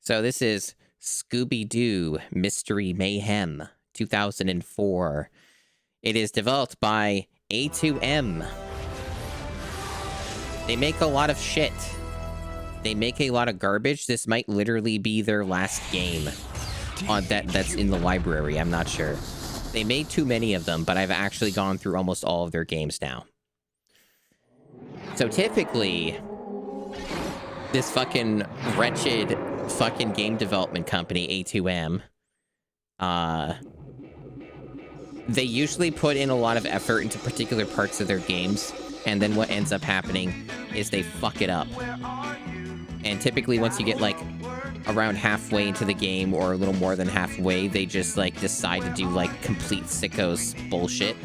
So this is Scooby-Doo Mystery Mayhem 2004. It is developed by A2M. They make a lot of shit. They make a lot of garbage. This might literally be their last game on that's in the library. I'm not sure. They made too many of them, but I've actually gone through almost all of their games now. So typically, this fucking wretched fucking game development company, A2M, they usually put in a lot of effort into particular parts of their games, and then what ends up happening is they fuck it up. And typically once you get like around halfway into the game or a little more than halfway, they just like decide to do like complete sickos bullshit.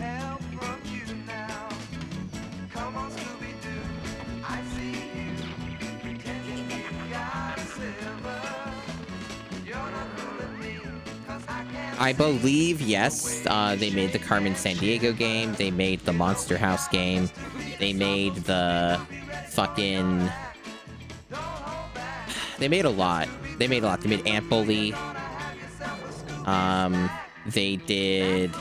I believe, yes, they made the Carmen Sandiego game, they made the Monster House game, they made the fucking... They made a lot. They made Ant Bully. They did...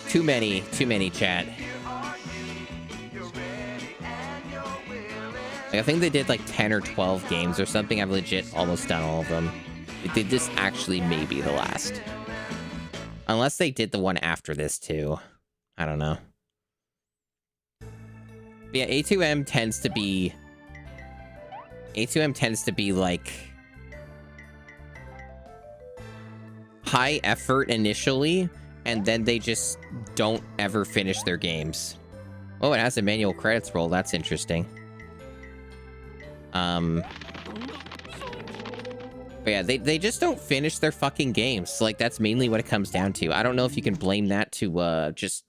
Too many, chat. Like, I think they did like 10 or 12 games or something. I've legit almost done all of them. Did this actually may be the last? Unless they did the one after this too. I don't know. But yeah, A2M tends to be like high effort initially, and then they just don't ever finish their games. Oh, it has a manual credits roll. That's interesting. But yeah, they just don't finish their fucking games. Like, that's mainly what it comes down to. I don't know if you can blame that to, just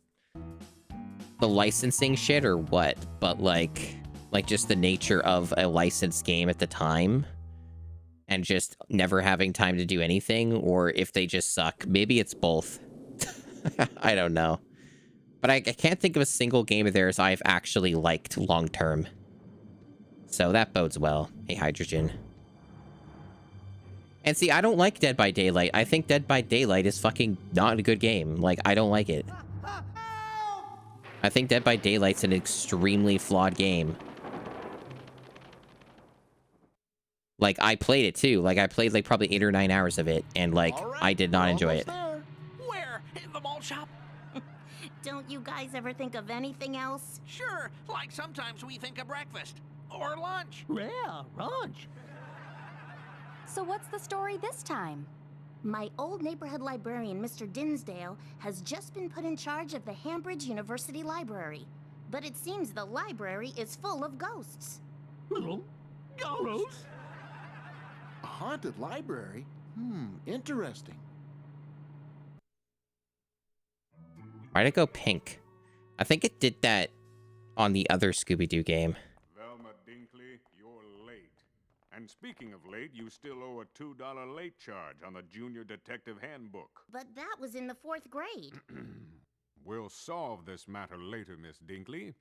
the licensing shit or what, but, like just the nature of a licensed game at the time and just never having time to do anything, or if they just suck. Maybe it's both. I don't know. But I can't think of a single game of theirs I've actually liked long-term. So that bodes well. Hey, Hydrogen. And see, I don't like Dead by Daylight. I think Dead by Daylight is fucking not a good game. Like, I don't like it. I think Dead by Daylight's an extremely flawed game. Like, I played it too. Like, I played like probably 8 or 9 hours of it, and like, I did not enjoy it. Where? In the mall shop? Don't you guys ever think of anything else? Sure, like sometimes we think of breakfast. Or lunch. Yeah, lunch. So what's the story this time? My old neighborhood librarian, Mr. Dinsdale, has just been put in charge of the Hambridge University Library. But it seems the library is full of ghosts. Ghosts? A haunted library? Interesting. Why'd it go pink? I think it did that on the other Scooby-Doo game. And speaking of late, you still owe a $2 late charge on the Junior Detective Handbook. But that was in the 4th grade. We'll solve this matter later, Miss Dinkley.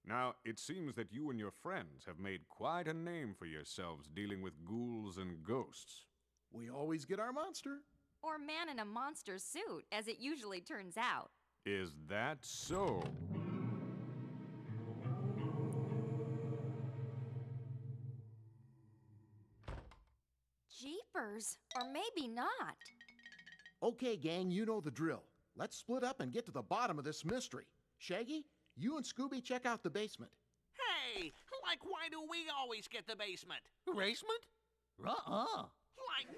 Now, it seems that you and your friends have made quite a name for yourselves dealing with ghouls and ghosts. We always get our monster. Or man in a monster suit, as it usually turns out. Is that so? Jeepers, or maybe not. Okay, gang, you know the drill. Let's split up and get to the bottom of this mystery. Shaggy, you and Scooby check out the basement. Hey, like why do we always get the basement? Basement? Like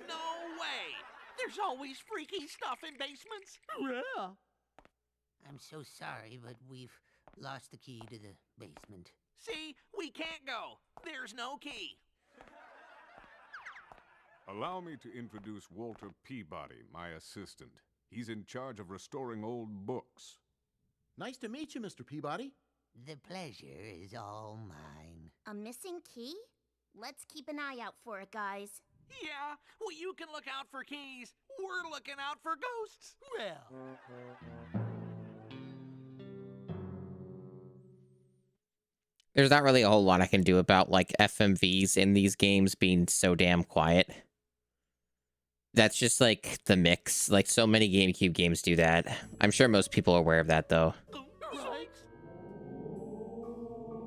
no way. There's always freaky stuff in basements. Yeah. I'm so sorry, but we've lost the key to the basement. See, we can't go. There's no key. Allow me to introduce Walter Peabody, my assistant. He's in charge of restoring old books. Nice to meet you, Mr. Peabody. The pleasure is all mine. A missing key? Let's keep an eye out for it, guys. Yeah, well, you can look out for keys. We're looking out for ghosts. Well. There's not really a whole lot I can do about, like, FMVs in these games being so damn quiet. That's just, like, the mix. Like, so many GameCube games do that. I'm sure most people are aware of that, though. Right?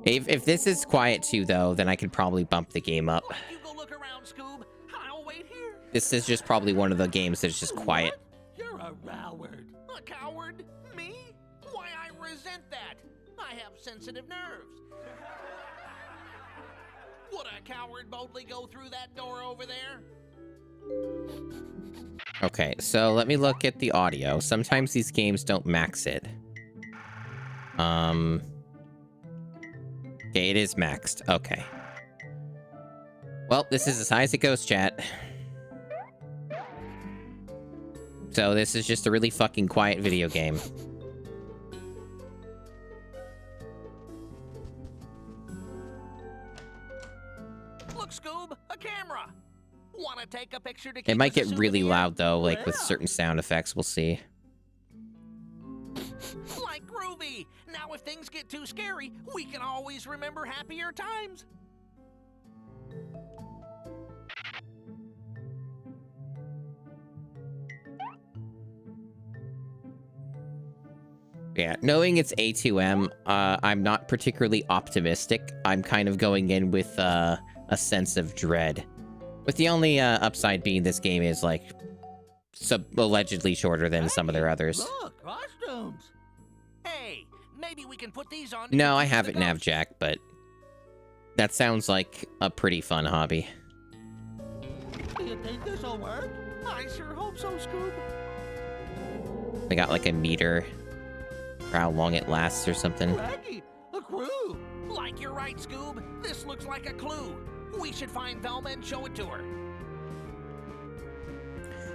If this is quiet, too, though, then I could probably bump the game up. You go look around, Scoob. I'll wait here. This is just probably one of the games that's just quiet. You're a coward. A coward? Me? Why, I resent that. I have sensitive nerves. Would a coward boldly go through that door over there? Okay, so let me look at the audio. Sometimes these games don't max it. Okay, it is maxed. Okay. Well, this is as high as it goes, chat. So this is just a really fucking quiet video game. Look, Scoob, a camera. Want to take a picture to keep It might as a get really souvenir? loud, though, like with Yeah. certain sound effects. We'll see. Like groovy. Now, if things get too scary, we can always remember happier times. Yeah, knowing it's A2M, I'm not particularly optimistic. I'm kind of going in with a sense of dread. With the only upside being this game is, like, allegedly shorter than some of their others. Look, costumes. Hey, maybe we can put these on. No, I to haven't, the ghost. Navjack, but that sounds like a pretty fun hobby. Do you think this'll work? I sure hope so, Scoob. They got like a meter for how long it lasts or something. Raggy, a clue. Like you're right, Scoob. This looks like a clue. We should find Velma and show it to her.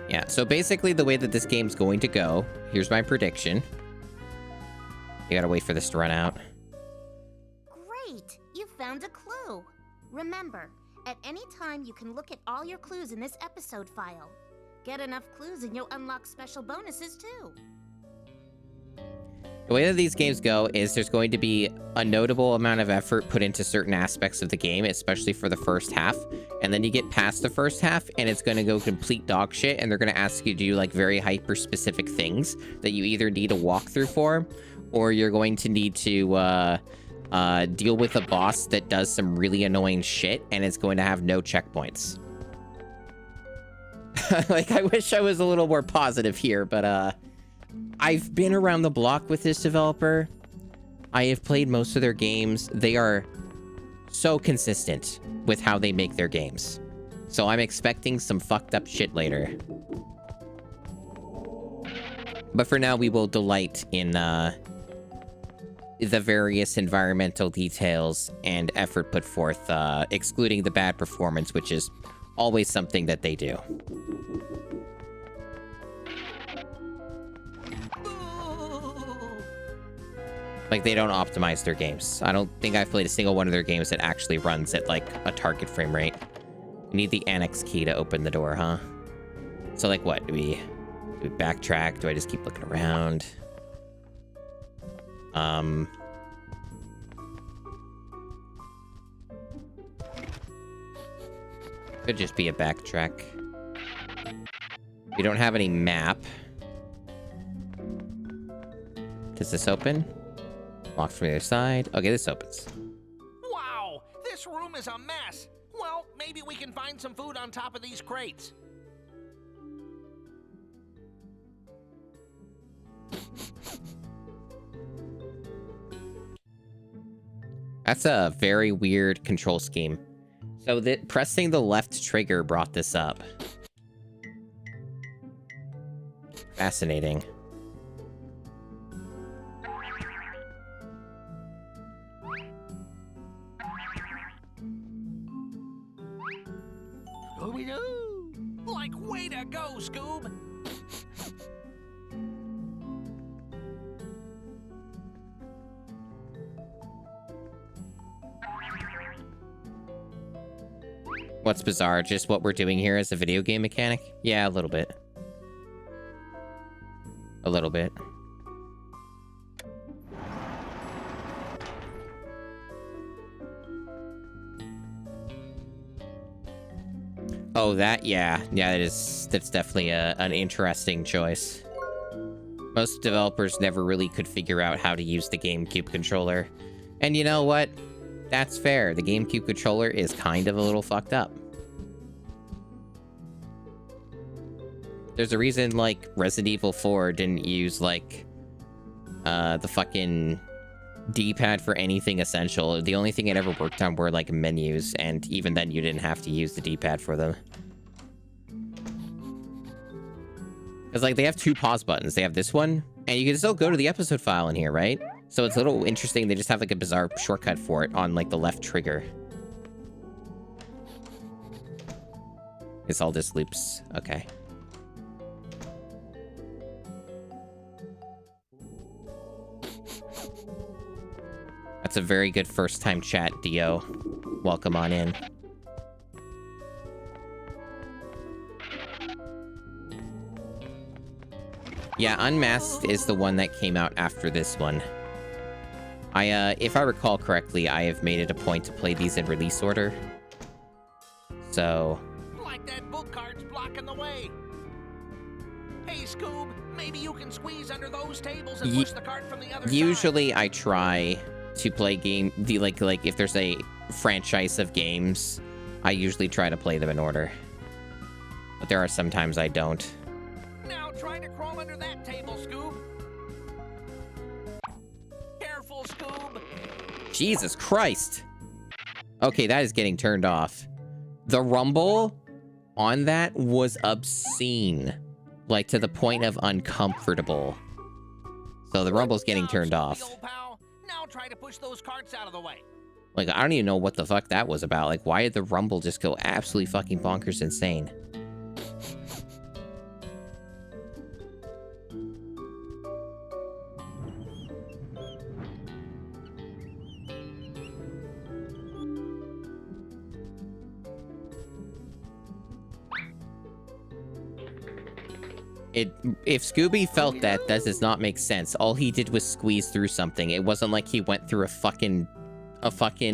Yeah, so basically the way that this game's going to go, here's my prediction. You gotta wait for this to run out. Great! You found a clue. Remember, at any time you can look at all your clues in this episode file. Get enough clues and you'll unlock special bonuses too. The way that these games go is there's going to be a notable amount of effort put into certain aspects of the game, especially for the first half. And then you get past the first half and it's going to go complete dog shit, and they're going to ask you to do like very hyper-specific things that you either need a walkthrough for, or you're going to need to deal with a boss that does some really annoying shit and it's going to have no checkpoints. Like, I wish I was a little more positive here, but I've been around the block with this developer. I have played most of their games. They are so consistent with how they make their games. So I'm expecting some fucked up shit later. But for now, we will delight in the various environmental details and effort put forth, excluding the bad performance, which is always something that they do. Like, they don't optimize their games. I don't think I've played a single one of their games that actually runs at, like, a target frame rate. We need the annex key to open the door, huh? So, like, what? Do we backtrack? Do I just keep looking around? Could just be a backtrack. We don't have any map. Does this open? Locked from the other side. Okay, this opens. Wow, this room is a mess. Well, maybe we can find some food on top of these crates. That's a very weird control scheme. So that pressing the left trigger brought this up. Fascinating. Scooby-Doo! Like, way to go, Scoob! What's bizarre? Just what we're doing here as a video game mechanic? Yeah, a little bit. A little bit. Oh, that, yeah. Yeah, that's definitely an interesting choice. Most developers never really could figure out how to use the GameCube controller. And you know what? That's fair. The GameCube controller is kind of a little fucked up. There's a reason, like, Resident Evil 4 didn't use, like, the fucking D-pad for anything essential. The only thing it ever worked on were, like, menus, and even then you didn't have to use the D-pad for them. Because, like, they have 2 pause buttons. They have this one, and you can still go to the episode file in here, right? So it's a little interesting. They just have, like, a bizarre shortcut for it on, like, the left trigger. It's all just loops. Okay. That's a very good first-time chat, Dio. Welcome on in. Yeah, Unmasked is the one that came out after this one. If I recall correctly, I have made it a point to play these in release order. So... Like that book cart's blocking the way. Hey, Scoob, maybe you can squeeze under those tables and push the cart from the other side. Usually I try to play like if there's a franchise of games, I usually try to play them in order. But there are some times I don't. Now try to crawl under that table, Scoob. Careful, Scoob. Jesus Christ. Okay, that is getting turned off. The rumble on that was obscene. Like, to the point of uncomfortable. So the rumble's getting turned off. Now try to push those carts out of the way. Like, I don't even know what the fuck that was about. Like, why did the rumble just go absolutely fucking bonkers insane? If Scooby felt that does not make sense. All he did was squeeze through something. It wasn't like he went through a fucking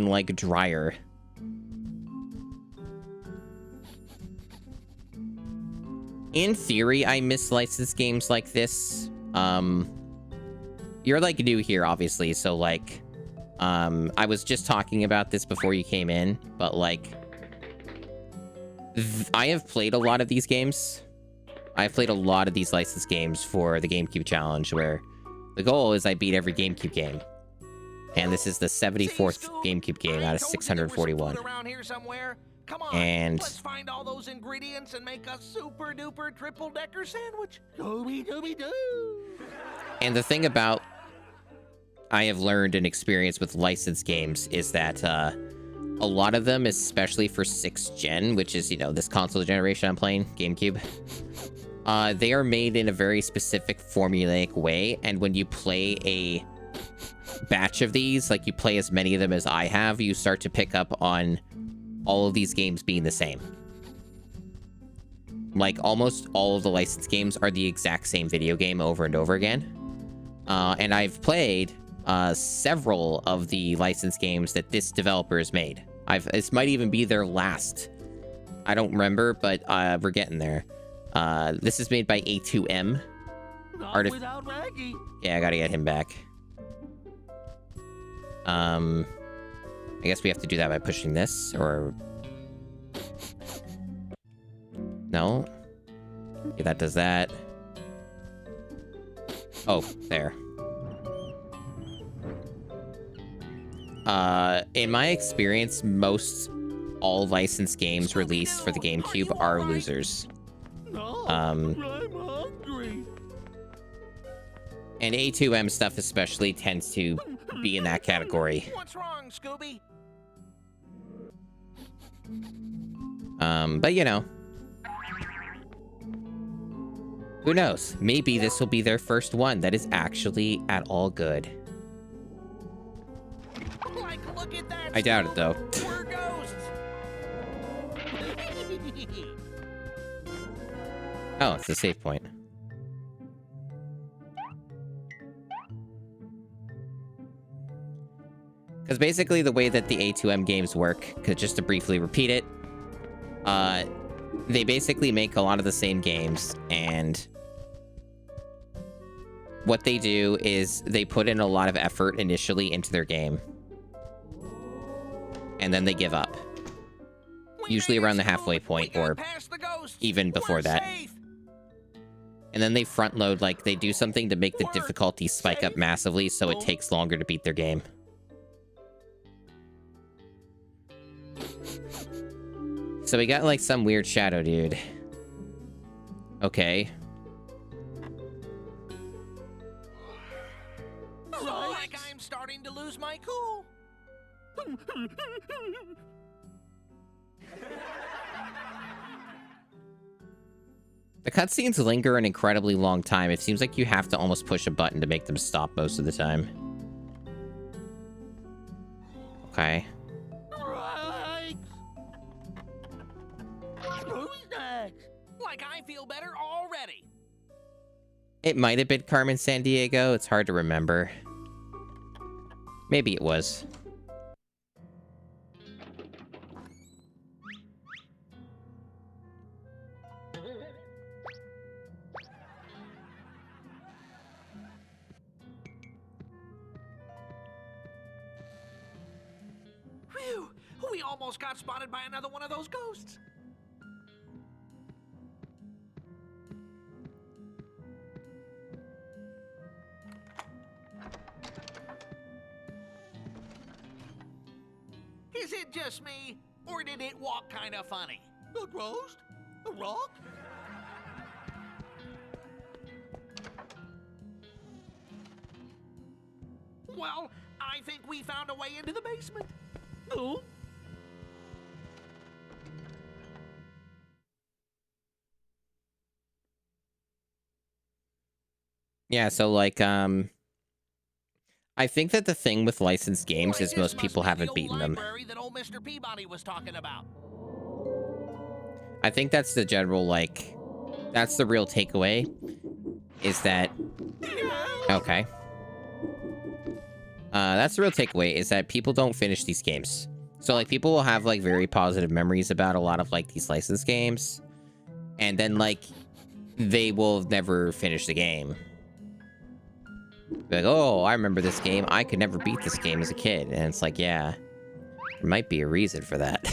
like dryer. In theory, I miss licensed games like this. You're like new here, obviously, so like, I was just talking about this before you came in, but like, I have played a lot of these games. I've played a lot of these licensed games for the GameCube challenge, where the goal is I beat every GameCube game. And this is the 74th GameCube game out of 641. Come on, and let's find all those ingredients and make a super duper triple decker sandwich. Dooby-dooby-doo. And the thing about I have learned and experienced with licensed games is that a lot of them, especially for 6th gen, which is, you know, this console generation I'm playing, GameCube, they are made in a very specific formulaic way, and when you play a batch of these, like you play as many of them as I have, you start to pick up on all of these games being the same. Like, almost all of the licensed games are the exact same video game over and over again. And I've played several of the licensed games that this developer has made. This might even be their last. I don't remember, but we're getting there. This is made by A2M. Not without Raggy. Yeah, I gotta get him back. I guess we have to do that by pushing this, or... No? Okay, that does that. Oh, there. In my experience, all licensed games released for the GameCube are losers. No, I'm hungry. And A2M stuff especially tends to be in that category. What's wrong, Scooby? But you know. Who knows? Maybe this will be their first one that is actually at all good. Like, look at that, I doubt it, though. We're ghosts. Oh, it's a save point. Because basically the way that the A2M games work, because just to briefly repeat it, they basically make a lot of the same games, and what they do is they put in a lot of effort initially into their game, and then they give up. Usually around the halfway point, or even before that. And then they front load, like, they do something to make the difficulty spike up massively, so it takes longer to beat their game. So we got, like, some weird shadow dude. Okay. Like I'm starting to lose my cool. The cutscenes linger an incredibly long time. It seems like you have to almost push a button to make them stop most of the time. Okay. Like I feel better already. It might have been Carmen Sandiego. It's hard to remember. Maybe it was. Phew! We almost got spotted by another one of those ghosts. Is it just me, or did it walk kind of funny? A ghost? A rock? Well, I think we found a way into the basement. No. Yeah, so, like, I think that the thing with licensed games is most people haven't beaten them. That old Mr. Peabody was talking about. I think that's the general, like, that's the real takeaway, is that... Okay. That's the real takeaway, is that people don't finish these games. So, like, people will have, like, very positive memories about a lot of, like, these licensed games, and then, like, they will never finish the game. Like, oh, I remember this game. I could never beat this game as a kid. And it's like, yeah, there might be a reason for that.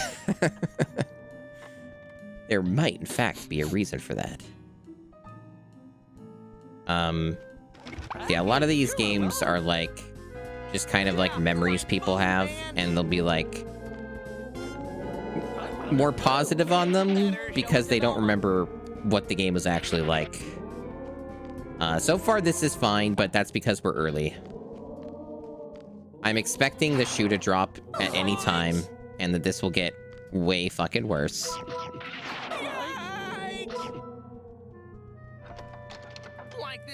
There might, in fact, be a reason for that. Yeah, a lot of these games are, like, just kind of like memories people have, and they'll be, like, more positive on them because they don't remember what the game was actually like. So far, this is fine, but that's because we're early. I'm expecting the shoe to drop at any time, and that this will get way fucking worse.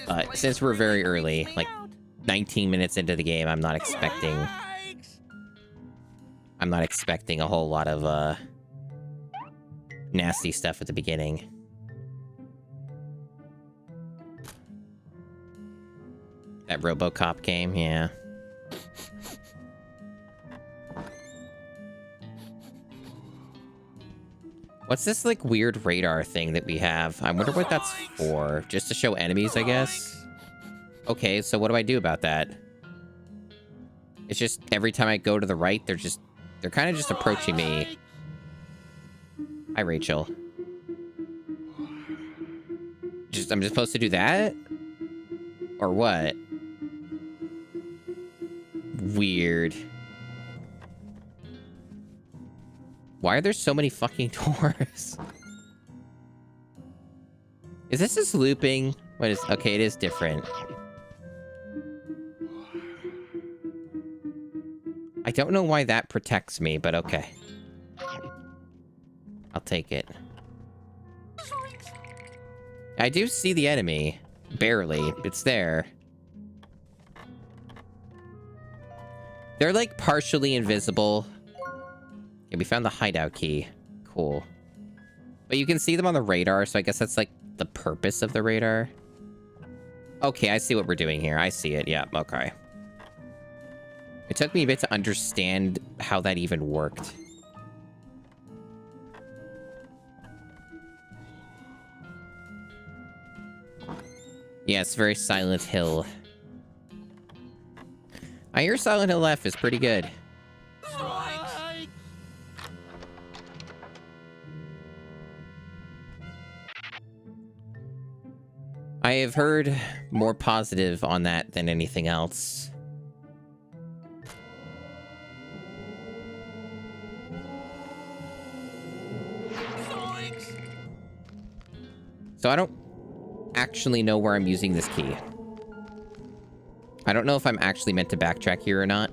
But since we're very early, like 19 minutes into the game, I'm not expecting a whole lot of nasty stuff at the beginning. That RoboCop game, yeah. What's this, like, weird radar thing that we have? I wonder what that's for. Just to show enemies, I guess? Okay, so what do I do about that? It's just every time I go to the right, they're kind of just approaching me. Hi, Rachel. I'm just supposed to do that? Or what? Weird. Why are there so many fucking doors? Is this just looping? What is... Okay, it is different. I don't know why that protects me, but okay. I'll take it. I do see the enemy. Barely. It's there. They're, like, partially invisible. Okay, we found the hideout key. Cool. But you can see them on the radar, so I guess that's, like, the purpose of the radar. Okay, I see what we're doing here. I see it. Yeah, okay. It took me a bit to understand how that even worked. Yeah, it's very Silent Hill. I hear Silent Hill F is pretty good. Strikes! I have heard more positive on that than anything else. Zoinks! So I don't actually know where I'm using this key. I don't know if I'm actually meant to backtrack here or not.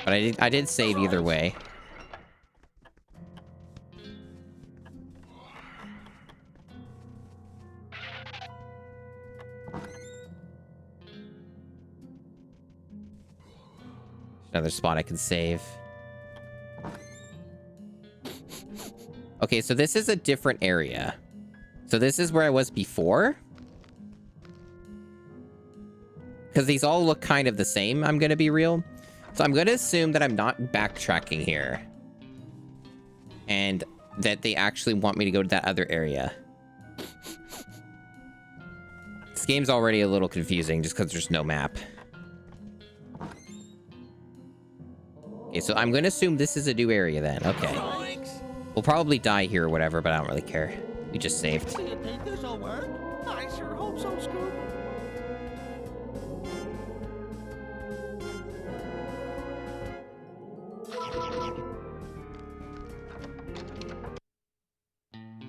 But I did save either way. Another spot I can save. Okay, so this is a different area. So this is where I was before. Because these all look kind of the same, I'm going to be real. So I'm going to assume that I'm not backtracking here. And that they actually want me to go to that other area. This game's already a little confusing just because there's no map. Okay, so I'm going to assume this is a new area then. Okay. Zoinks! We'll probably die here or whatever, but I don't really care. We just saved. Do you think this'll work? I sure hope so, Scoob.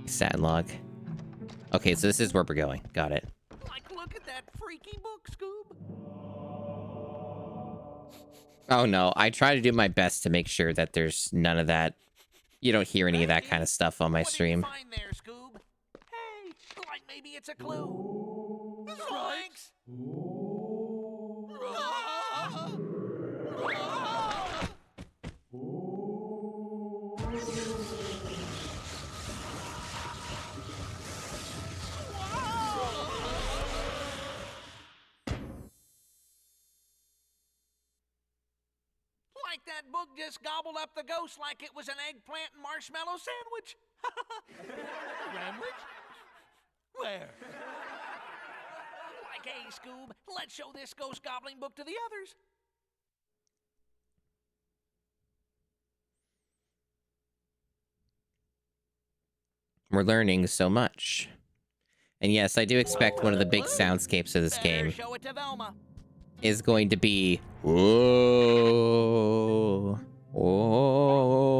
Satin log. Okay, so this is where we're going. Got it. Like, look at that freaky book, Scoob. Oh no, I try to do my best to make sure that there's none of that. You don't hear any of that kind of stuff on my stream. What did you find there, Scoob? Hey, like maybe it's a clue. Strikes! Like that book just gobbled up the ghost like it was an eggplant and marshmallow sandwich. Sandwich? Where? Like, hey, Scoob, let's show this ghost gobbling book to the others. We're learning so much. And yes, I do expect one of the big soundscapes of this Better game show it to Velma. is going to be whoa, whoa,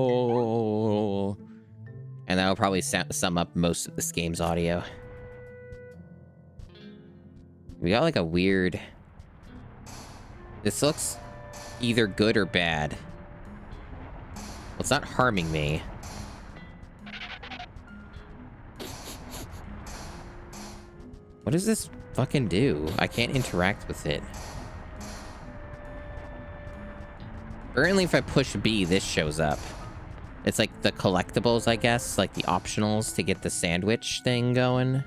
and that'll probably sum up most of this game's audio. We got like a weird. This looks either good or bad. Well, it's not harming me. What does this fucking do? I can't interact with it. Apparently, if I push B, this shows up. It's like the collectibles, I guess. Like the optionals to get the sandwich thing going.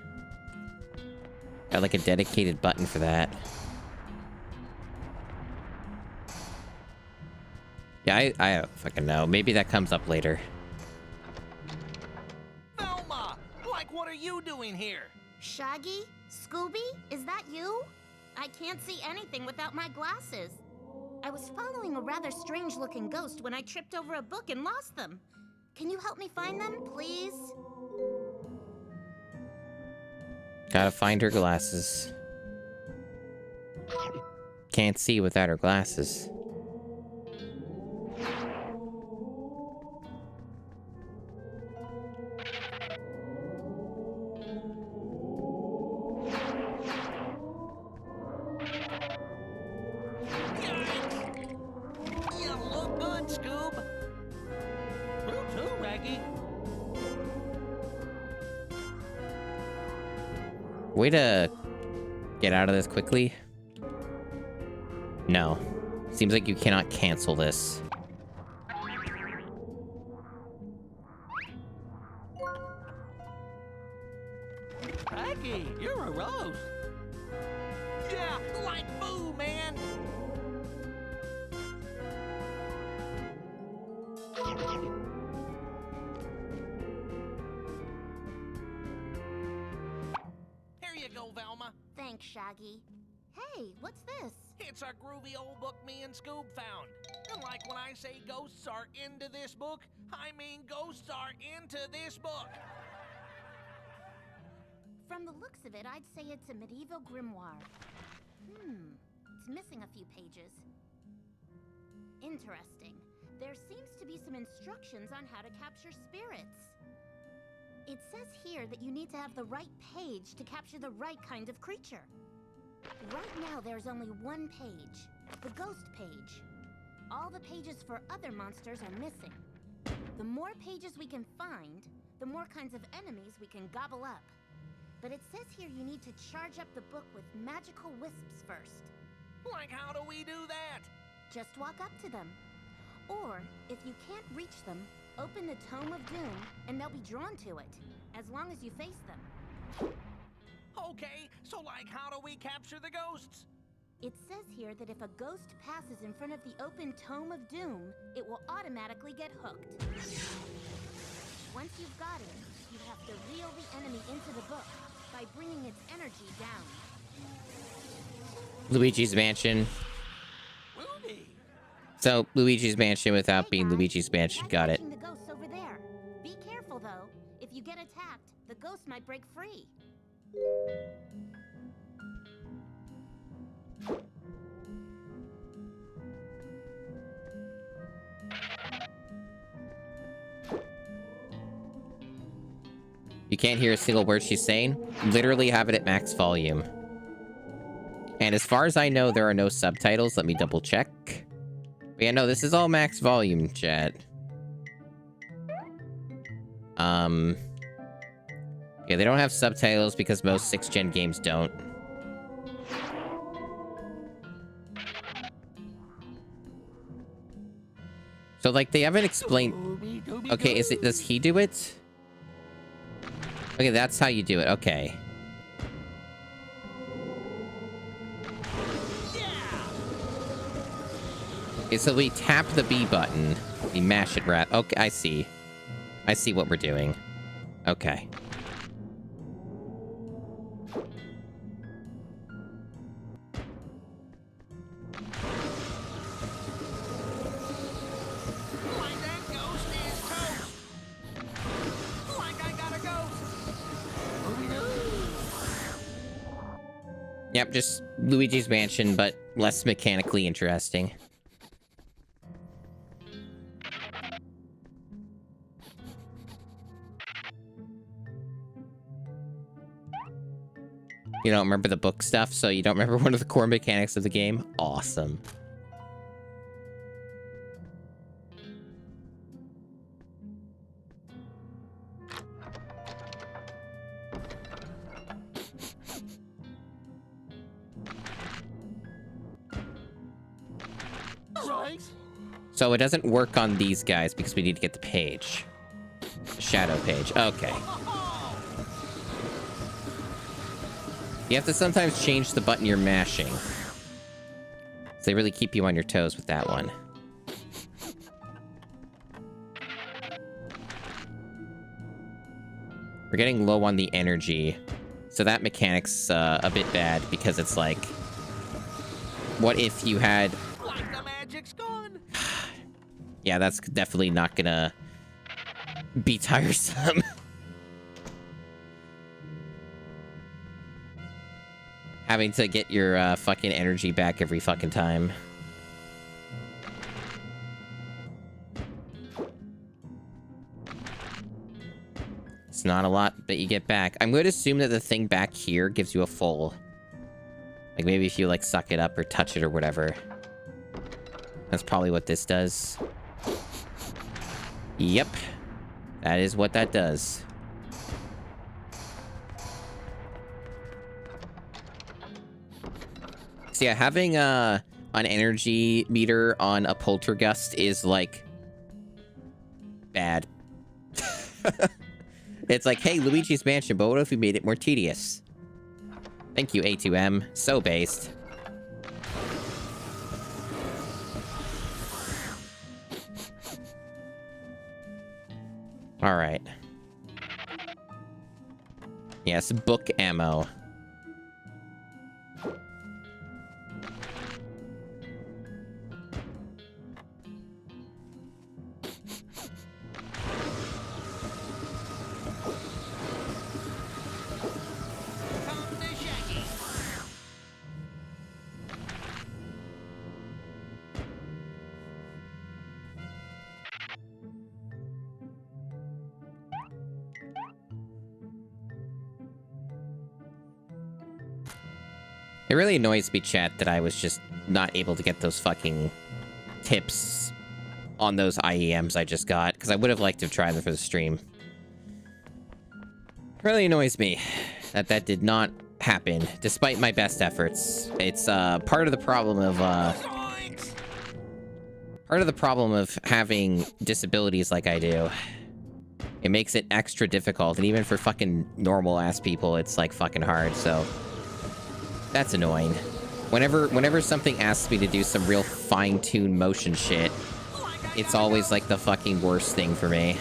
Got like a dedicated button for that. Yeah, I don't fucking know. Maybe that comes up later. Velma, like, what are you doing here? Shaggy? Scooby? Is that you? I can't see anything without my glasses. I was following a rather strange-looking ghost when I tripped over a book and lost them. Can you help me find them, please? Gotta find her glasses. Can't see without her glasses. You look good, Scoob. You too, Raggy. Way to get out of this quickly. No. Seems like you cannot cancel this. Raggy, you're a roast. Yeah, like boo, man. like, Shaggy. Hey, what's this? It's a groovy old book me and Scoob found. And like when I say ghosts are into this book, I mean ghosts are into this book. From the looks of it, I'd say it's a medieval grimoire. It's missing a few pages. Interesting. There seems to be some instructions on how to capture spirits. It says here that you need to have the right page to capture the right kind of creature. Right now, there's only one page, the ghost page. All the pages for other monsters are missing. The more pages we can find, the more kinds of enemies we can gobble up. But it says here you need to charge up the book with magical wisps first. Like how do we do that? Just walk up to them. Or, if you can't reach them, open the Tome of Doom and they'll be drawn to it, as long as you face them. Okay, so like how do we capture the ghosts? It says here that if a ghost passes in front of the open Tome of Doom, it will automatically get hooked. Once you've got it, you have to reel the enemy into the book by bringing its energy down. Luigi's Mansion. Ruby! So, Luigi's Mansion without being guys, Luigi's Mansion. Got it. Catching the ghosts over there. Be careful though. If you get attacked, the ghost might break free. You can't hear a single word she's saying. Literally have it at max volume. And as far as I know, there are no subtitles. Let me double check. But yeah, no, this is all max volume, chat. Yeah, they don't have subtitles because most 6th-gen games don't. So, like, they haven't explained... Okay, does he do it? Okay, that's how you do it. Okay. Okay, so we tap the B button. We mash it right. Okay, I see. I see what we're doing. Okay. Like that ghost is toast. Like I got a ghost. Yep, just Luigi's Mansion, but less mechanically interesting. You don't remember the book stuff, so you don't remember one of the core mechanics of the game? Awesome. Right? So it doesn't work on these guys because we need to get the page. The shadow page. Okay. You have to sometimes change the button you're mashing. So they really keep you on your toes with that one. We're getting low on the energy. So that mechanic's a bit bad because it's like... What if you had... Like the magic's gone. Yeah, that's definitely not gonna be tiresome. Having to get your fucking energy back every fucking time. It's not a lot that you get back. I'm going to assume that the thing back here gives you a full. Like maybe if you like suck it up or touch it or whatever. That's probably what this does. Yep. That is what that does. So yeah, having an energy meter on a poltergust is like bad. It's like, hey, Luigi's Mansion, but what if we made it more tedious? Thank you, A2M. So based. Alright. Yes, book ammo. It really annoys me, chat, that I was just not able to get those fucking tips on those IEMs I just got, because I would have liked to have tried them for the stream. It really annoys me that that did not happen, despite my best efforts. It's part of the problem of having disabilities like I do. It makes it extra difficult, and even for fucking normal ass people, it's like fucking hard. So that's annoying. Whenever something asks me to do some real fine-tuned motion shit, it's always like the fucking worst thing for me.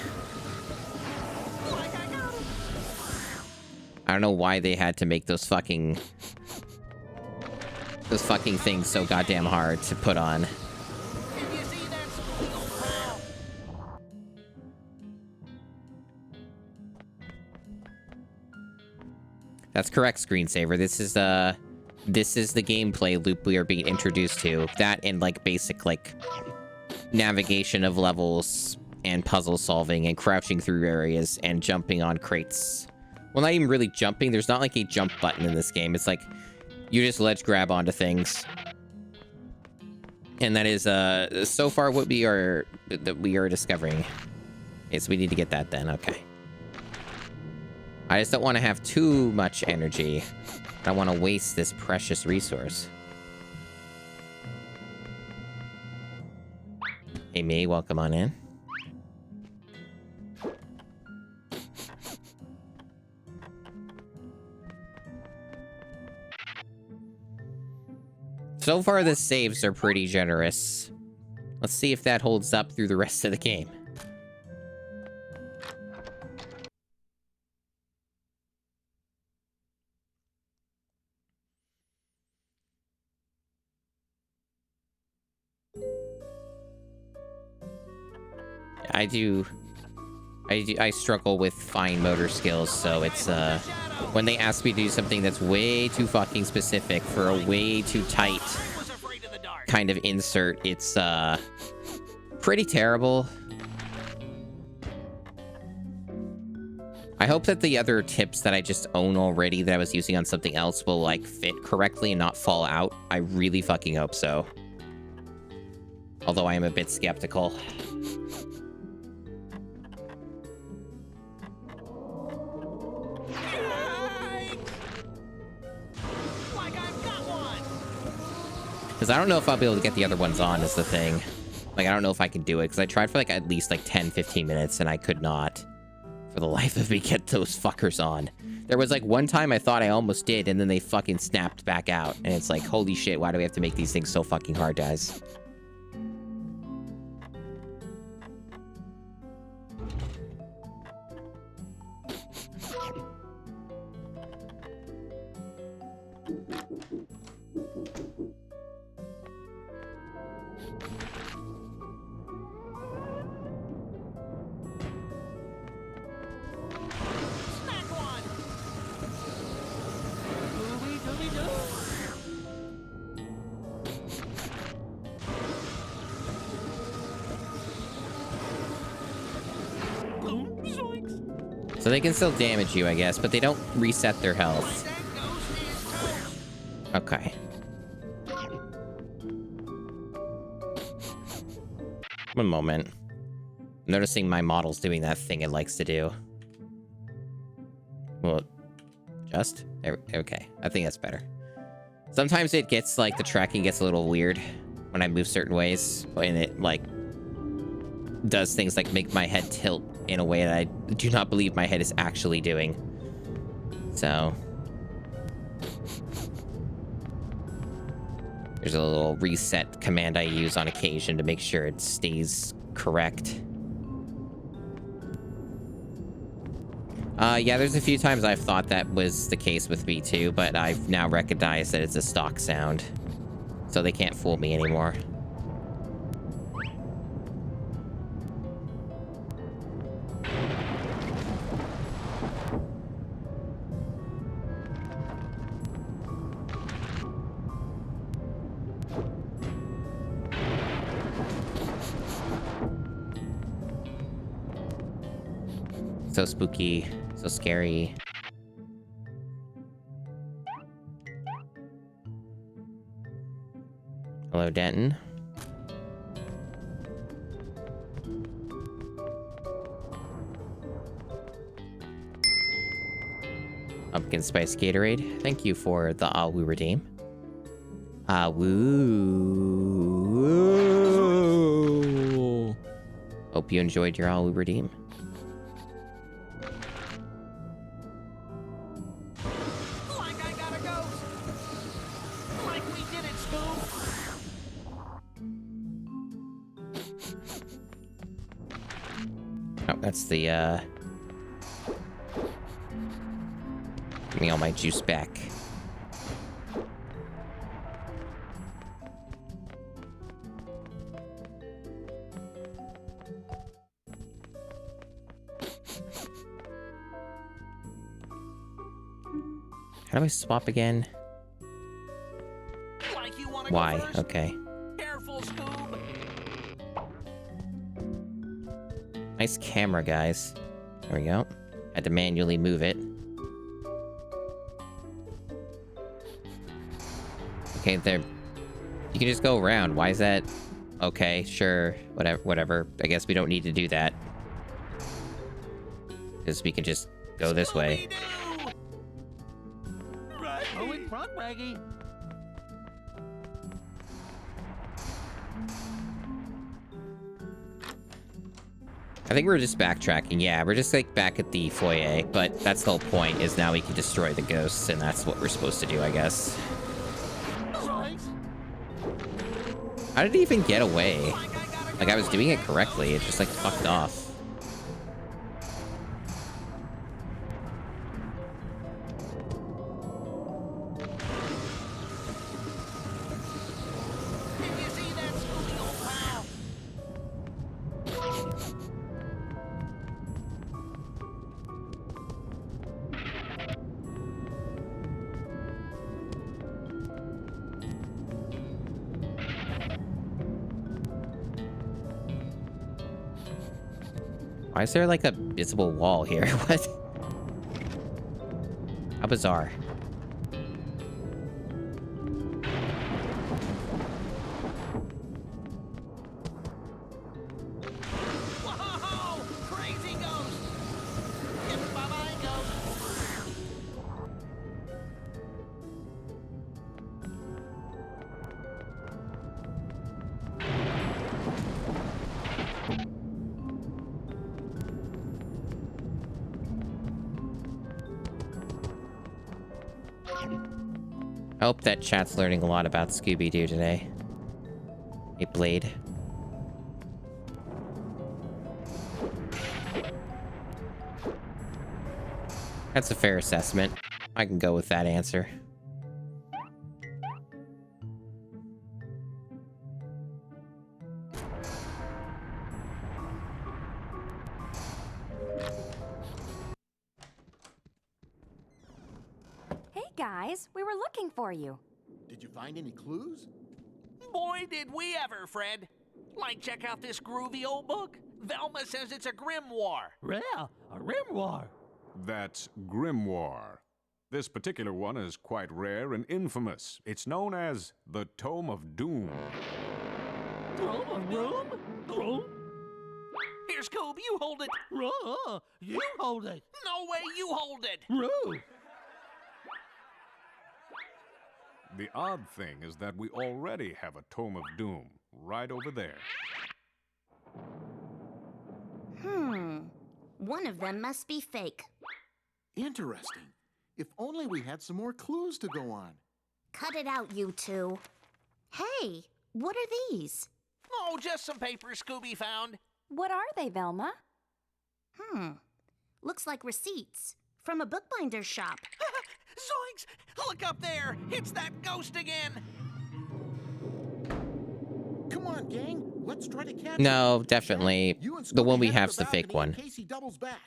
I don't know why they had to make those fucking things so goddamn hard to put on. That's correct, Screensaver. This is the gameplay loop we are being introduced to. That and like basic like navigation of levels and puzzle solving and crouching through areas and jumping on crates. Well, not even really jumping. There's not like a jump button in this game. It's like you just ledge grab onto things. And that is so far what we are discovering. Okay, so we need to get that then. Okay. I just don't want to have too much energy. I don't want to waste this precious resource. Hey, May, welcome on in. So far, the saves are pretty generous. Let's see if that holds up through the rest of the game. I struggle with fine motor skills, so it's, when they ask me to do something that's way too fucking specific for a way too tight kind of insert, it's, pretty terrible. I hope that the other tips that I just own already that I was using on something else will, like, fit correctly and not fall out. I really fucking hope so. Although I am a bit skeptical. Because I don't know if I'll be able to get the other ones on is the thing. Like, I don't know if I can do it, because I tried for, like, at least, like, 10-15 minutes, and I could not, for the life of me, get those fuckers on. There was, like, one time I thought I almost did, and then they fucking snapped back out. And it's like, holy shit, why do we have to make these things so fucking hard, guys? So they can still damage you, I guess, but they don't reset their health. Okay. One moment. I'm noticing my model's doing that thing it likes to do. Well, just? Okay, I think that's better. Sometimes it gets, like, the tracking gets a little weird when I move certain ways, and it, like, does things like make my head tilt in a way that I do not believe my head is actually doing. So there's a little reset command I use on occasion to make sure it stays correct. Yeah, there's a few times I've thought that was the case with me too, but I've now recognized that it's a stock sound, so they can't fool me anymore. So spooky, so scary. Hello, Denton. Pumpkin Spice Gatorade. Thank you for the Awoo redeem. Awoo. Hope you enjoyed your Awoo redeem. Like I got a ghost. Like we did it, Scoob. Oh, that's the, Give me all my juice back. How do I swap again? Like you wanna Why? go first? Okay. Careful, Scoob. Nice camera, guys. There we go. Had to manually move it. Okay, there. You can just go around. Why is that? Okay, sure. Whatever. I guess we don't need to do that. Because we can just go this way. Scooby-Doo! Oh, in front, Raggy. I think we're just backtracking. Yeah, we're just like back at the foyer. But that's the whole point, is now we can destroy the ghosts, and that's what we're supposed to do, I guess. How did he even get away? Like, I was doing it correctly. It just, like, fucked off. Did you see that, Scooby, old pal? Why is there, like, a visible wall here? What? How bizarre. Whoa! Crazy ghost! Bye-bye, ghost. I hope that chat's learning a lot about Scooby-Doo today. Hey, Blade. That's a fair assessment. I can go with that answer. Hey guys, we were looking for you. Did you find any clues? Boy, did we ever, Fred. Like, check out this groovy old book. Velma says it's a grimoire. Yeah, a grimoire. That's Grimoire. This particular one is quite rare and infamous. It's known as the Tome of Doom. Room? Here, Scoob, you hold it. You hold it. No way, you hold it. Room. The odd thing is that we already have a Tome of Doom right over there. One of them must be fake. Interesting. If only we had some more clues to go on. Cut it out, you two. Hey, what are these? Oh, just some papers Scooby found. What are they, Velma? Looks like receipts from a bookbinder's shop. Zoinks! Look up there! It's that ghost again! Come on, gang. Let's try to catch No, him. definitely. You and The one Scooby we head to have's the fake balcony one. in case he doubles back.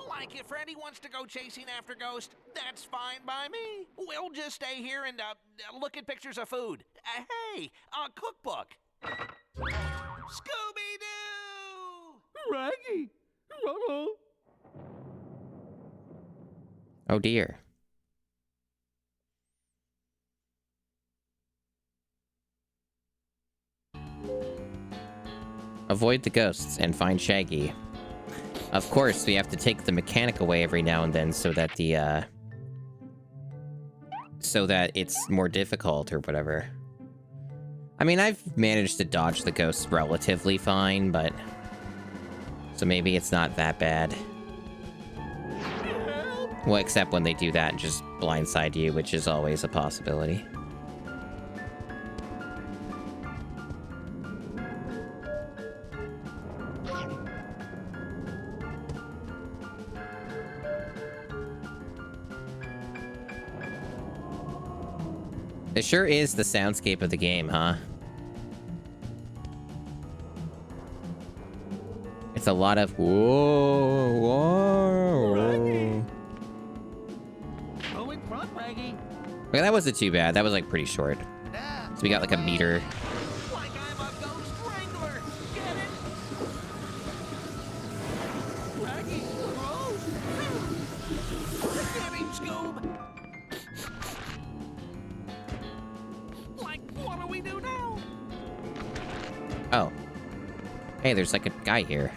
Like, if Freddy wants to go chasing after Ghost, that's fine by me. We'll just stay here and look at pictures of food. Hey, a cookbook. Scooby-Doo! Raggy! Oh dear. Avoid the ghosts and find Shaggy. Of course, we have to take the mechanic away every now and then so that the, so that it's more difficult or whatever. I mean, I've managed to dodge the ghosts relatively fine, but... So maybe it's not that bad. Well, except when they do that and just blindside you, which is always a possibility. It sure is the soundscape of the game, huh? It's a lot of whoa, whoa. Go in front, Raggy. Okay, that wasn't too bad. That was like pretty short. So we got like a meter. Like I'm a ghost wrangler. Get it? Raggy, Rose. Get him, Scoob. Like, what do we do now? Oh. Hey, there's like a guy here.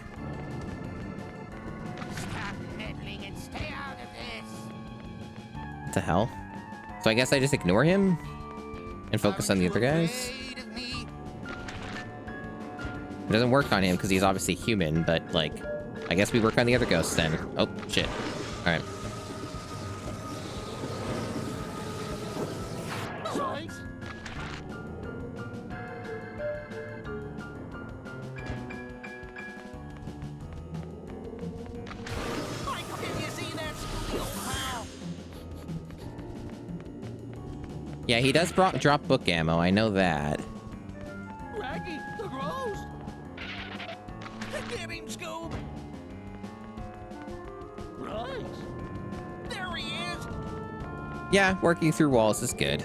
Stop meddling and stay out of this. What the hell? So I guess I just ignore him? And focus on the other guys? Afraid of me? It doesn't work on him because he's obviously human, but like, I guess we work on the other ghosts then. Oh, shit. Alright. Right. Like, did you see that, Scooby, old pal? Yeah, he does drop book ammo, I know that. Raggy, the Rose. Get him, Scoob. Right. There he is. Yeah, working through walls is good.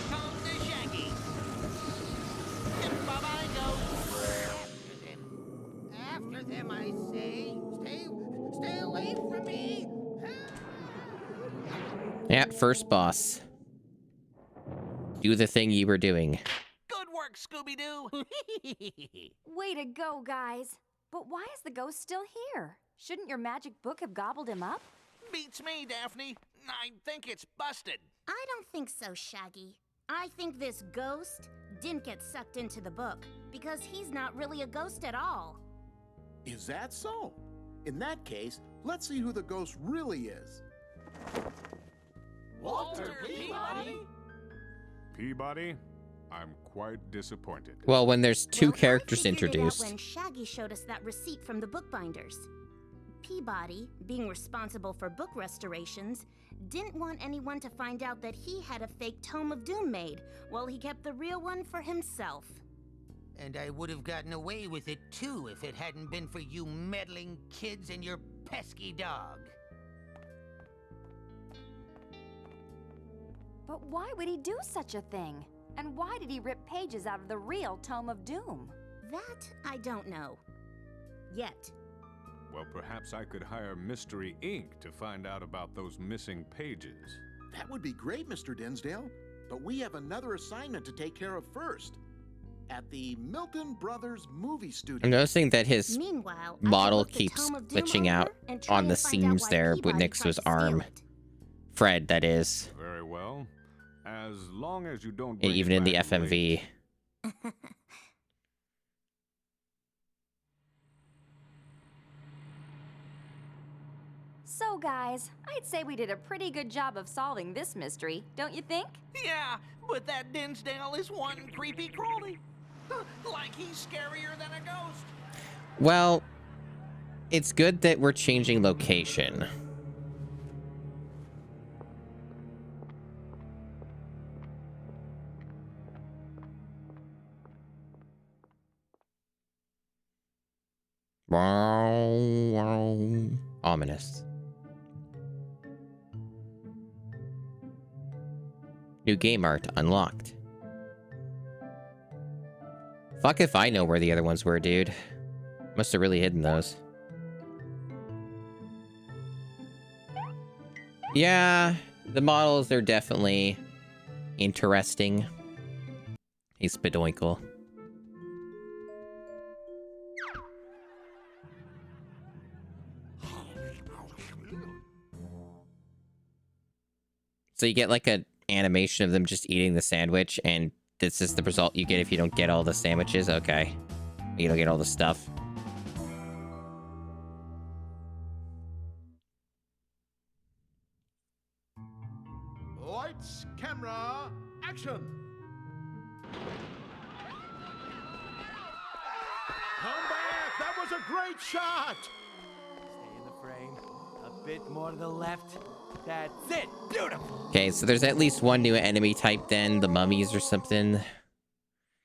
Come to Shaggy. Bye-bye, Ghost. After them, I say. Stay away from me. Yeah, first boss. Do the thing you were doing. Good work, Scooby-Doo. Way to go, guys. But why is the ghost still here? Shouldn't your magic book have gobbled him up? Beats me, Daphne. I think it's busted. I don't think so, Shaggy. I think this ghost didn't get sucked into the book because he's not really a ghost at all. Is that so? In that case, let's see who the ghost really is. Walter Peabody? Peabody, I'm quite disappointed. Well, when there's two Well, I characters figured it out introduced. when Shaggy showed us that receipt from the bookbinders. Peabody, being responsible for book restorations, didn't want anyone to find out that he had a fake Tome of Doom made, while he kept the real one for himself. And I would have gotten away with it too if it hadn't been for you meddling kids and your pesky dog. But why would he do such a thing? And why did he rip pages out of the real Tome of Doom? That I don't know. Yet. Well, perhaps I could hire Mystery Inc. to find out about those missing pages. That would be great, Mr. Dinsdale. But we have another assignment to take care of first. At the Milton Brothers movie studio. I'm noticing that his Meanwhile, I model could look the keeps Tome of Doom glitching over out and try on the and find out seams why there Peabody next to tried his steal arm. it. Fred, that is. Very well. As long as you don't bring Even it in the back late. FMV. So guys, I'd say we did a pretty good job of solving this mystery, don't you think? Yeah, but that Dinsdale is one creepy crawly. Like he's scarier than a ghost. Well, it's good that we're changing location. Ominous. New game art unlocked. Fuck if I know where the other ones were, dude. Must have really hidden those. Yeah, the models are definitely interesting. He's Spadoinkle. So you get like an animation of them just eating the sandwich, and this is the result you get if you don't get all the sandwiches? Okay. You don't get all the stuff. Lights, camera, action! Come back! That was a great shot! Stay in the frame. A bit more to the left. That's it. Beautiful. Okay, so there's at least one new enemy type then, the mummies or something.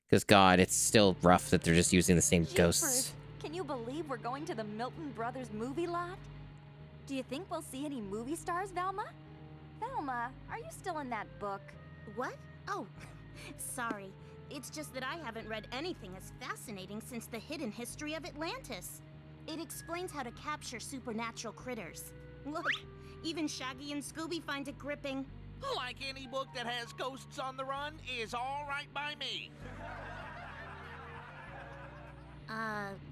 Because, God, it's still rough that they're just using the same ghosts. Can you believe we're going to the Milton Brothers movie lot? Do you think we'll see any movie stars, Velma? Velma, are you still in that book? What? Oh, sorry. It's just that I haven't read anything as fascinating since the hidden history of Atlantis. It explains how to capture supernatural critters. Look, even Shaggy and Scooby find it gripping. Like any book that has ghosts on the run is all right by me.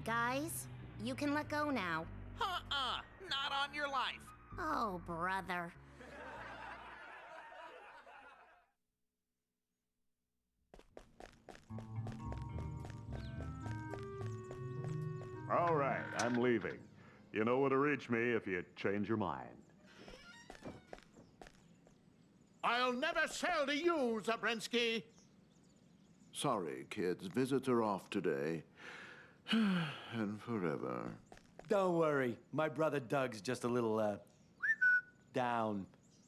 Guys, you can let go now. Not on your life. Oh, brother. All right, I'm leaving. You know where to reach me if you change your mind. I'll never sell to you, Zabrinsky! Sorry, kids. Visitor off today. And forever. Don't worry. My brother Doug's just a little, down.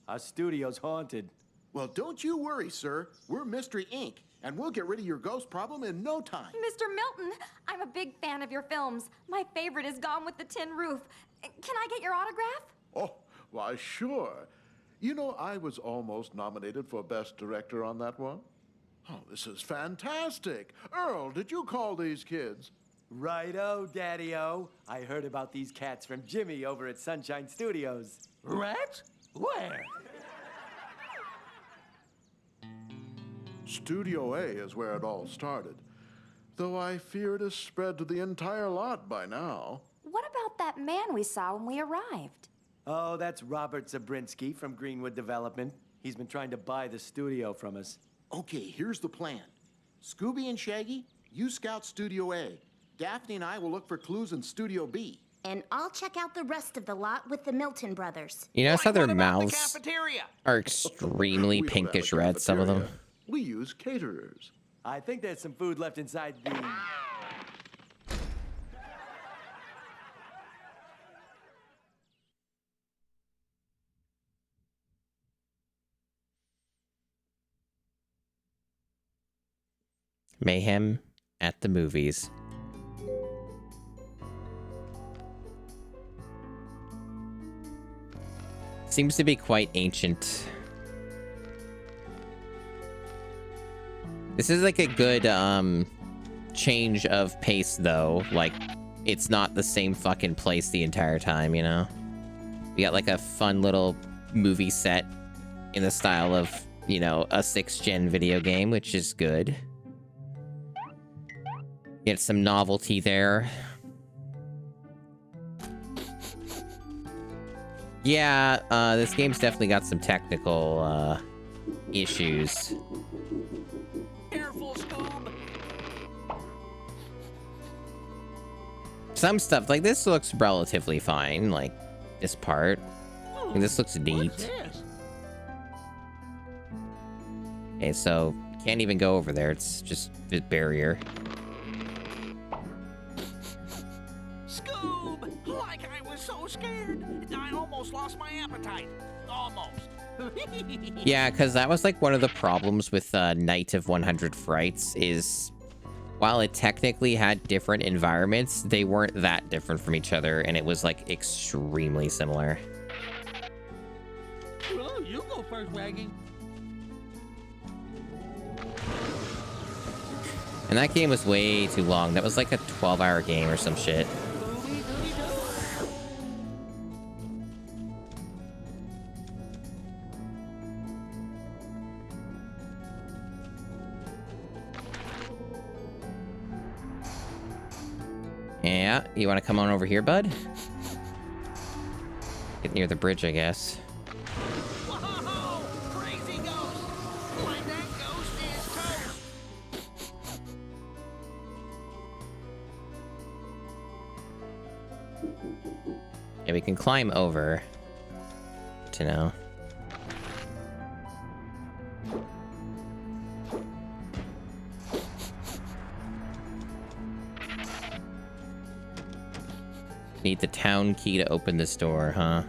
Our studio's haunted. Well, don't you worry, sir. We're Mystery Inc., and we'll get rid of your ghost problem in no time. Mr. Milton, I'm a big fan of your films. My favorite is Gone with the Tin Roof. Can I get your autograph? Oh, why, sure. You know, I was almost nominated for Best Director on that one. Oh, this is fantastic. Earl, did you call these kids? Righto, Daddy-O. I heard about these cats from Jimmy over at Sunshine Studios. Rats? Where? Studio A is where it all started. Though I fear it has spread to the entire lot by now. What about that man we saw when we arrived? Oh, that's Robert Zabrinsky from Greenwood Development. He's been trying to buy the studio from us. Okay, here's the plan. Scooby and Shaggy, you scout Studio A. Daphne and I will look for clues in Studio B. And I'll check out the rest of the lot with the Milton brothers. You notice how their What about the mouths cafeteria? are extremely We don't have a pinkish red, some of them. cafeteria. We use caterers. I think there's some food left inside the... Mayhem at the movies. Seems to be quite ancient. This is like a good change of pace though. Like it's not the same fucking place the entire time, you know? We got like a fun little movie set in the style of, you know, a 6th gen video game, which is good. Get some novelty there. Yeah, this game's definitely got some technical issues. Careful, Scoob. Some stuff, like this looks relatively fine, like this part. This looks neat. What's this? Okay, so can't even go over there. It's just a barrier. Scoob! Like I was so scared. I almost lost my appetite. Almost. Yeah, because that was like one of the problems with Night of 100 Frights is while it technically had different environments, they weren't that different from each other, and it was like extremely similar. Oh, you go first, Waggy. And that game was way too long. That was like a 12-hour game or some shit. Yeah, you want to come on over here, bud? Get near the bridge, I guess. Whoa! Crazy ghost! Like that ghost is toast! Yeah, we can climb over. To know. Need the town key to open this door, huh?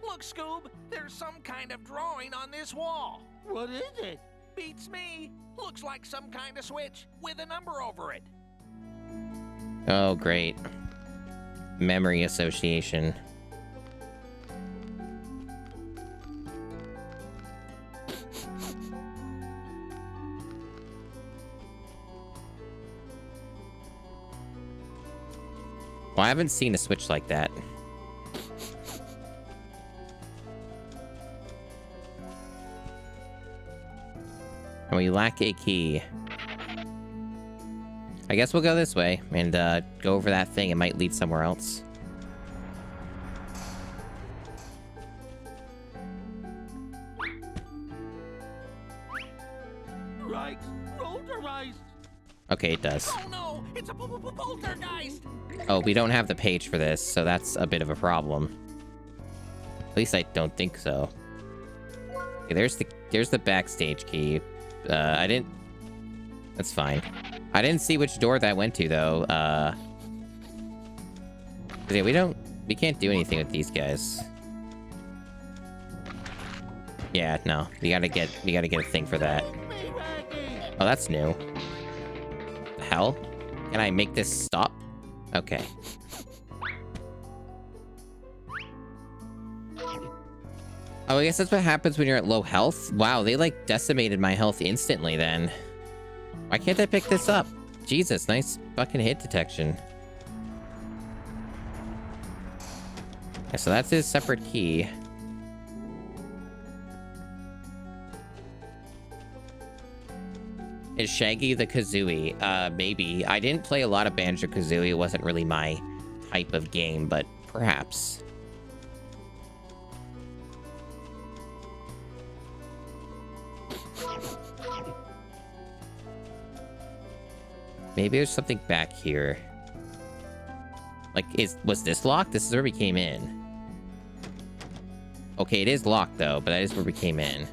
Look, Scoob, there's some kind of drawing on this wall. What is it? Beats me. Looks like some kind of switch with a number over it. Oh, great. Memory association. Well, I haven't seen a switch like that. And we lack a key. I guess we'll go this way and go over that thing. It might lead somewhere else. Right. Poltergeist. Okay, it does. Oh no, it's a poltergeist! Oh, we don't have the page for this, so that's a bit of a problem. At least I don't think so. Okay, there's the backstage key. I didn't... That's fine. I didn't see which door that went to, though. Yeah, we can't do anything with these guys. Yeah, no. We gotta get a thing for that. Oh, that's new. The hell? Can I make this stop? Okay. Oh, I guess that's what happens when you're at low health? Wow, they like decimated my health instantly then. Why can't I pick this up? Jesus, nice fucking hit detection. Yeah, so that's his separate key. Is Shaggy the Kazooie? Maybe. I didn't play a lot of Banjo-Kazooie. It wasn't really my type of game, but perhaps. Maybe there's something back here. Like, was this locked? This is where we came in. Okay, it is locked, though, but that is where we came in.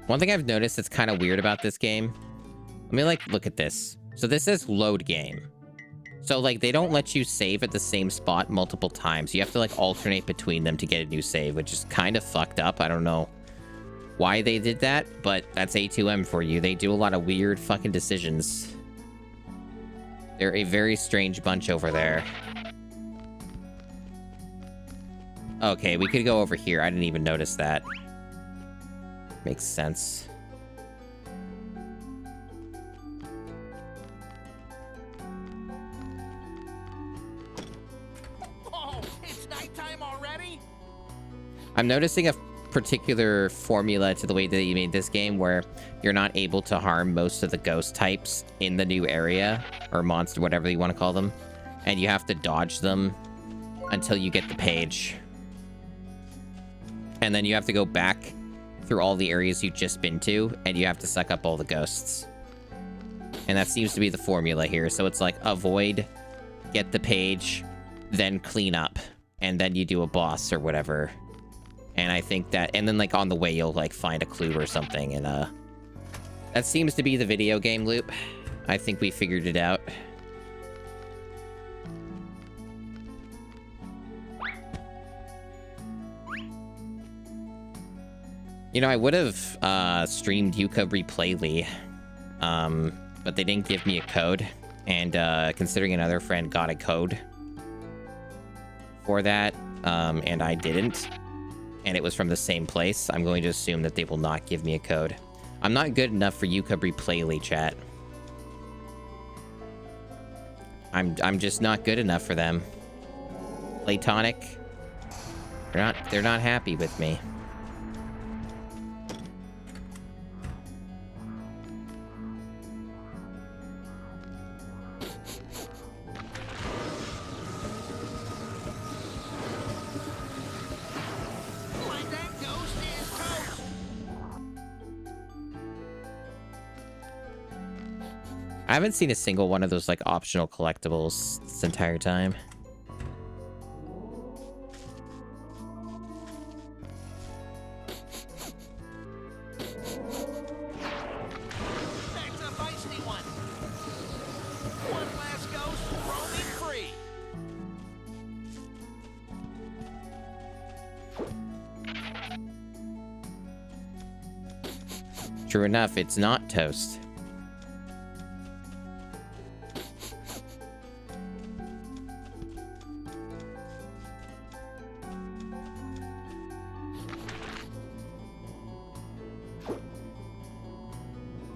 One thing I've noticed that's kind of weird about this game... Let me, like, look at this. So this is load game. So, like, they don't let you save at the same spot multiple times. You have to, like, alternate between them to get a new save, which is kind of fucked up. I don't know why they did that, but that's A2M for you. They do a lot of weird fucking decisions. They're a very strange bunch over there. Okay, we could go over here. I didn't even notice that. Makes sense. Oh, it's nighttime already? I'm noticing particular formula to the way that you made this game where you're not able to harm most of the ghost types in the new area, or monster, whatever you want to call them, and you have to dodge them until you get the page. And then you have to go back through all the areas you've just been to, and you have to suck up all the ghosts. And that seems to be the formula here. So it's like avoid, get the page, then clean up, and then you do a boss or whatever. And I think that, and then like on the way you'll like find a clue or something, and that seems to be the video game loop. I think we figured it out. You know, I would have streamed Yuka Replayly, but they didn't give me a code, and considering another friend got a code for that, and I didn't, and it was from the same place, I'm going to assume that they will not give me a code. I'm not good enough for Yuka Replayly, chat. I'm just not good enough for them. Platonic, they're not happy with me. I haven't seen a single one of those, like, optional collectibles this entire time. That's a feisty one. One last ghost roaming free. True enough, it's not toast.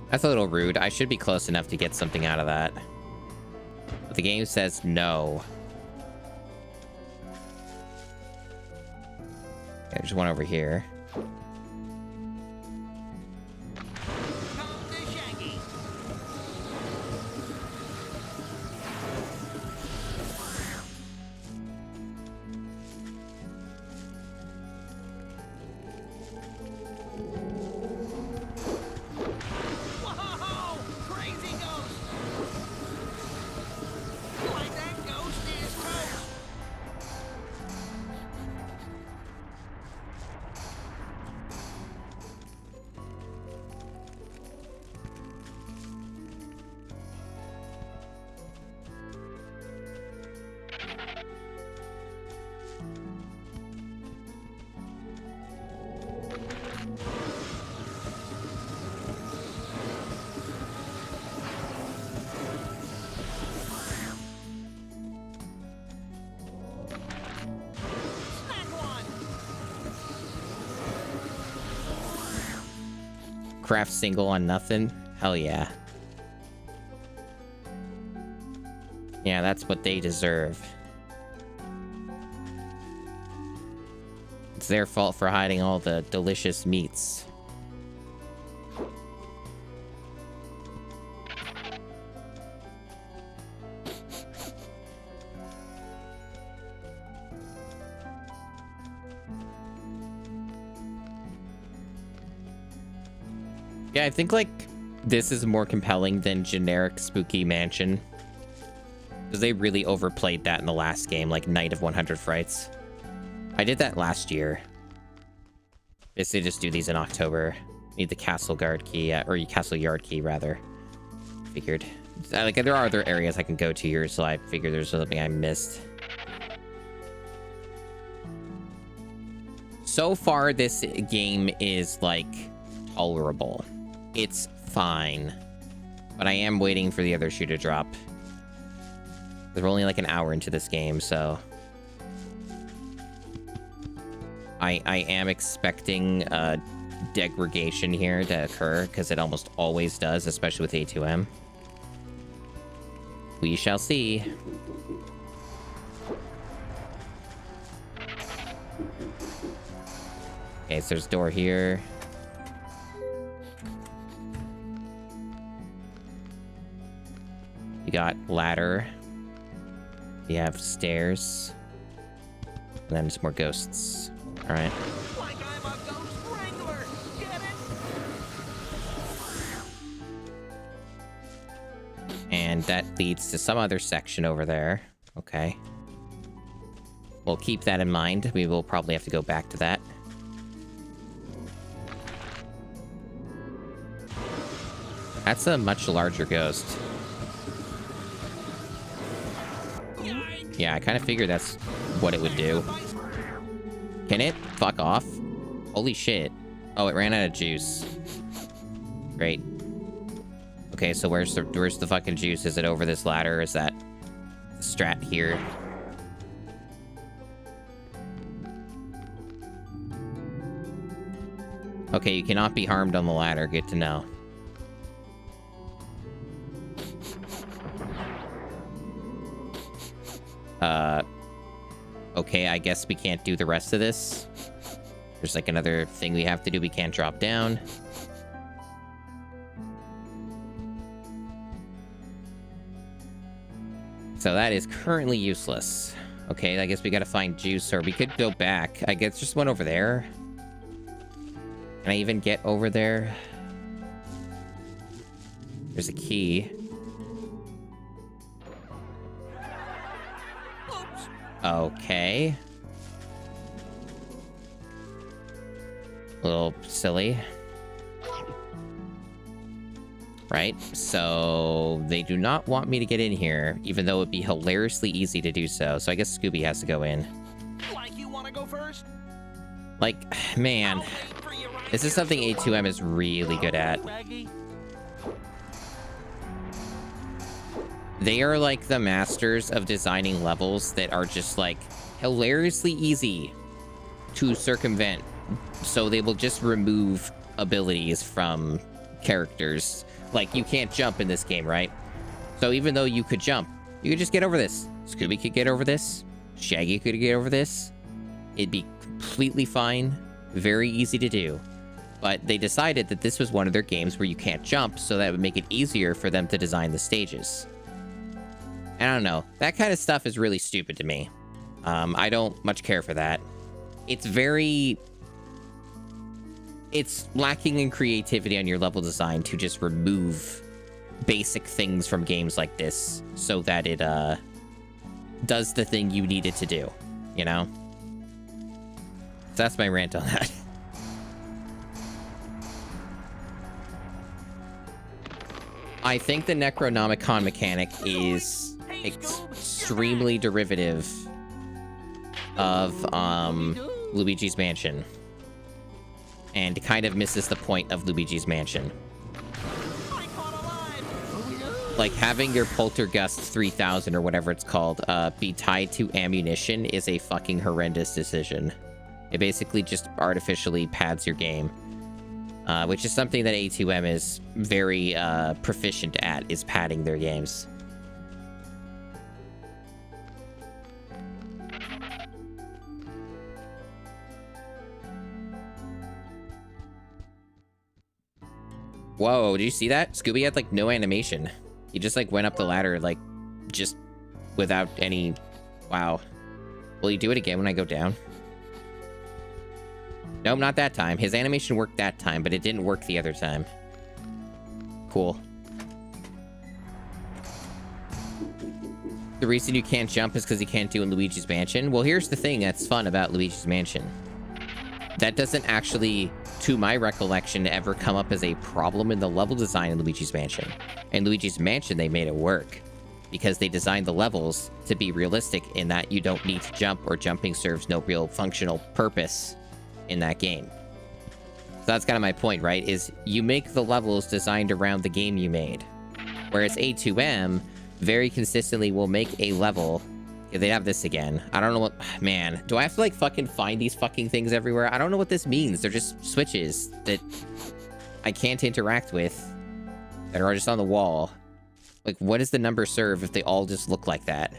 That's a little rude. I should be close enough to get something out of that. But the game says no. Okay, there's one over here. Craft single on nothing? Hell yeah. Yeah, that's what they deserve. It's their fault for hiding all the delicious meats. Yeah, I think, like, this is more compelling than generic Spooky Mansion. Because they really overplayed that in the last game, like Night of 100 Frights. I did that last year. Basically just do these in October. Need the Castle Guard key, or Castle Yard key, rather. Figured. Like, there are other areas I can go to here, so I figured there's something I missed. So far, this game is, like, tolerable. It's fine. But I am waiting for the other shoe to drop. We're only like an hour into this game, so... I am expecting degradation here to occur, because it almost always does, especially with A2M. We shall see. Okay, so there's a door here. We got ladder. We have stairs. And then some more ghosts. Alright. Like I'm a ghost wrangler. Get it? And that leads to some other section over there. Okay. We'll keep that in mind. We will probably have to go back to that. That's a much larger ghost. Yeah, I kind of figured that's what it would do. Can it? Fuck off. Holy shit. Oh, it ran out of juice. Great. Okay, so where's the fucking juice? Is it over this ladder? Is that strat here? Okay, you cannot be harmed on the ladder. Good to know. Okay, I guess we can't do the rest of this. There's like another thing we have to do. We can't drop down. So that is currently useless. Okay, I guess we gotta find juice, or we could go back. I guess just one over there. Can I even get over there? There's a key. Okay. A little silly. Right, so they do not want me to get in here, even though it'd be hilariously easy to do so. So I guess Scooby has to go in. Like you want to go first? Like, man, this is something A2M is really good at. They are like the masters of designing levels that are just like hilariously easy to circumvent. So they will just remove abilities from characters. Like, you can't jump in this game, right? So even though you could jump, you could just get over this. Scooby could get over this. Shaggy could get over this. It'd be completely fine. Very easy to do. But they decided that this was one of their games where you can't jump, so that would make it easier for them to design the stages. I don't know. That kind of stuff is really stupid to me. I don't much care for that. It's lacking in creativity on your level design to just remove basic things from games like this so that it does the thing you need it to do, you know? So that's my rant on that. I think the Necronomicon mechanic is extremely derivative of Luigi's Mansion, and kind of misses the point of Luigi's Mansion. Like, having your Poltergust 3000 or whatever it's called be tied to ammunition is a fucking horrendous decision. It basically just artificially pads your game, which is something that A2M is very proficient at, is padding their games. Whoa, did you see that? Scooby had like no animation. He just like went up the ladder like just without any... Wow. Will he do it again when I go down? Nope, not that time. His animation worked that time, but it didn't work the other time. Cool. The reason you can't jump is because you can't do in Luigi's Mansion. Well, here's the thing that's fun about Luigi's Mansion. That doesn't actually, to my recollection, ever come up as a problem in the level design in Luigi's Mansion. In Luigi's Mansion, they made it work because they designed the levels to be realistic in that you don't need to jump, or jumping serves no real functional purpose in that game. So that's kind of my point, right? Is you make the levels designed around the game you made. Whereas A2M very consistently will make a level... Yeah, they have this again. I don't know what... Man, do I have to, like, fucking find these fucking things everywhere? I don't know what this means. They're just switches that I can't interact with, that are just on the wall. Like, what does the number serve if they all just look like that?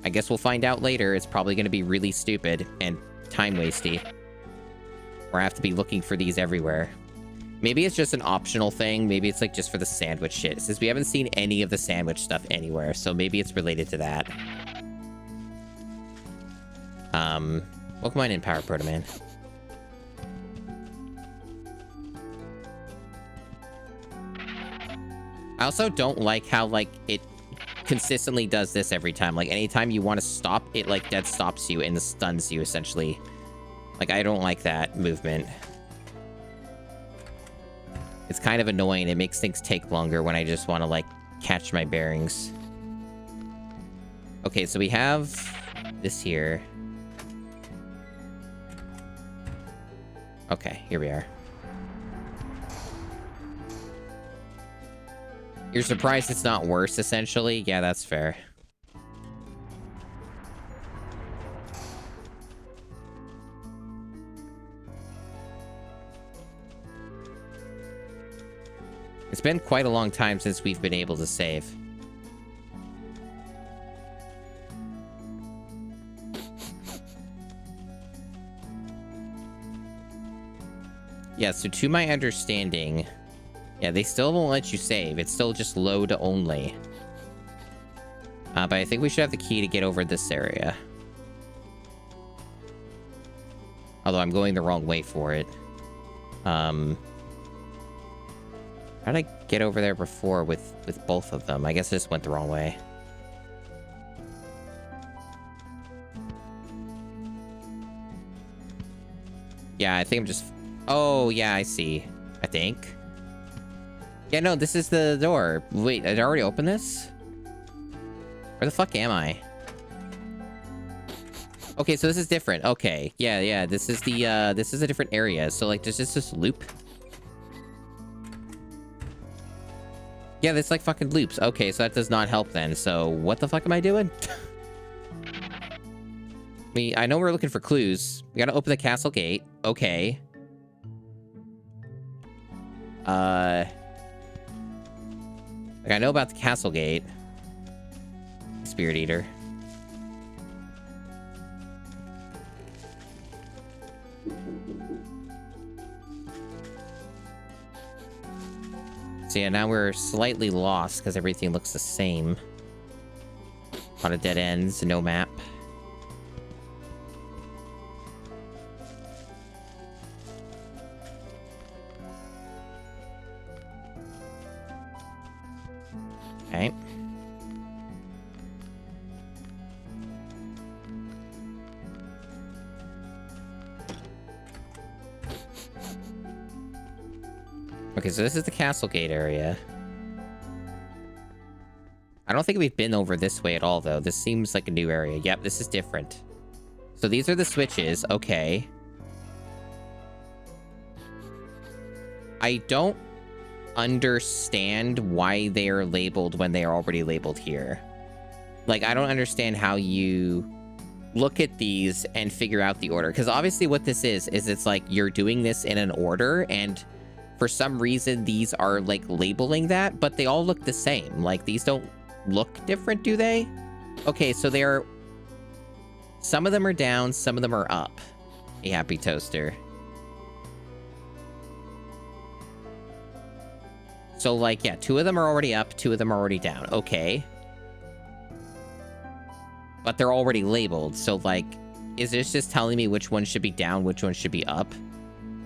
I guess we'll find out later. It's probably going to be really stupid and time-wasty. Or I have to be looking for these everywhere. Maybe it's just an optional thing. Maybe it's like just for the sandwich shit. Since we haven't seen any of the sandwich stuff anywhere, so maybe it's related to that. Welcome on in, Power Proto Man. I also don't like how, like, it consistently does this every time. Like, anytime you want to stop, it, like, dead stops you and stuns you, essentially. Like, I don't like that movement. It's kind of annoying. It makes things take longer when I just want to, like, catch my bearings. Okay, so we have this here. Okay, here we are. You're surprised it's not worse, essentially? Yeah, that's fair. It's been quite a long time since we've been able to save. Yeah, so to my understanding... Yeah, they still won't let you save. It's still just load only. But I think we should have the key to get over this area. Although I'm going the wrong way for it. How did I get over there before with both of them? I guess I just went the wrong way. Yeah, I think I'm just... Oh, yeah, I see. I think. Yeah, no, this is the door. Wait, did I already open this? Where the fuck am I? Okay, so this is different. Okay, yeah, this is the, this is a different area. So, like, does this just loop? Yeah, this, like, fucking loops. Okay, so that does not help then. So, what the fuck am I doing? I know we're looking for clues. We gotta open the castle gate. Okay. Like, I know about the castle gate. Spirit Eater. So yeah, now we're slightly lost because everything looks the same. A lot of dead ends, no map. Okay. Okay, so this is the castle gate area. I don't think we've been over this way at all, though. This seems like a new area. Yep, this is different. So these are the switches. Okay. I don't understand why they are labeled when they are already labeled here. Like, I don't understand how you look at these and figure out the order. Because obviously what this is it's like you're doing this in an order, and for some reason these are like labeling that, but they all look the same. Like, these don't look different, do they? Okay, so they're... Some of them are down, some of them are up. A happy toaster. So, like, yeah, 2 of them are already up, 2 of them are already down. Okay. But they're already labeled, so, like, is this just telling me which one should be down, which one should be up?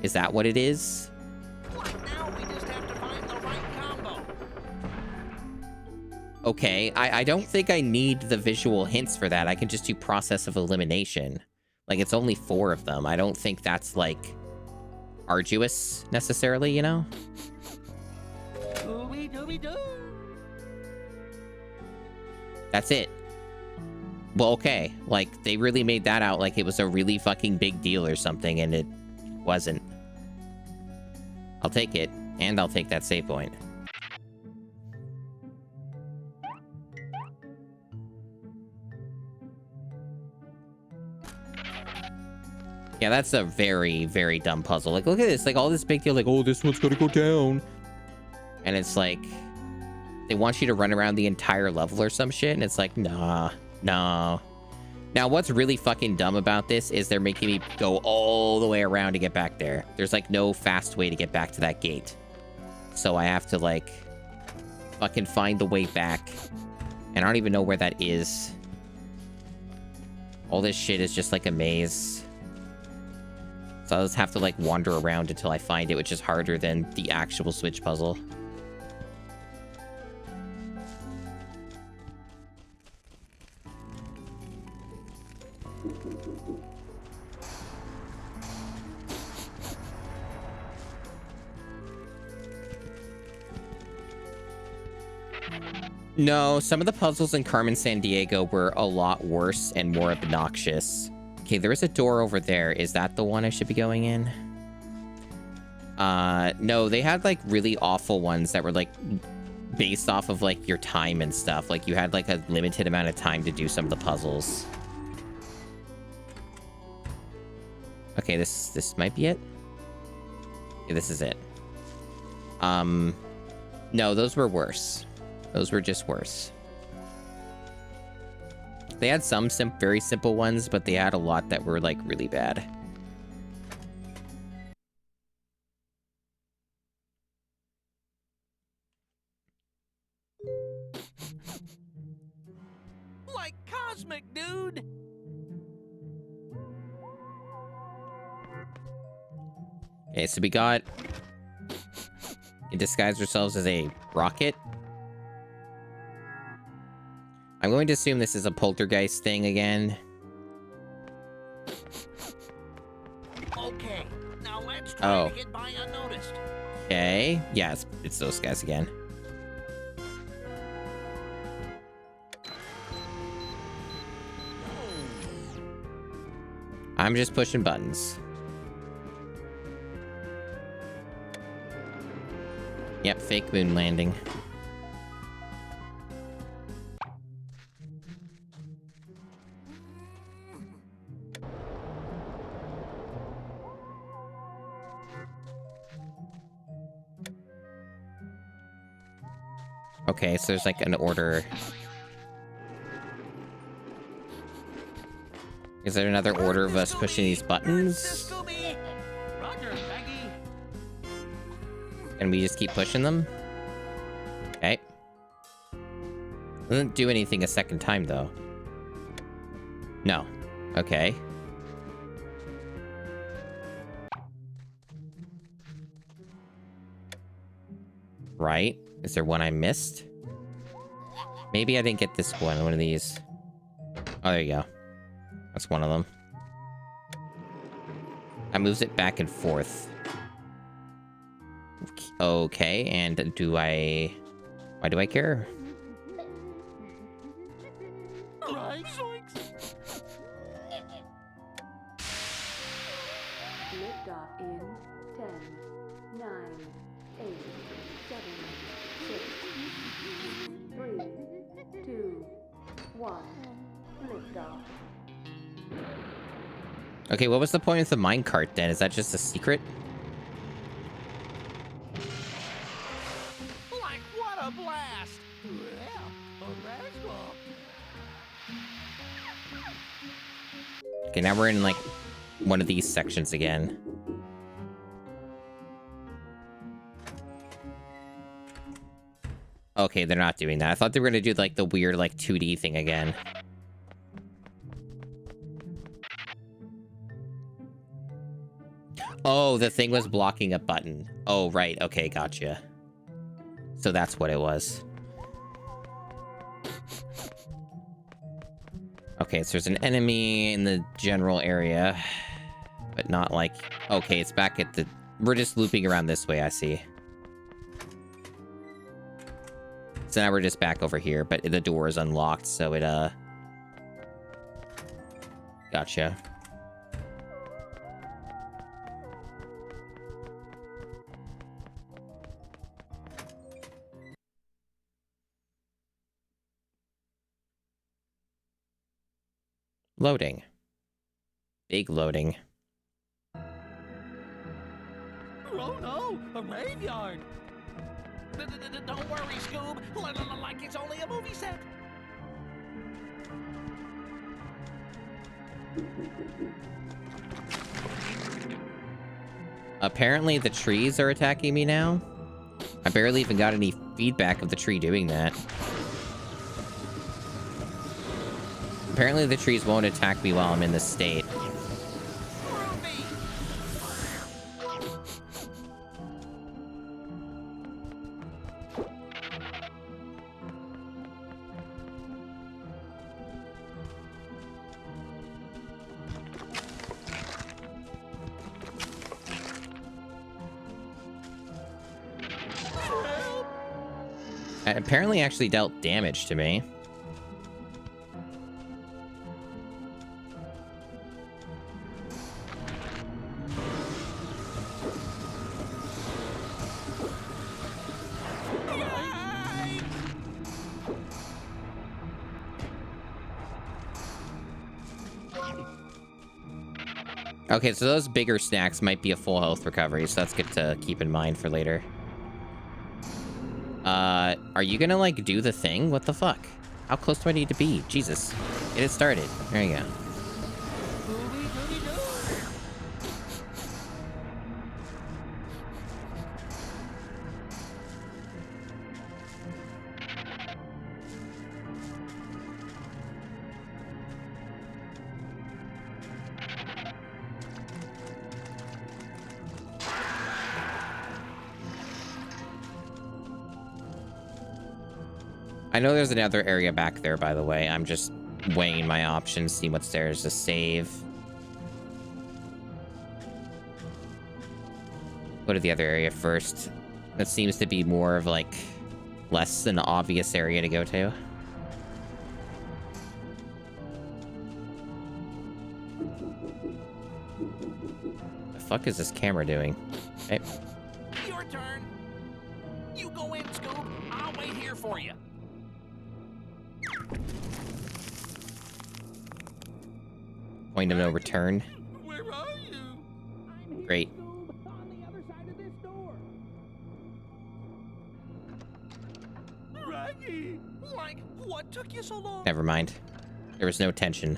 Is that what it is? Now we just have to find the right combo. Okay, I don't think I need the visual hints for that. I can just do process of elimination. Like, it's only 4 of them. I don't think that's, like, arduous, necessarily, you know? Scooby-Dooby-Doo. That's it. Well, okay. Like, they really made that out like it was a really fucking big deal or something, and it wasn't. I'll take it, and I'll take that save point. Yeah, that's a very, very dumb puzzle. Like, look at this. Like, all this big deal, like, oh, this one's gonna go down. And it's like, they want you to run around the entire level or some shit, and it's like, nah, No. Now, what's really fucking dumb about this is they're making me go all the way around to get back there. There's, like, no fast way to get back to that gate. So I have to, like, fucking find the way back. And I don't even know where that is. All this shit is just, like, a maze. So I'll just have to, like, wander around until I find it, which is harder than the actual Switch puzzle. No, some of the puzzles in Carmen Sandiego were a lot worse and more obnoxious. Okay, there is a door over there. Is that the one I should be going in? No, they had, like, really awful ones that were, like, based off of, like, your time and stuff. Like, you had, like, a limited amount of time to do some of the puzzles. Okay, this might be it. Yeah, this is it. No, those were worse. Those were just worse. They had some very simple ones, but they had a lot that were, like, really bad. Like cosmic, dude! Okay, so we got... We disguised ourselves as a rocket. I'm going to assume this is a poltergeist thing again. Okay, now let's try to get by unnoticed. Okay. Yeah, it's those guys again. I'm just pushing buttons. Yep, fake moon landing. Okay, so there's like an order. Is there another order of us pushing these buttons? Scooby! Roger, Peggy. And we just keep pushing them? Okay. Doesn't do anything a second time, though. No. Okay. Right. Is there one I missed? Maybe I didn't get this one of these. Oh, there you go. That's one of them. I moves it back and forth. Okay, and do I... Why do I care? Right. Liftoff in 10, 9, 8, 7, 6, 3, 2, 1. Liftoff. Okay, what was the point of the minecart then? Is that just a secret? Like, what a blast! Well, that's cool. Okay, now we're in, like, one of these sections again. Okay, they're not doing that. I thought they were gonna do, like, the weird, like, 2D thing again. Oh, the thing was blocking a button. Oh, right. Okay, gotcha. So that's what it was. Okay, so there's an enemy in the general area. But not like... Okay, it's back at the... We're just looping around this way, I see. So now we're just back over here, but the door is unlocked, so it, Gotcha. Loading. Big loading. Oh no, a graveyard! Don't worry, Scoob. Like it's only a movie set. Apparently the trees are attacking me now. I barely even got any feedback of the tree doing that. Apparently the trees won't attack me while I'm in this state. It apparently actually dealt damage to me. Okay, so those bigger snacks might be a full health recovery, so that's good to keep in mind for later. Are you gonna, like, do the thing? What the fuck? How close do I need to be? Jesus. Get it started. There you go. I know there's another area back there, by the way. I'm just weighing my options, see what's there as a save. Go to the other area first. That seems to be more of, like, less than obvious area to go to. The fuck is this camera doing? Hey. Your turn. You go in, Scoob. I'll wait here for you. Point of no return. Where are you? I'm here, Great. Scoob, on the other side of this door. Raggy! Like, what took you so long? Never mind. There was no tension.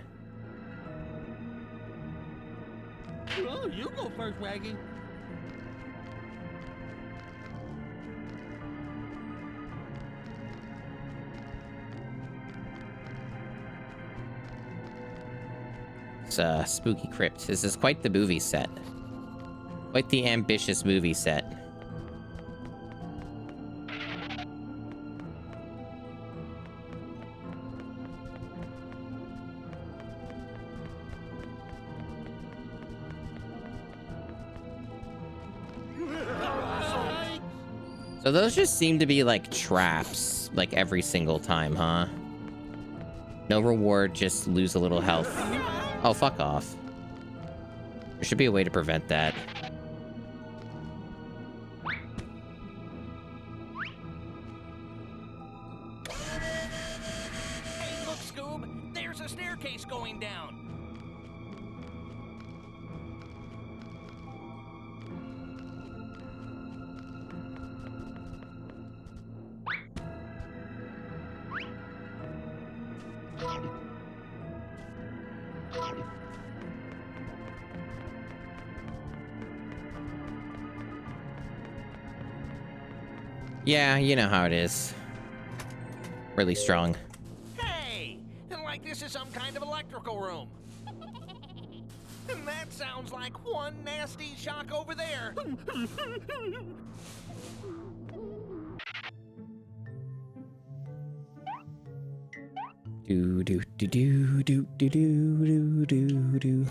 Oh, you go first, Raggy. It's Spooky Crypt. This is quite the movie set. Quite the ambitious movie set. So those just seem to be like traps, like every single time, huh? No reward, just lose a little health. Oh, fuck off. There should be a way to prevent that. Hey, look, Scoob. There's a staircase going down. Yeah, you know how it is. Really strong. Hey! Like this is some kind of electrical room. And that sounds like one nasty shock over there. Do do do do do do do do do.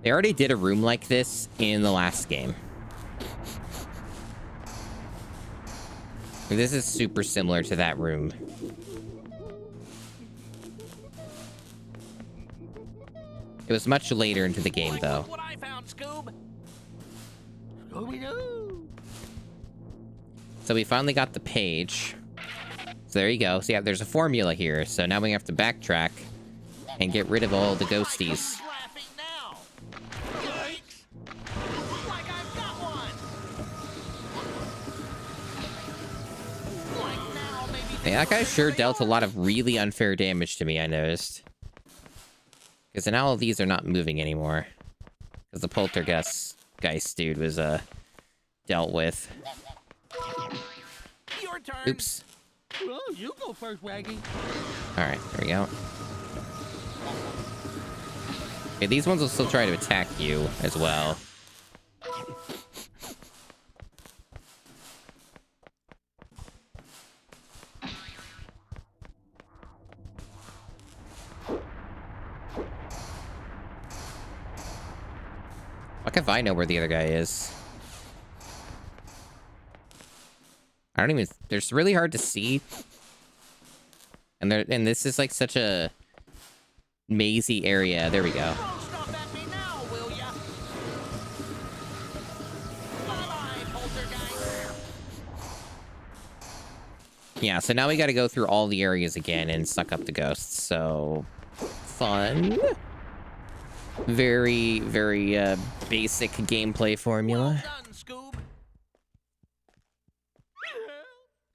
They already did a room like this in the last game. This is super similar to that room. It was much later into the game, though. What I found, Scoob. Scooby-Doo. So we finally got the page. So there you go. So yeah, there's a formula here. So now we have to backtrack and get rid of all the ghosties. Yeah, that guy sure dealt a lot of really unfair damage to me, I noticed. Because now all these are not moving anymore. Because the poltergeist dude was dealt with. Your turn. Oops. Well, you go first, Waggy. Alright, there we go. Okay, these ones will still try to attack you as well. Fuck if I know where the other guy is. I don't even... There's really hard to see. And this is like such a mazy area. There we go. Don't stop at me now, will ya? Bye-bye, poltergeist. Yeah, so now we gotta go through all the areas again and suck up the ghosts. So... fun. Very, very basic gameplay formula. Well done, Scoob.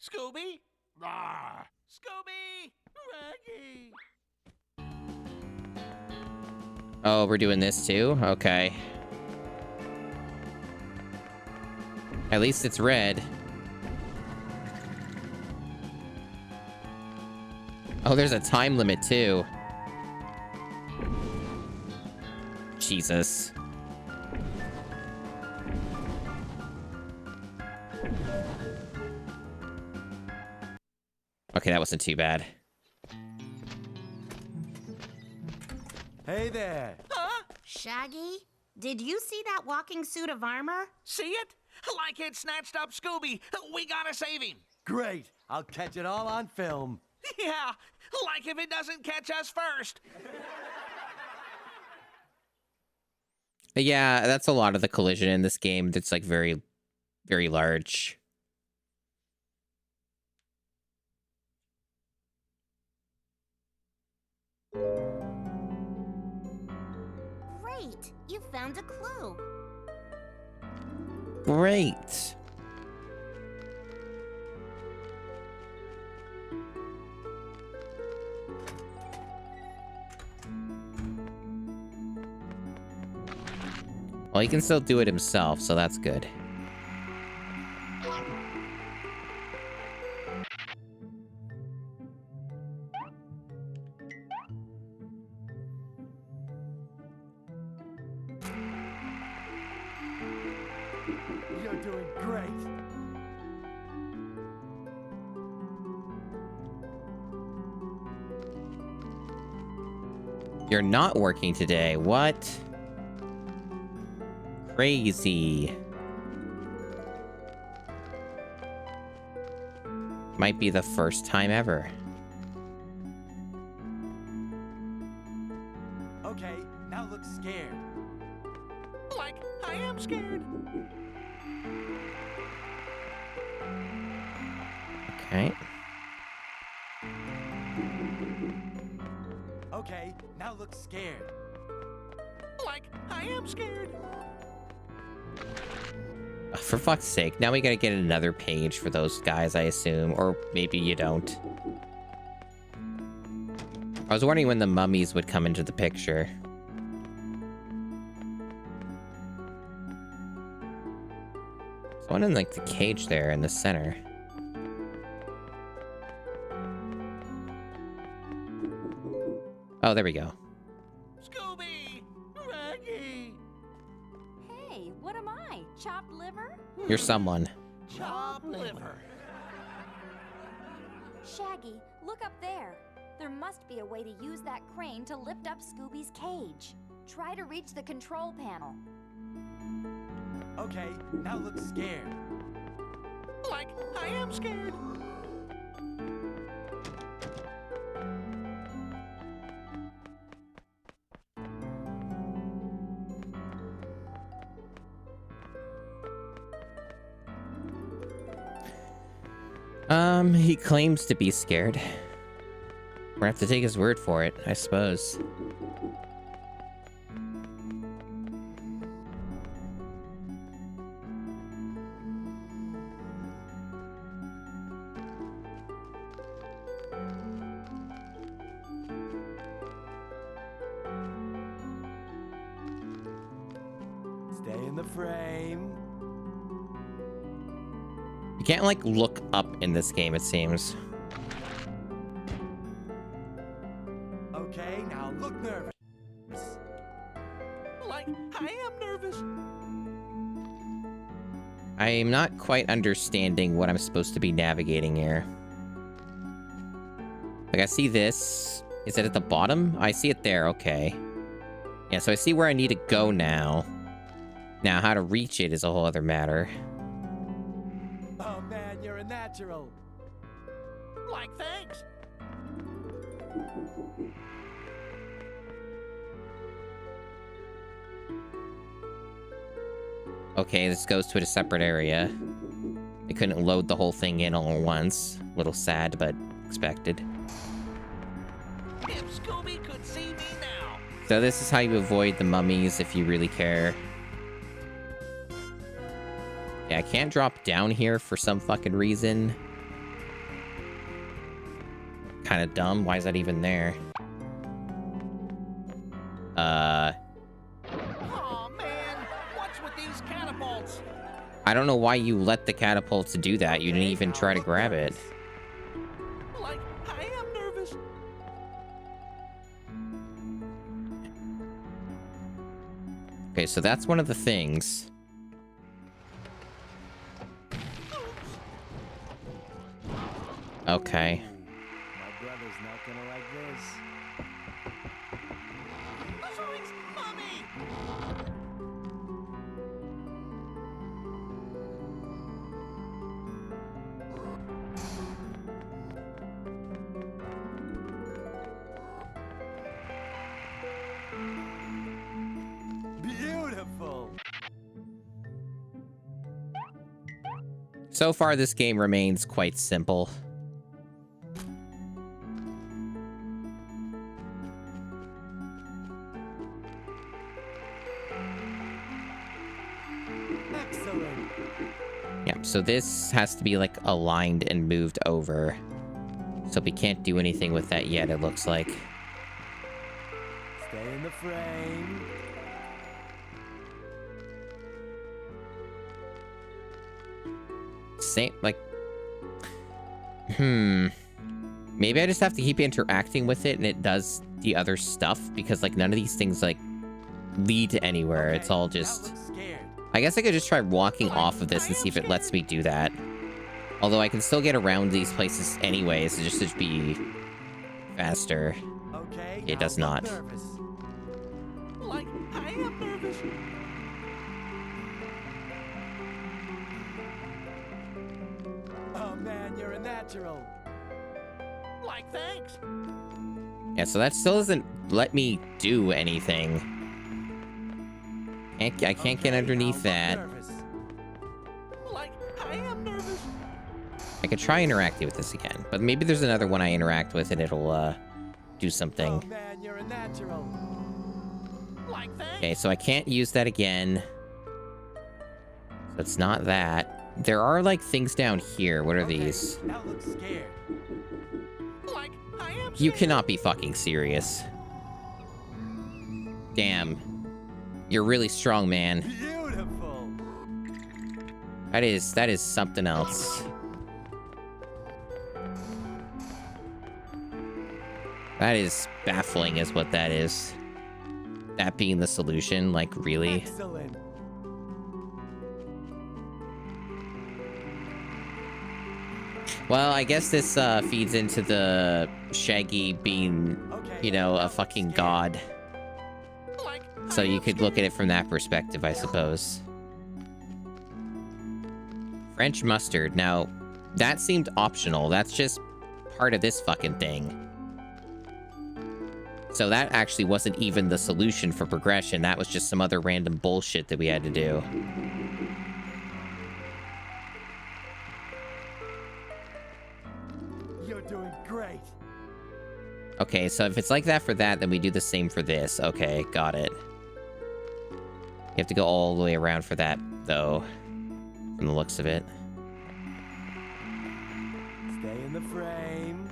Scooby? Ah. Scooby! Raggy! Oh, we're doing this too? Okay. At least it's red. Oh, there's a time limit too. Jesus. Okay, that wasn't too bad. Hey there. Huh? Shaggy, did you see that walking suit of armor? See it? Like it snatched up Scooby. We gotta save him. Great. I'll catch it all on film. Yeah, like if it doesn't catch us first. Yeah, that's a lot of the collision in this game. That's like very, very large. Great, you found a clue. Great. Well, he can still do it himself, so that's good. You're doing great. You're not working today. What? Crazy. Might be the first time ever. Okay, now look scared. Like I am scared. Okay. Okay, now look scared. Like I am scared. For fuck's sake, now we gotta get another page for those guys, I assume. Or maybe you don't. I was wondering when the mummies would come into the picture. There's one in, like, the cage there in the center. Oh, there we go. Scooby! Raggy! Hey, what am I? Chopped liver? You're someone. Chop liver. Shaggy, look up there. There must be a way to use that crane to lift up Scooby's cage. Try to reach the control panel. Okay, now look scared. Like I am scared. He claims to be scared. We're gonna have to take his word for it, I suppose. in the frame. You can't, like, look up in this game, it seems. Okay, now look nervous. Like, I am nervous. I'm not quite understanding what I'm supposed to be navigating here. Like, I see this. Is it at the bottom? I see it there, okay. Yeah, so I see where I need to go now. Now, how to reach it is a whole other matter. Oh man, you're a natural. Like, thanks. Okay, this goes to a separate area. I couldn't load the whole thing in all at once. A little sad, but expected. If Scooby could see me now. So this is how you avoid the mummies if you really care. Yeah, I can't drop down here for some fucking reason. Kind of dumb. Why is that even there? Aw, man. What's with these catapults? I don't know why you let the catapults do that. You didn't even try to grab it. Like, I am nervous. Okay, so that's one of the things. Okay. My brother's not gonna like this. Zoinks, Mommy! Beautiful. So far, this game remains quite simple. Excellent. Yeah, so this has to be, like, aligned and moved over. So we can't do anything with that yet, it looks like. Stay in the frame. Same, like... Maybe I just have to keep interacting with it and it does the other stuff, because, like, none of these things, like, lead to anywhere. Okay, It's all now just... look scared. I guess I could just try walking off of this and see if it lets me do that. Although I can still get around these places anyways, it just should be faster. Okay, It now does look not. nervous. Like, I am nervous. Oh man, you're a natural. Like, thanks. Yeah, so that still doesn't let me do anything. I can't get Okay, underneath now look that. nervous. Like, I am nervous. I could try interacting with this again, but maybe there's another one I interact with and it'll, do Oh something. man, you're a natural. Like, thanks. Okay, so I can't use that again. So it's not that. There are, like, things down here. What are Okay, these? now look scared. Like, I am You scared. cannot be fucking serious. Damn. You're really strong, man. Beautiful. That is something else. That is baffling is what that is. That being the solution, like, really? Excellent. Well, I guess this feeds into the Shaggy being, Okay, you know, now a look fucking scared. god. Like, So I you am could look at it from that perspective, I suppose. French mustard. Now, that seemed optional. That's just part of this fucking thing. So that actually wasn't even the solution for progression. That was just some other random bullshit that we had to do. You're doing great. Okay, so if it's like that for that, then we do the same for this. Okay, got it. You have to go all the way around for that, though, from the looks of it. Stay in the frame.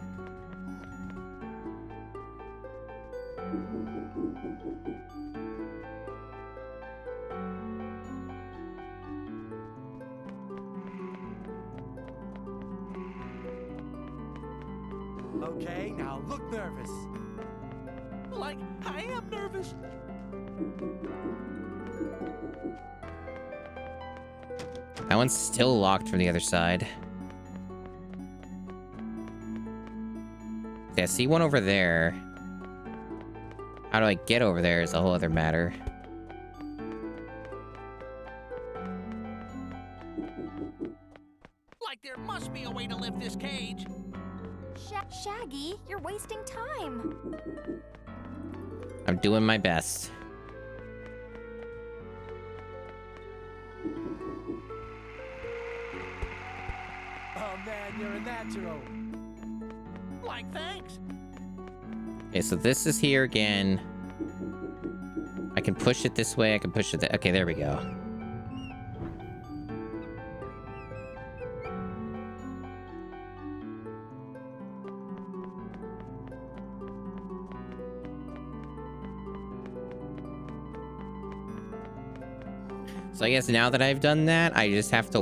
Okay, now look nervous. Like, I am nervous. That one's still locked from the other side. Yeah, I see one over there. How do I get over there is a whole other matter. Like there must be a way to lift this cage. Shaggy, you're wasting time. I'm doing my best. Oh man, you're a natural. Like, thanks. Okay, so this is here again. I can push it this way. I can push it. Okay, there we go. So I guess now that I've done that, I just have to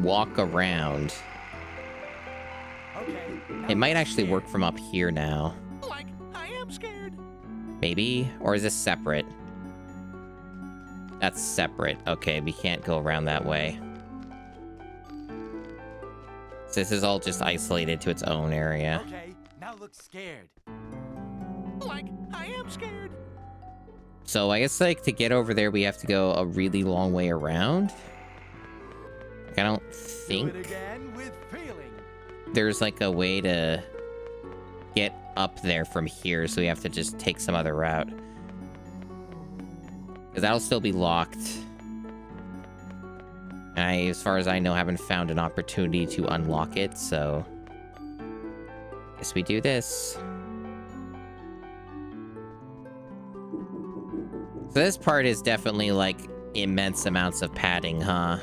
walk around. Okay. It might actually work from up here now. Like, I am scared. Maybe? Or is this separate? That's separate. Okay, we can't go around that way. So this is all just isolated to its own area. Okay, now look scared. Like, I am scared. So I guess, like, to get over there, we have to go a really long way around. Like, I don't Do think it again with feeling. there's, like, a way to get up there from here, so we have to just take some other route. Because that'll still be locked. And as far as I know, haven't found an opportunity to unlock it, so... guess we do this. So this part is definitely, like, immense amounts of padding, huh?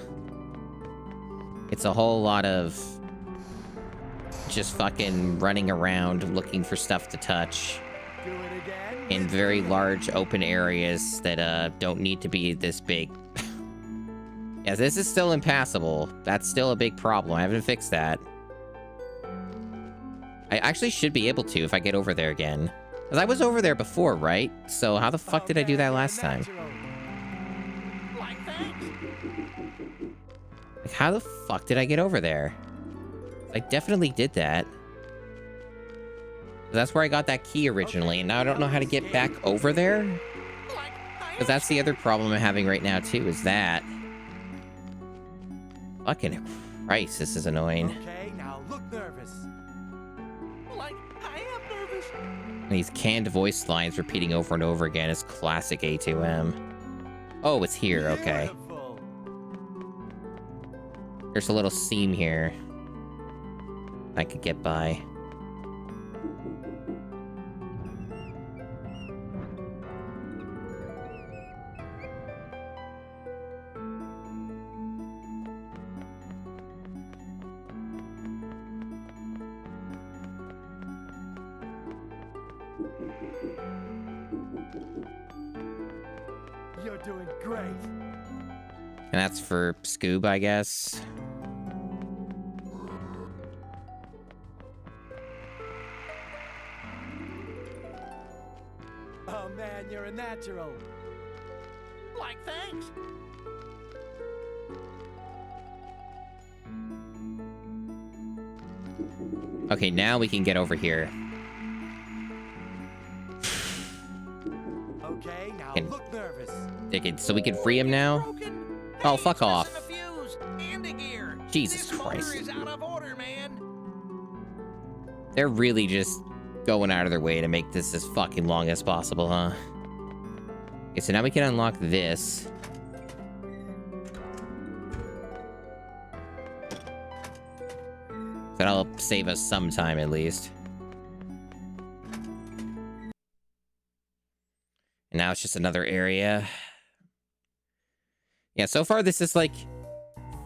It's a whole lot of just fucking running around looking for stuff to touch Do it again. in very large open areas that don't need to be this big. Yeah, this is still impassable. That's still a big problem. I haven't fixed that. I actually should be able to if I get over there again. Because I was over there before, right? So how the fuck did I do that last time? Like, thanks. Like, how the fuck did I get over there? I definitely did that. That's where I got that key originally, and now I don't know how to get back over there. Because that's the other problem I'm having right now, too, is that. Fucking Christ, this is annoying. Okay, now look nervous. Like, I am nervous. And these canned voice lines repeating over and over again is classic A2M. Oh, it's here, okay. Beautiful. There's a little seam here. I could get by. You're doing great. And that's for Scoob, I guess. Oh man, you're a natural. Like, thanks. Okay, now we can get over here. Okay, now Can- look nervous. So we can free him now? Broken. Oh, Hey, fuck it's missing off. a fuse and a gear. Jesus This motor Christ. is out of order, man. They're really just going out of their way to make this as fucking long as possible, huh? Okay, so now we can unlock this. That'll save us some time, at least. And now it's just another area. Yeah, so far this is, like,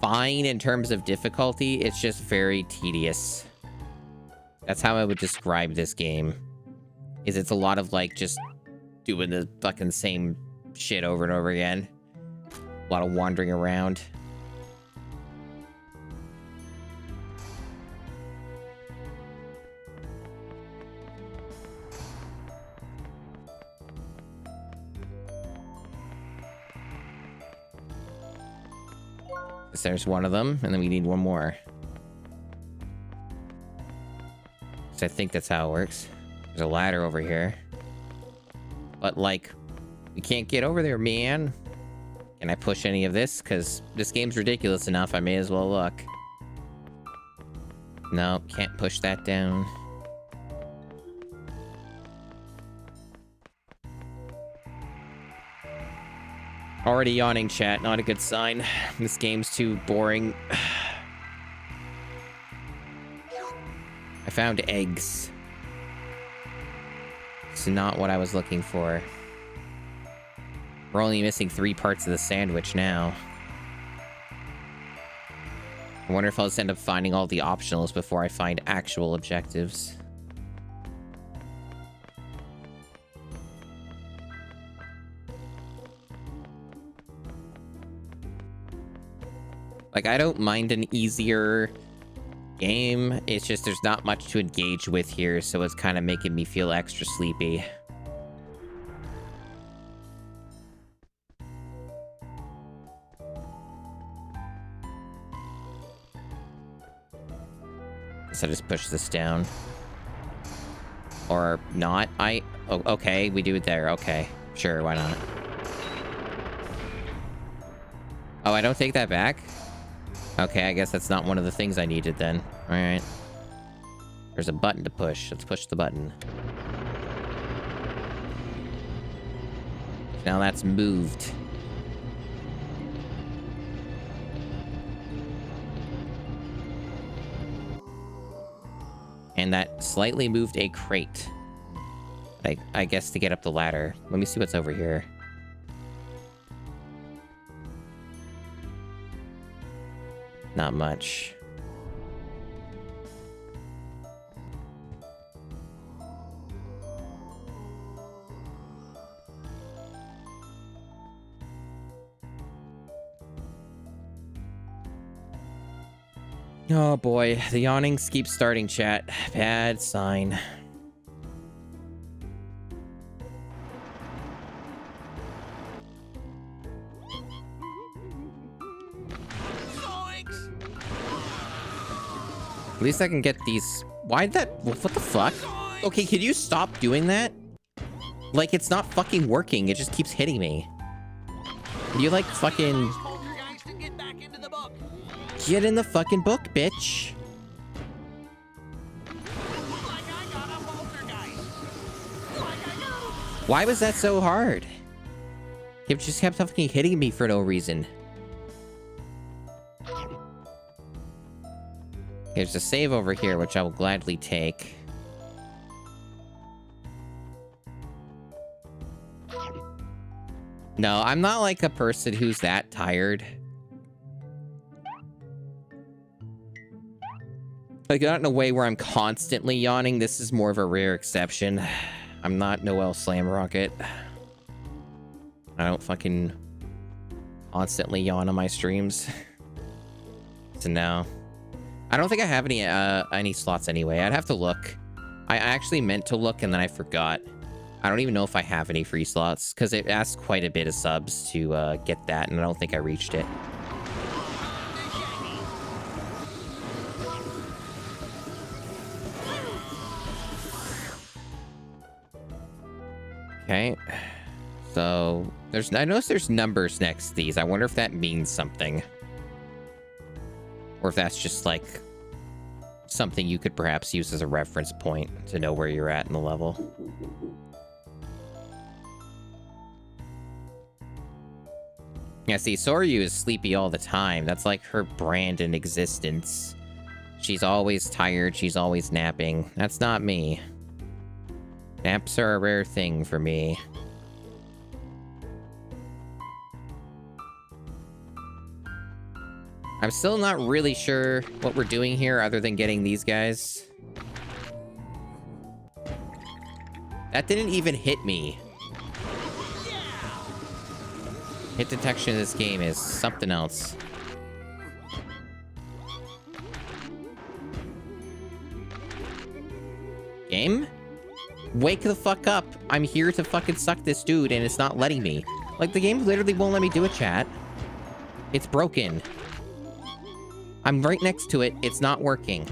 fine in terms of difficulty. It's just very tedious. That's how I would describe this game. Is it's a lot of, like, just doing the fucking same shit over and over again. A lot of wandering around. So there's one of them, and then we need one more. So I think that's how it works. There's a ladder over here. But, like, we can't get over there, man. Can I push any of this? Because this game's ridiculous enough, I may as well look. No, can't push that down. Already yawning, chat. Not a good sign. This game's too boring. I found eggs. It's not what I was looking for. We're only missing 3 parts of the sandwich now. I wonder if I'll just end up finding all the optionals before I find actual objectives. Like, I don't mind an easier game. It's just there's not much to engage with here, so it's kind of making me feel extra sleepy. So I just push this down. Or not. Oh, okay, we do it there. Okay, sure, why not? Oh, I don't take that back? Okay, I guess that's not one of the things I needed then. Alright. There's a button to push. Let's push the button. Now that's moved. And that slightly moved a crate. I guess to get up the ladder. Let me see what's over here. Not much. Oh boy, the yawnings keep starting, chat. Bad sign. At least I can get these. Why'd that? What the fuck? Okay, can you stop doing that? Like, it's not fucking working. It just keeps hitting me. You like fucking. Get in the fucking book, bitch. Why was that so hard? It just kept fucking hitting me for no reason. There's a save over here, which I will gladly take. No, I'm not like a person who's that tired. Like, not in a way where I'm constantly yawning. This is more of a rare exception. I'm not Noel Slamrocket. I don't fucking constantly yawn on my streams. So no. I don't think I have any slots anyway. I'd have to look. I actually meant to look and then I forgot. I don't even know if I have any free slots because it asks quite a bit of subs to get that, and I don't think I reached it. Okay, so I noticed there's numbers next to these. I wonder if that means something. Or if that's just like something you could perhaps use as a reference point to know where you're at in the level. Yeah, see, Soryu is sleepy all the time. That's like her brand in existence. She's always tired, she's always napping. That's not me. Naps are a rare thing for me. I'm still not really sure what we're doing here other than getting these guys. That didn't even hit me. Hit detection in this game is something else. Game? Wake the fuck up. I'm here to fucking suck this dude and it's not letting me. Like, the game literally won't let me do a chat. It's broken. I'm right next to it. It's not working.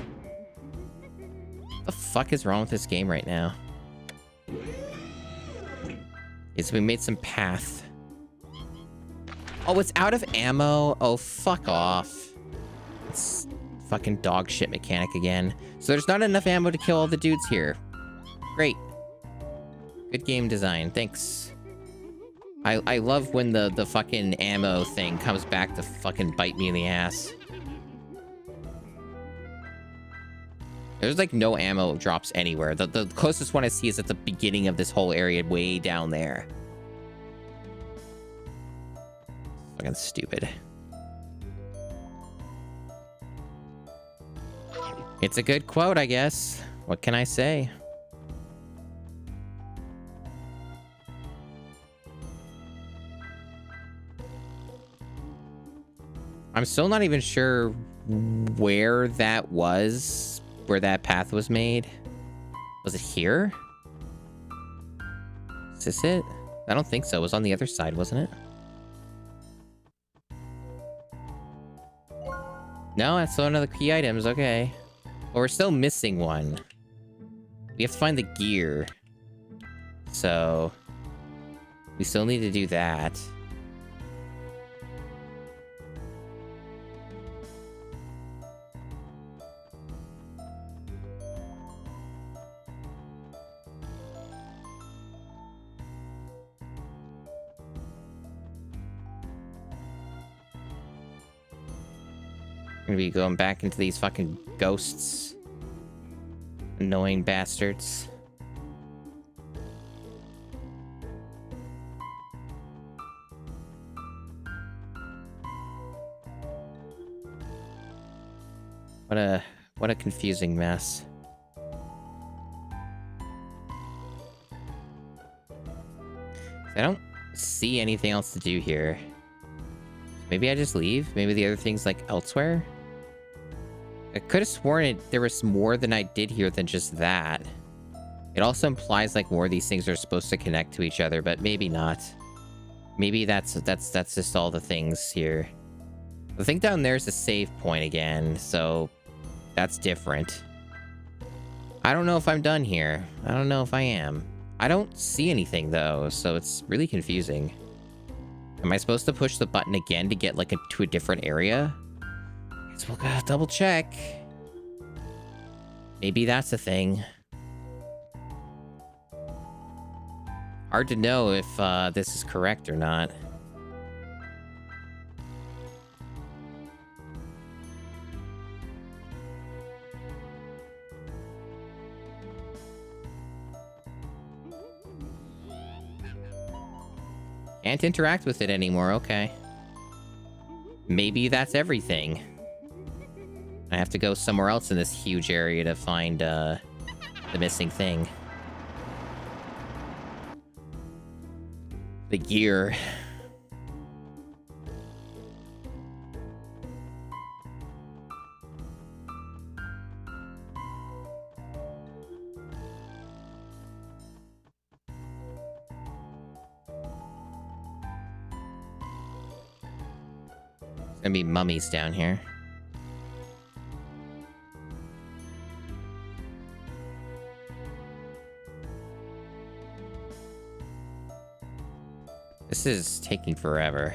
What the fuck is wrong with this game right now? Is we made some path. Oh, it's out of ammo. Oh, fuck off. It's fucking dog shit mechanic again. So there's not enough ammo to kill all the dudes here. Great. Good game design. Thanks. I love when the fucking ammo thing comes back to fucking bite me in the ass. There's like no ammo drops anywhere. The closest one I see is at the beginning of this whole area way down there. Fucking stupid. It's a good quote, I guess. What can I say? I'm still not even sure where that was, where that path was made. Was it here? Is this it? I don't think so. It was on the other side, wasn't it? No, that's one of the key items. Okay. Well, we're still missing one. We have to find the gear. So we still need to do that. Gonna be going back into these fucking ghosts. Annoying bastards. What a confusing mess. I don't see anything else to do here. Maybe I just leave? Maybe the other thing's like elsewhere? I could have sworn there was more than I did here than just that. It also implies like more of these things are supposed to connect to each other, but maybe not. Maybe that's just all the things here. The thing down there is a save point again, so that's different. I don't know if I'm done here. I don't know if I am. I don't see anything though, so it's really confusing. Am I supposed to push the button again to get like to a different area? Guess we'll gotta double check. Maybe that's the thing. Hard to know if this is correct or not. Can't interact with it anymore, okay. Maybe that's everything. I have to go somewhere else in this huge area to find the missing thing. The gear. There's gonna be mummies down here. This is taking forever.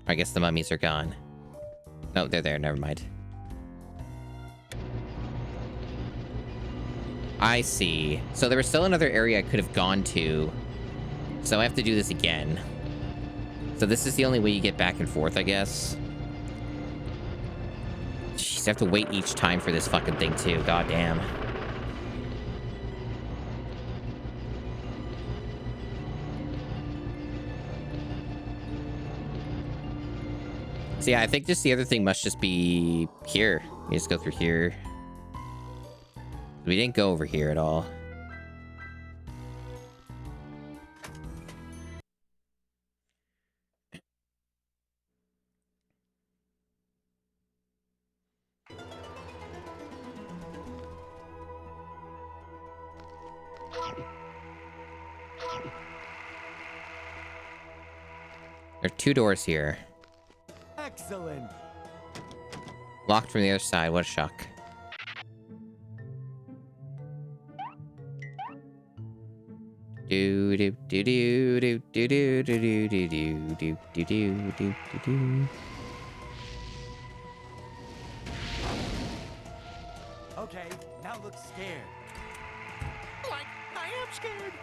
I guess the mummies are gone. No, they're there. Never mind. I see. So there was still another area I could have gone to. So I have to do this again. So this is the only way you get back and forth, I guess. Jeez, I have to wait each time for this fucking thing too. God damn. So yeah, I think just the other thing must just be here. You just go through here. We didn't go over here at all. There are 2 doors here. Excellent. Locked from the other side. What a shock. Do do do do do do do do do do do do do do do. Okay, now look scared. Like, I am scared.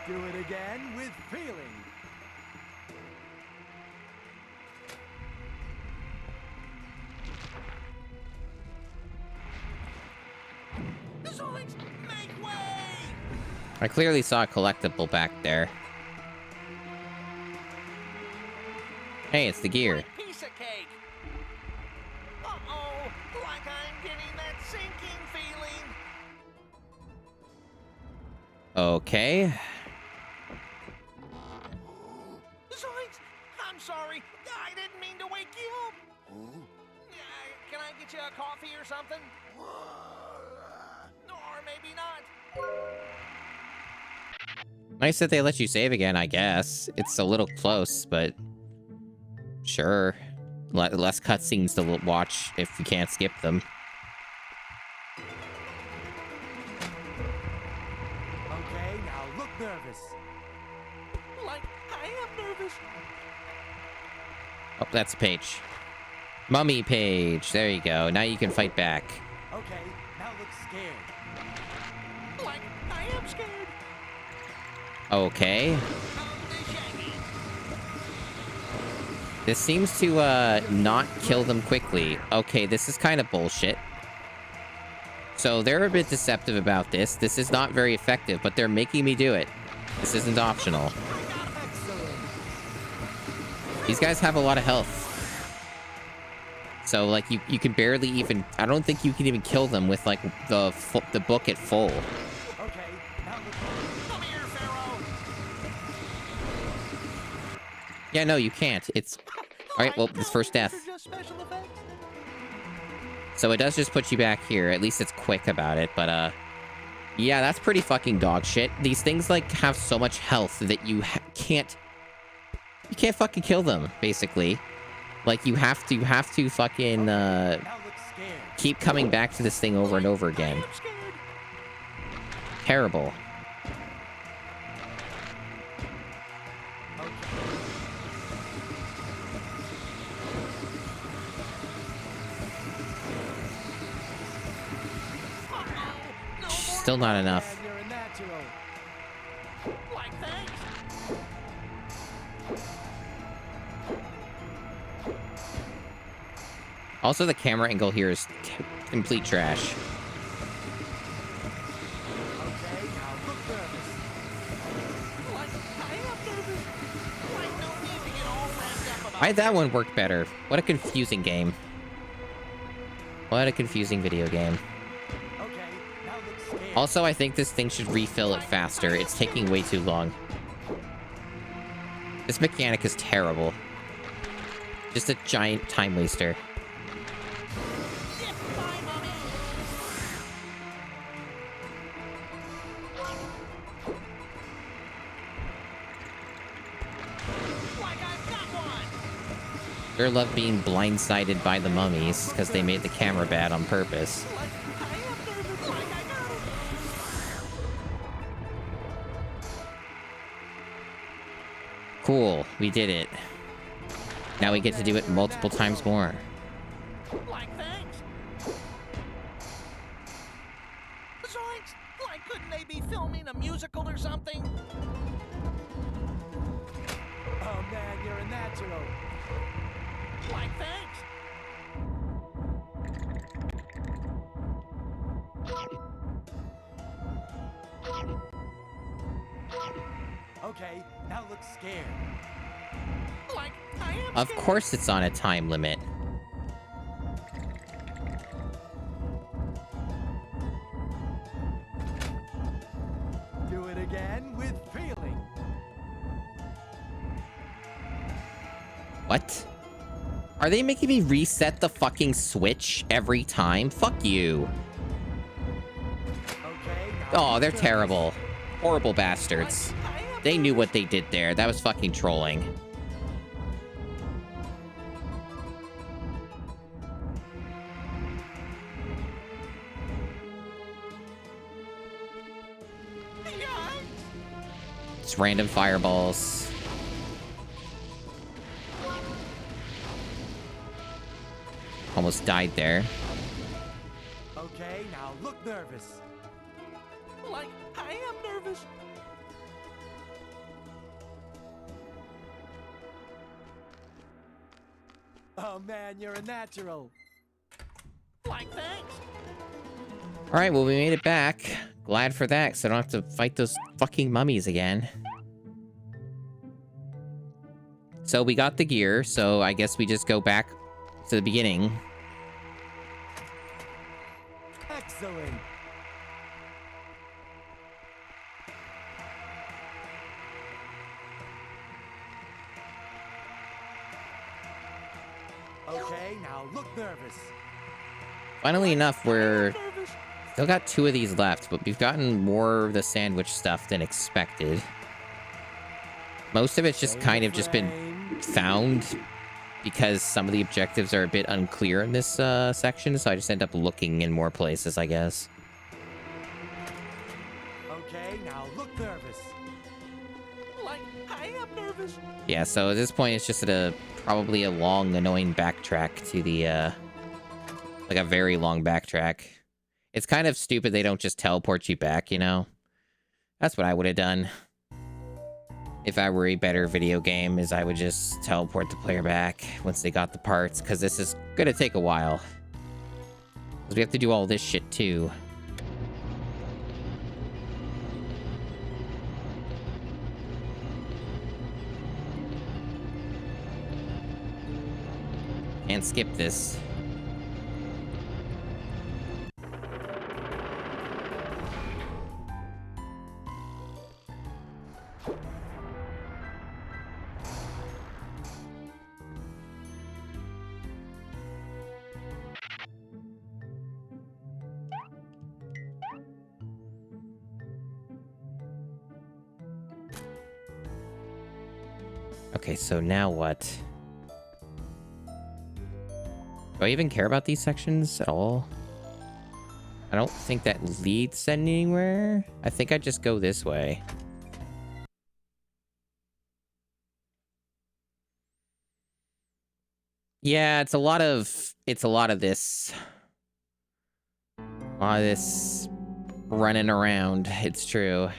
Do it again with feeling. Zoinks! Make way! I clearly saw a collectible back there. Hey, it's the gear. Piece of cake. Uh-oh, like I'm getting that sinking feeling. Okay. Zoinks! I'm sorry. I didn't mean to wake you up. Can I get you a coffee or something? Or maybe not. Nice that they let you save again, I guess. It's a little close, but sure. Less cutscenes to watch if you can't skip them. Okay, now look nervous. Like, I am nervous. Oh, that's a page. Mummy page. There you go. Now you can fight back. Okay, now look scared. Like, I am scared. Okay. This seems to, not kill them quickly. Okay, this is kind of bullshit. So they're a bit deceptive about this. This is not very effective, but they're making me do it. This isn't optional. These guys have a lot of health. So, like, you can barely even... I don't think you can even kill them with, like, the book at full. Okay, now look. Come here, Pharaoh. Yeah, no, you can't. It's... Alright, well, this first death. So it does just put you back here. At least it's quick about it, but, yeah, that's pretty fucking dog shit. These things, like, have so much health that you can't... You can't fucking kill them, basically. Like, you have to fucking, keep coming back to this thing over and over again. Terrible. Still not enough. You're a natural. Like, thanks. Also, the camera angle here is complete trash. Okay, now look nervous. Like, I am nervous. Like, no need to get all ramped up about Why'd that one work better? What a confusing game. What a confusing video game. Okay, now look scared. Also, I think this thing should refill it faster. It's taking way too long. This mechanic is terrible. Just a giant time waster. Sure love being blindsided by the mummies, because they made the camera bad on purpose. Cool, we did it. Now we get to do it multiple times more. Like, thanks. Zoinks! Like, couldn't they be filming a musical or something? Oh man, you're a natural. Like, thanks. Okay, now look scared. Like, I am Of scared. course it's on a time limit. Do it again with feeling. What? Are they making me reset the fucking switch every time? Fuck you. Oh, they're terrible. Horrible bastards. They knew what they did there. That was fucking trolling. It's random fireballs. Almost died there. Okay, now look nervous. Like, I am nervous. Oh man, you're a natural. Like, thanks. All right, well, we made it back. Glad for that, because I don't have to fight those fucking mummies again. So we got the gear, so I guess we just go back to the beginning. Excellent. Okay, now look nervous. Funnily enough, we're still got 2 of these left, but we've gotten more of the sandwich stuff than expected. Most of it's just kind of just been found because some of the objectives are a bit unclear in this section, so I just end up looking in more places, I guess. Okay, now look nervous. Like, I am nervous. Yeah, so at this point, it's just probably a long, annoying backtrack to the, like a very long backtrack. It's kind of stupid they don't just teleport you back, you know? That's what I would have done. If I were a better video game, is I would just teleport the player back once they got the parts, because this is gonna take a while. Because we have to do all this shit, too. And skip this. Okay, so now what? Do I even care about these sections at all? I don't think that leads anywhere. I think I just go this way. Yeah, it's a lot of this. A lot of this running around. It's true.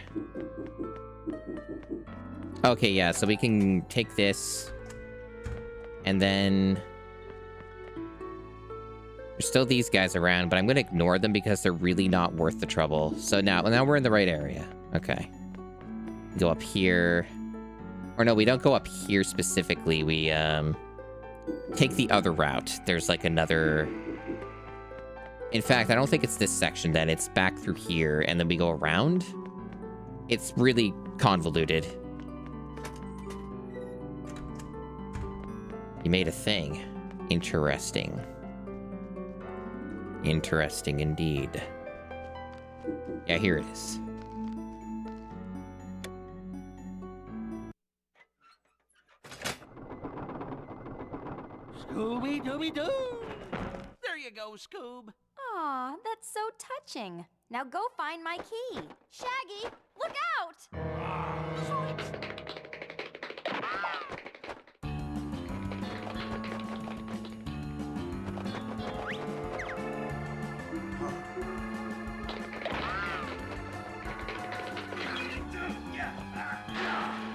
Okay, yeah, so we can take this. And then there's still these guys around, but I'm going to ignore them because they're really not worth the trouble. So now we're in the right area. Okay. Go up here. Or no, we don't go up here specifically. We take the other route. There's like another... In fact, I don't think it's this section then. It's back through here, and then we go around. It's really convoluted. You made a thing. Interesting. Interesting indeed. Yeah, here it is. Scooby-Dooby-Doo! There you go, Scoob. Aw, that's so touching. Now go find my key. Shaggy, look out!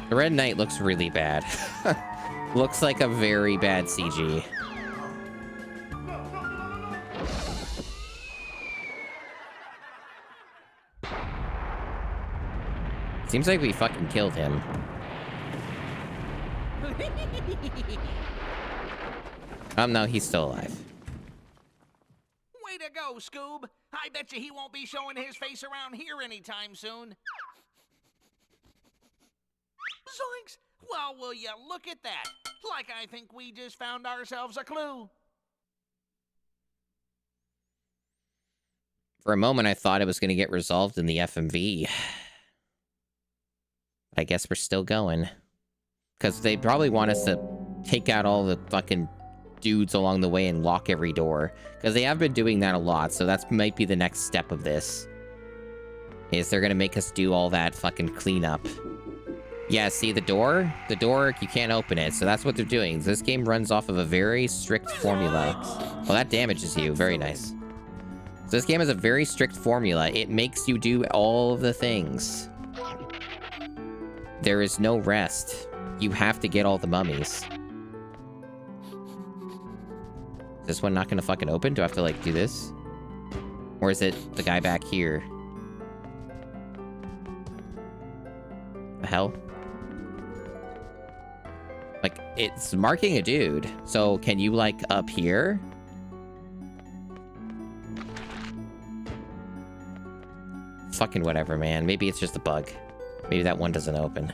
The Red Knight looks really bad. Looks like a very bad CG. Seems like we fucking killed him. No, he's still alive. Way to go, Scoob. I bet you he won't be showing his face around here anytime soon. Zoinks! Well, will you look at that? Like I think we just found ourselves a clue. For a moment, I thought it was going to get resolved in the FMV. I guess we're still going. Because they probably want us to take out all the fucking dudes along the way and lock every door. Because they have been doing that a lot, so that might be the next step of this. Is they're going to make us do all that fucking cleanup. Yeah, see the door? The door, you can't open it, so that's what they're doing. This game runs off of a very strict formula. Well, that damages you. Very nice. So this game has a very strict formula. It makes you do all of the things. There is no rest. You have to get all the mummies. Is this one not gonna fucking open? Do I have to, like, do this? Or is it the guy back here? The hell? Like, it's marking a dude. So, can you, like, up here? Fucking whatever, man. Maybe it's just a bug. Maybe that one doesn't open.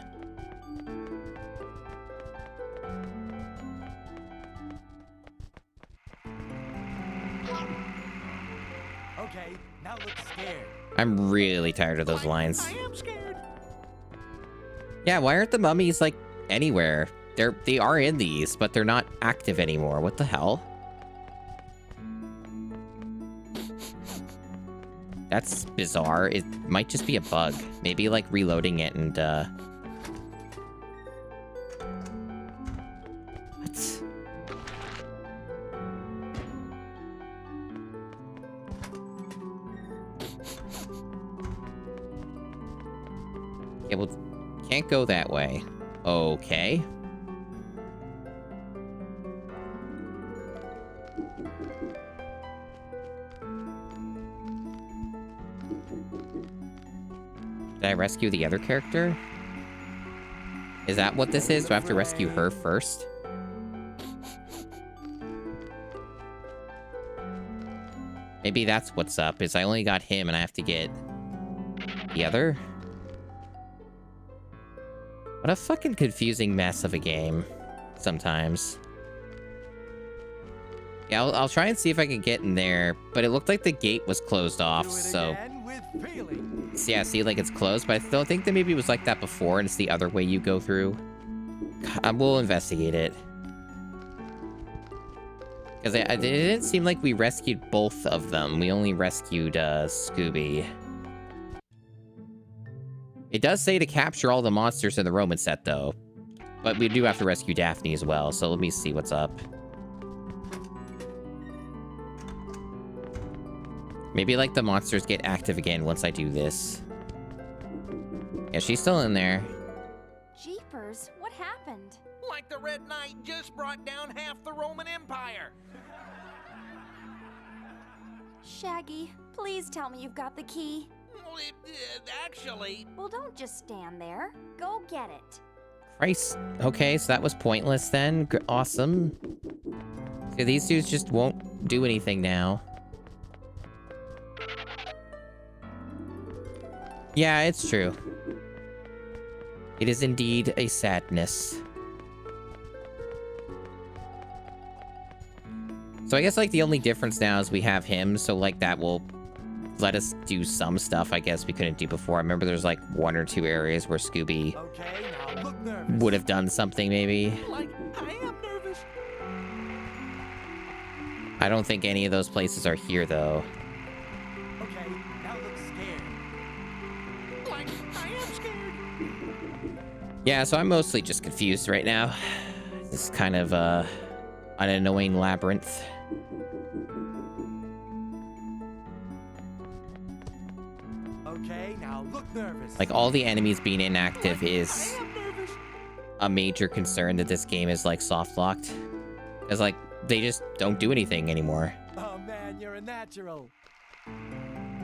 Okay, now look scared. I'm really tired of those lines. I am scared. Yeah, why aren't the mummies, like, anywhere? They are in these, but they're not active anymore. What the hell? That's bizarre. It might just be a bug. Maybe, like, reloading it and, What? Yeah, well, can't go that way. Okay. Did I rescue the other character? Is that what this is? Do I have to rescue her first? Maybe that's what's up, is I only got him and I have to get the other? What a fucking confusing mess of a game sometimes. Yeah, I'll try and see if I can get in there, but it looked like the gate was closed off, so... Yeah, see, like, it's closed, but I still think that maybe it was like that before, and it's the other way you go through. We'll investigate it. Because it didn't seem like we rescued both of them. We only rescued, Scooby. It does say to capture all the monsters in the Roman set, though. But we do have to rescue Daphne as well, so let me see what's up. Maybe, like, the monsters get active again once I do this. Yeah, she's still in there. Jeepers, what happened? Like the Red Knight just brought down half the Roman Empire. Shaggy, please tell me you've got the key. Well, actually... Well, don't just stand there. Go get it. Christ. Okay, so that was pointless then. Awesome. So these dudes just won't do anything now. Yeah, it's true. It is indeed a sadness. So I guess, like, the only difference now is we have him, so, like, that will let us do some stuff I guess we couldn't do before. I remember there's, like, 1 or 2 areas where Scooby would have done something, maybe. Like, I am nervous. I don't think any of those places are here, though. Okay, now look scared. Like, I am scared. Yeah, so I'm mostly just confused right now. This is kind of, an annoying labyrinth. Okay, now look nervous. Like, all the enemies being inactive is a major concern that this game is, like, soft-locked. Because, like, they just don't do anything anymore. Oh, man, you're a natural.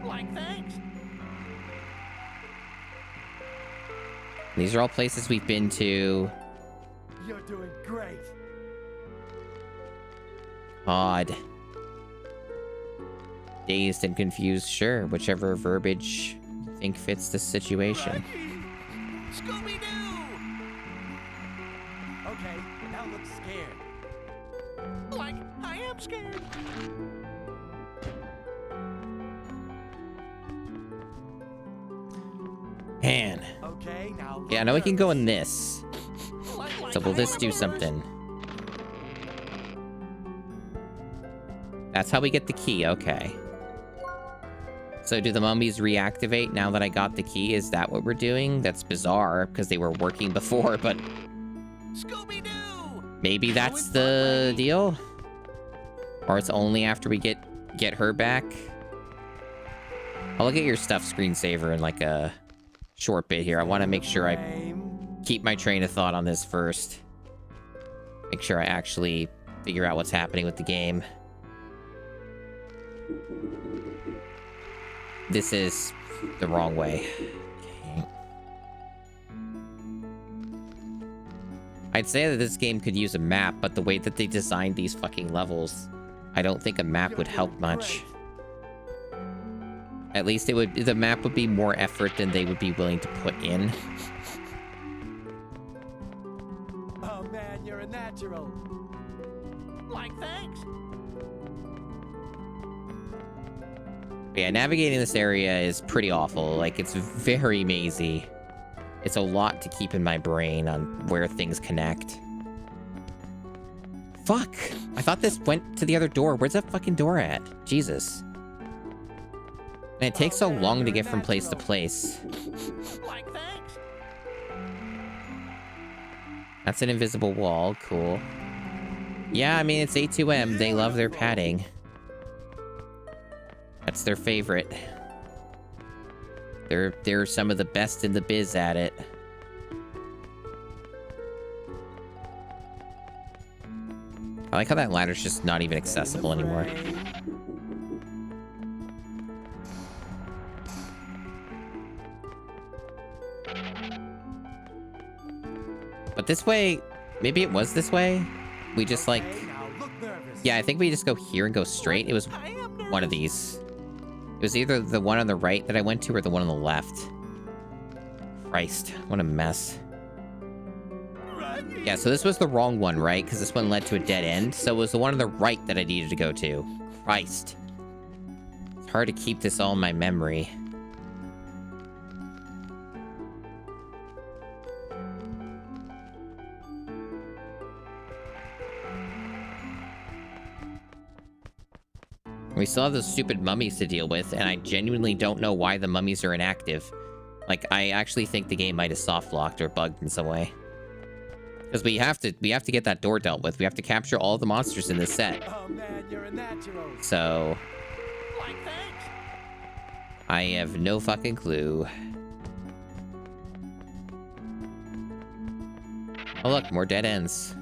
Like, thanks. These are all places we've been to. You're doing great. Odd. Dazed and confused, sure. Whichever verbiage you think fits the situation. Scooby-Doo! Okay, now look scared. Like, I am scared. Okay, now. Yeah, I know we can go in this. So will this do something? That's how we get the key, okay. So do the mummies reactivate now that I got the key? Is that what we're doing? That's bizarre, because they were working before, but... Scooby-Doo! Maybe that's the deal? Or it's only after we get her back? I'll look at your stuff screensaver in like a short bit here. I want to make sure I keep my train of thought on this first. Make sure I actually figure out what's happening with the game. This is the wrong way. Okay. I'd say that this game could use a map, but the way that they designed these fucking levels, I don't think a map would help much. At least the map would be more effort than they would be willing to put in. Oh man, you're a natural. Like, thanks. Yeah, navigating this area is pretty awful. Like, it's very mazy. It's a lot to keep in my brain on where things connect. Fuck! I thought this went to the other door. Where's that fucking door at? Jesus. And it takes so long to get from place to place. Like, thanks. That's an invisible wall. Cool. Yeah, I mean, it's A2M. They love their padding. That's their favorite. They're some of the best in the biz at it. I like how that ladder's just not even accessible anymore. But this way, maybe it was this way? We just like... Yeah, I think we just go here and go straight. It was one of these. It was either the one on the right that I went to or the one on the left. Christ, what a mess. Yeah, so this was the wrong one, right? Because this one led to a dead end. So it was the one on the right that I needed to go to. Christ. It's hard to keep this all in my memory. We still have those stupid mummies to deal with, and I genuinely don't know why the mummies are inactive. Like, I actually think the game might have soft-locked or bugged in some way. Because we have to get that door dealt with. We have to capture all the monsters in this set. Oh man, you're a natural. So... Like, thanks. I have no fucking clue. Oh look, more dead ends.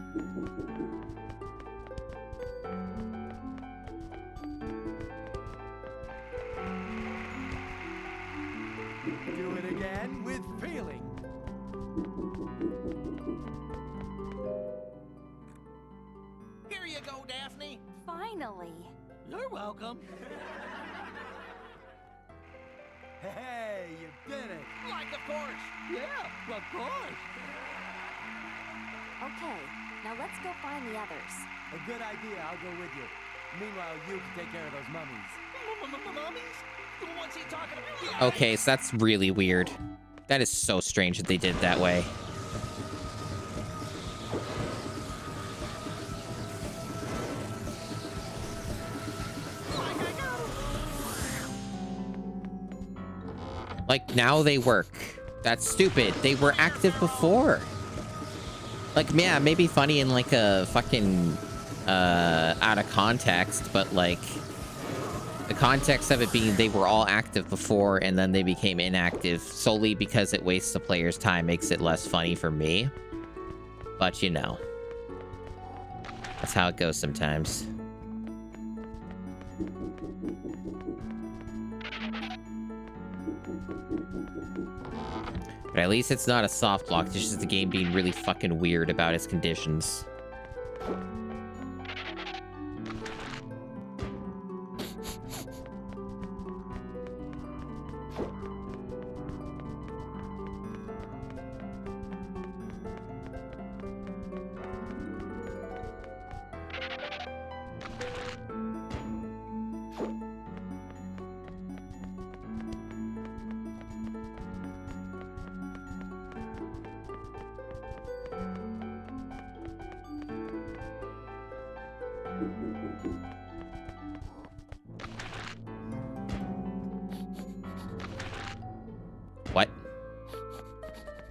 Do it again with feeling. Here you go, Daphne. Finally. You're welcome. Hey, you did it. Like, of course. Yeah, of course. Okay, now let's go find the others. A good idea. I'll go with you. Meanwhile, you can take care of those mummies. Mummies? What's he talking about? Yeah. Okay, so that's really weird. That is so strange that they did it that way. Like, now they work. That's stupid. They were active before. Like, yeah, maybe funny in, like, a fucking, out of context, but, like, the context of it being they were all active before and then they became inactive solely because it wastes the player's time makes it less funny for me. But, you know. That's how it goes sometimes. But at least it's not a soft lock, it's just the game being really fucking weird about its conditions.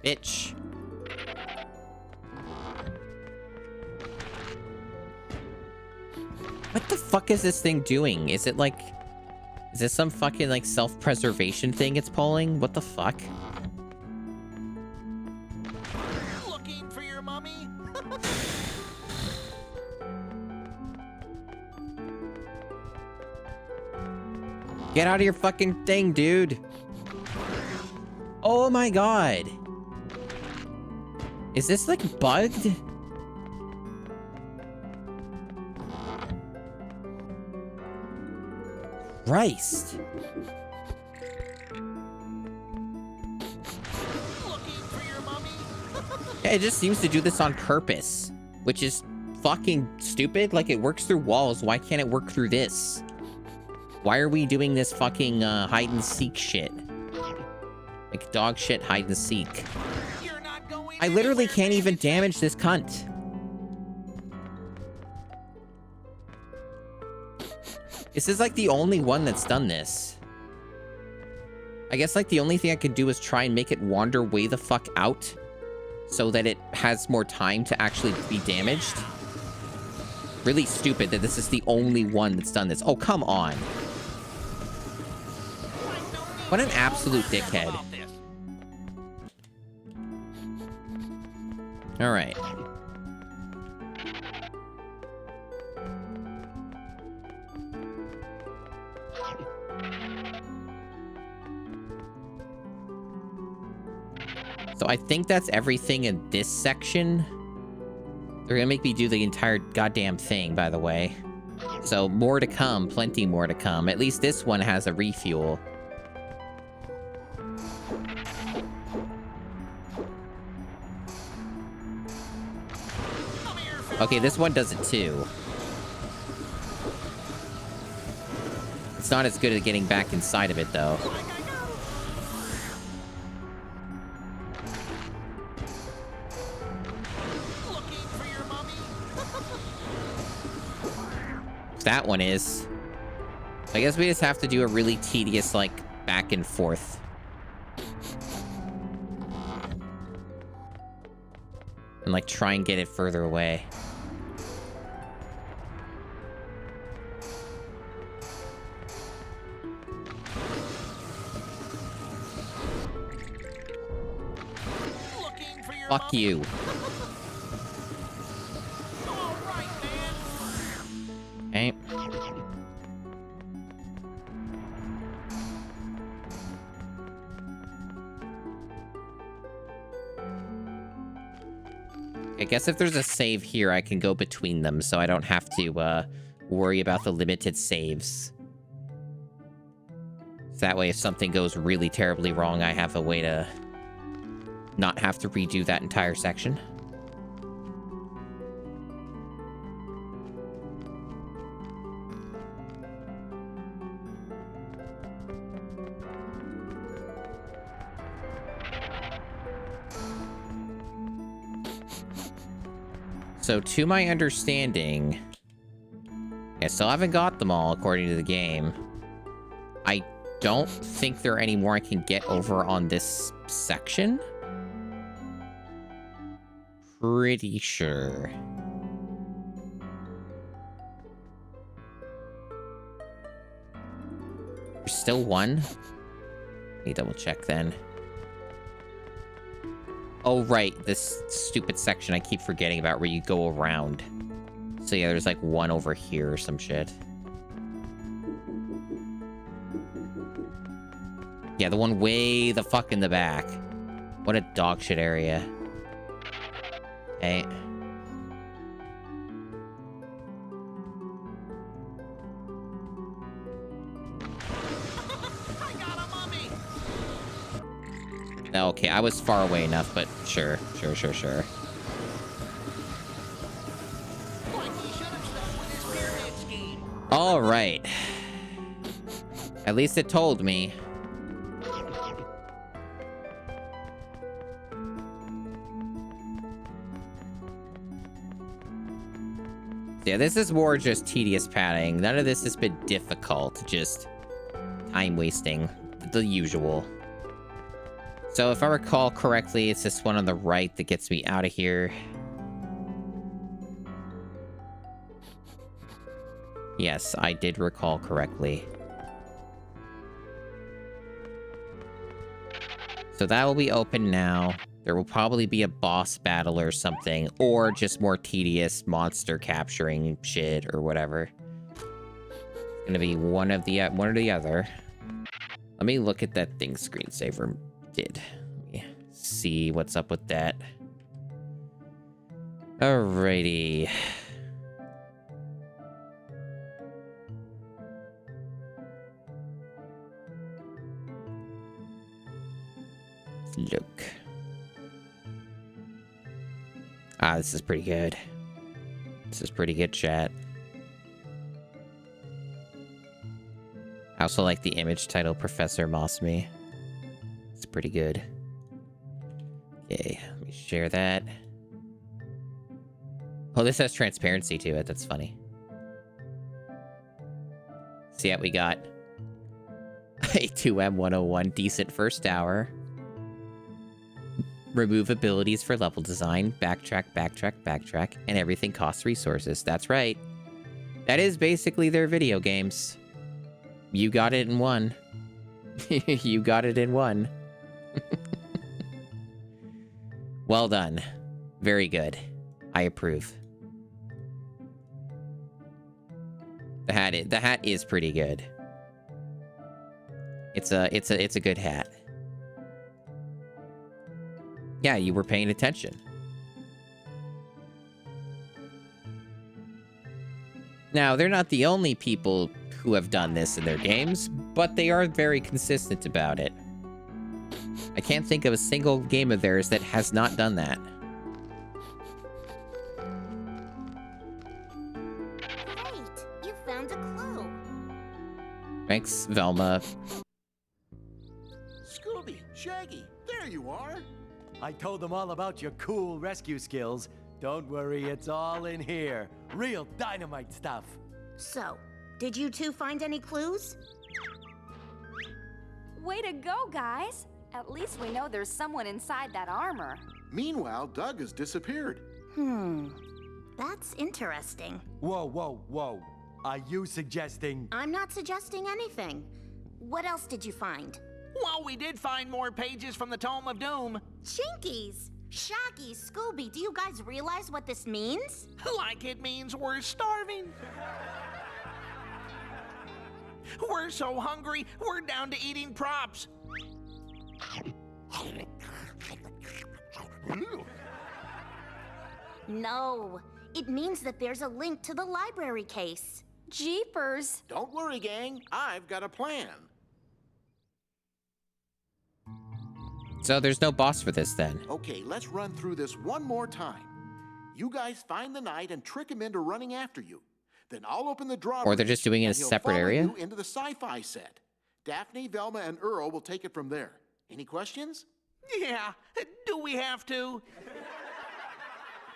Bitch. What the fuck is this thing doing? Is it like... Is this some fucking, like, self-preservation thing it's pulling? What the fuck? Looking for your mummy? Get out of your fucking thing, dude. Oh my god. Is this, like, bugged? Christ. Yeah, it just seems to do this on purpose, which is fucking stupid. Like, it works through walls. Why can't it work through this? Why are we doing this fucking hide and seek shit? Like dog shit hide and seek. I literally can't even damage this cunt. This is like the only one that's done this. I guess like the only thing I could do is try and make it wander way the fuck out so that it has more time to actually be damaged. Really stupid that this is the only one that's done this. Oh, come on. What an absolute dickhead. All right. So I think that's everything in this section. They're gonna make me do the entire goddamn thing, by the way. So more to come, plenty more to come. At least this one has a refuel. Okay, this one does it too. It's not as good at getting back inside of it, though. That one is. I guess we just have to do a really tedious, like, back and forth. And, like, try and get it further away. Fuck you. Okay. I guess if there's a save here, I can go between them, so I don't have to worry about the limited saves. So that way, if something goes really terribly wrong, I have a way to not have to redo that entire section. So, to my understanding, I still haven't got them all according to the game. I don't think there are any more I can get over on this section. Pretty sure. There's still one? Let me double check then. Oh, right. This stupid section I keep forgetting about where you go around. So yeah, there's like one over here or some shit. Yeah, the one way the fuck in the back. What a dog shit area. Hey. Okay, I was far away enough, but sure. All right. At least it told me. Yeah, this is more just tedious padding. None of this has been difficult, just time wasting. The usual. So if I recall correctly, it's this one on the right that gets me out of here. Yes, I did recall correctly. So that will be open now. There will probably be a boss battle or something, or just more tedious monster capturing shit or whatever. It's gonna be one or the other. Let me look at that thing screensaver did. Let me see what's up with that. Alrighty. Look. Ah, this is pretty good. This is pretty good, chat. I also like the image title, Professor Moss Me. It's pretty good. Okay, let me share that. Oh, this has transparency to it. That's funny. See what we got. A 2M101, decent first hour. Remove abilities for level design, backtrack, and everything costs resources. That's right. That is basically their video games. You got it in one. You got it in one. Well done. Very good. I approve. The hat is pretty good. It's a good hat. Yeah, you were paying attention. Now, they're not the only people who have done this in their games, but they are very consistent about it. I can't think of a single game of theirs that has not done that. Great! You found a clue. Thanks, Velma. Scooby, Shaggy, there you are. I told them all about your cool rescue skills. Don't worry, it's all in here. Real dynamite stuff. So, did you two find any clues? Way to go, guys! At least we know there's someone inside that armor. Meanwhile, Doug has disappeared. That's interesting. Whoa, whoa, whoa. Are you suggesting... I'm not suggesting anything. What else did you find? Well, we did find more pages from the Tome of Doom. Chinkies! Shaggy, Scooby, do you guys realize what this means? Like it means we're starving. We're so hungry, we're down to eating props. No, it means that there's a link to the library case. Jeepers! Don't worry, gang. I've got a plan. So there's no boss for this then. Okay, let's run through this one more time. You guys find the knight and trick him into running after you. Then I'll open the drawbridge. Or they're just doing it in a and he'll separate follow area? you into the sci-fi set. Daphne, Velma, and Earl will take it from there. Any questions? Yeah, do we have to?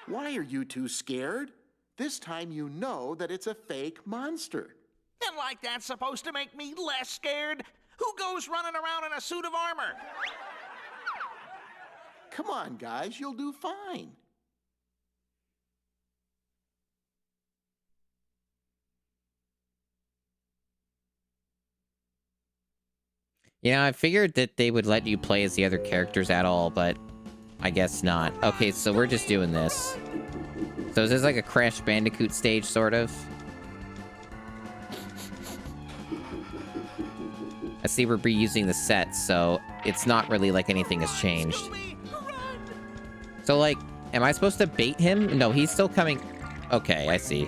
Why are you two scared? This time you know that it's a fake monster. And like that's supposed to make me less scared? Who goes running around in a suit of armor? Come on, guys, you'll do fine. Yeah, I figured that they would let you play as the other characters at all, but I guess not. Okay, so we're just doing this. So is this like a Crash Bandicoot stage, sort of? I see we're reusing the set, so it's not really like anything has changed. So, like, am I supposed to bait him? No, he's still coming. Okay, I see.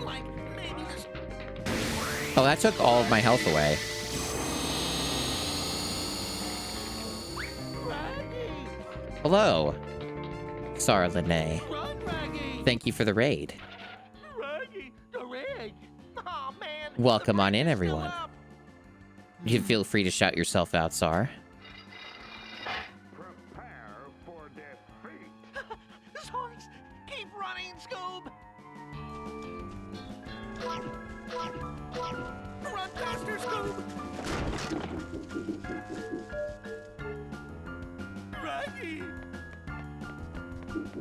Oh, that took all of my health away. Hello, Sarah Lene. Thank you for the raid. Oh, man. Welcome on in, everyone. You can feel free to shout yourself out, Sar. Prepare for defeat. Zoinks! Keep running, Scoob! Run faster, Scoob! Right?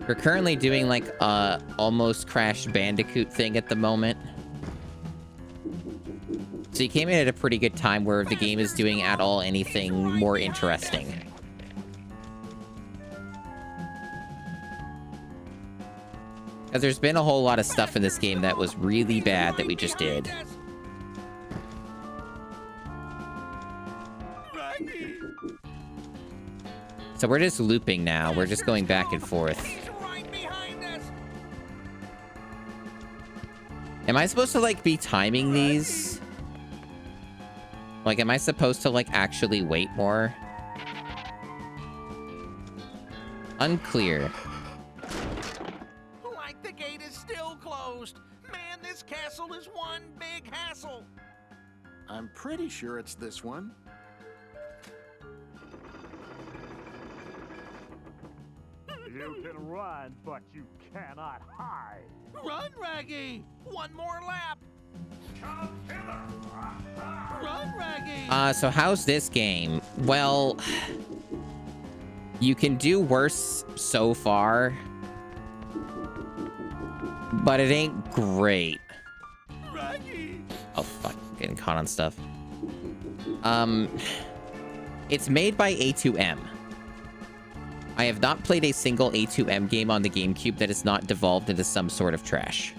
We're currently doing like a almost Crash Bandicoot thing at the moment. So you came in at a pretty good time where the game is doing at all anything more interesting. Because there's been a whole lot of stuff in this game that was really bad that we just did. So we're just looping now. We're just going back and forth. Am I supposed to, like, be timing these? Like, am I supposed to, like, actually wait more? Unclear. Like the gate is still closed. Man, this castle is one big hassle. I'm pretty sure it's this one. You can run, but you cannot hide. Run, Raggy! One more lap. Run, Raggy! So how's this game? Well, you can do worse so far, but it ain't great. Raggy! Oh, fuck. I'm getting caught on stuff. It's made by A2M. I have not played a single A2M game on the GameCube that is not devolved into some sort of trash.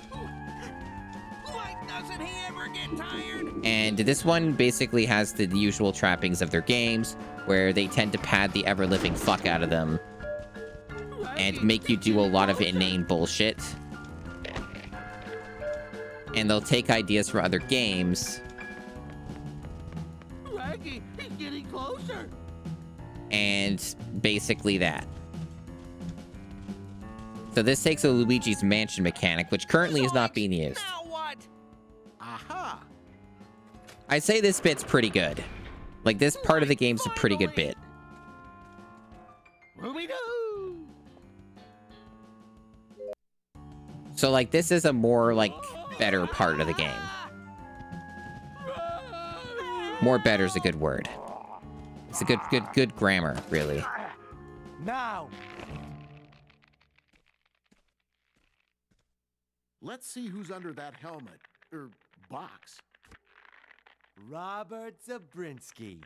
Like, doesn't he ever get tired? And this one basically has the usual trappings of their games, where they tend to pad the ever-living fuck out of them and make you do a lot of inane bullshit. And they'll take ideas from other games. Raggy, he's getting closer. And basically that. So this takes a Luigi's Mansion mechanic, which currently is not being used. Now what? Aha! I'd say this bit's pretty good. Like, this part of the game's a pretty good bit. Ruby-doo! So, like, this is a more, like, better part of the game. More better's a good word. It's a good grammar, really. Now! Let's see who's under that helmet, or box. Robert Zabrinsky.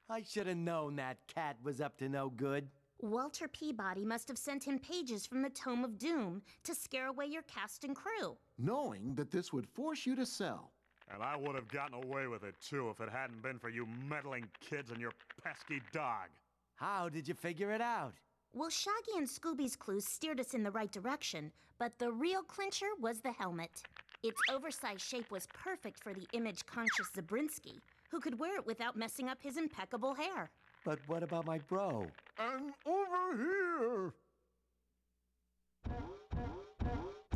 I should have known that cat was up to no good. Walter Peabody must have sent him pages from the Tome of Doom to scare away your cast and crew. Knowing that this would force you to sell. And I would have gotten away with it, too, if it hadn't been for you meddling kids and your pesky dog. How did you figure it out? Well, Shaggy and Scooby's clues steered us in the right direction, but the real clincher was the helmet. Its oversized shape was perfect for the image-conscious Zabrinsky, who could wear it without messing up his impeccable hair. But what about my bro? And over here!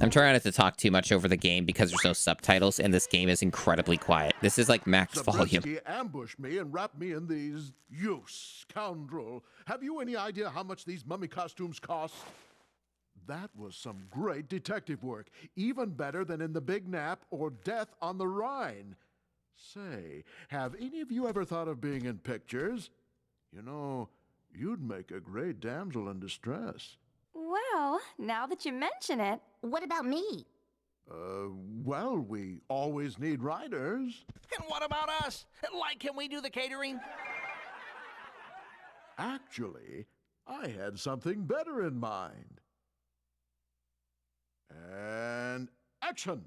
I'm trying not to talk too much over the game because there's no subtitles, and this game is incredibly quiet. This is like max volume. Zabrinsky ambushed me and wrapped me in these... You scoundrel! Have you any idea how much these mummy costumes cost? That was some great detective work. Even better than in The Big Nap or Death on the Rhine. Say, have any of you ever thought of being in pictures? You know, you'd make a great damsel in distress. Well, now that you mention it. What about me? Well, we always need writers. And what about us? Like, can we do the catering? Actually, I had something better in mind. And action!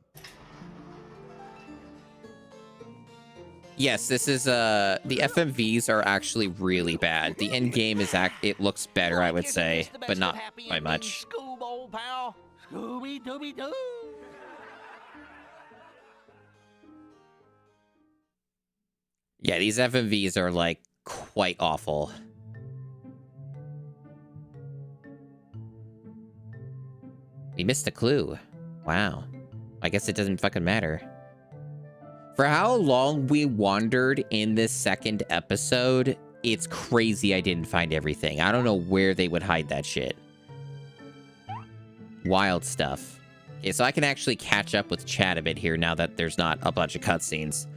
Yes, this is, the FMVs are actually really bad. The end game is, it looks better, I would say, but not by much. Scoob, old pal. Scooby-Dooby-Doo. Yeah, these FMVs are, like, quite awful. We missed a clue. Wow. I guess it doesn't fucking matter. For how long we wandered in this second episode, it's crazy I didn't find everything. I don't know where they would hide that shit. Wild stuff. Okay, so I can actually catch up with chat a bit here now that there's not a bunch of cutscenes.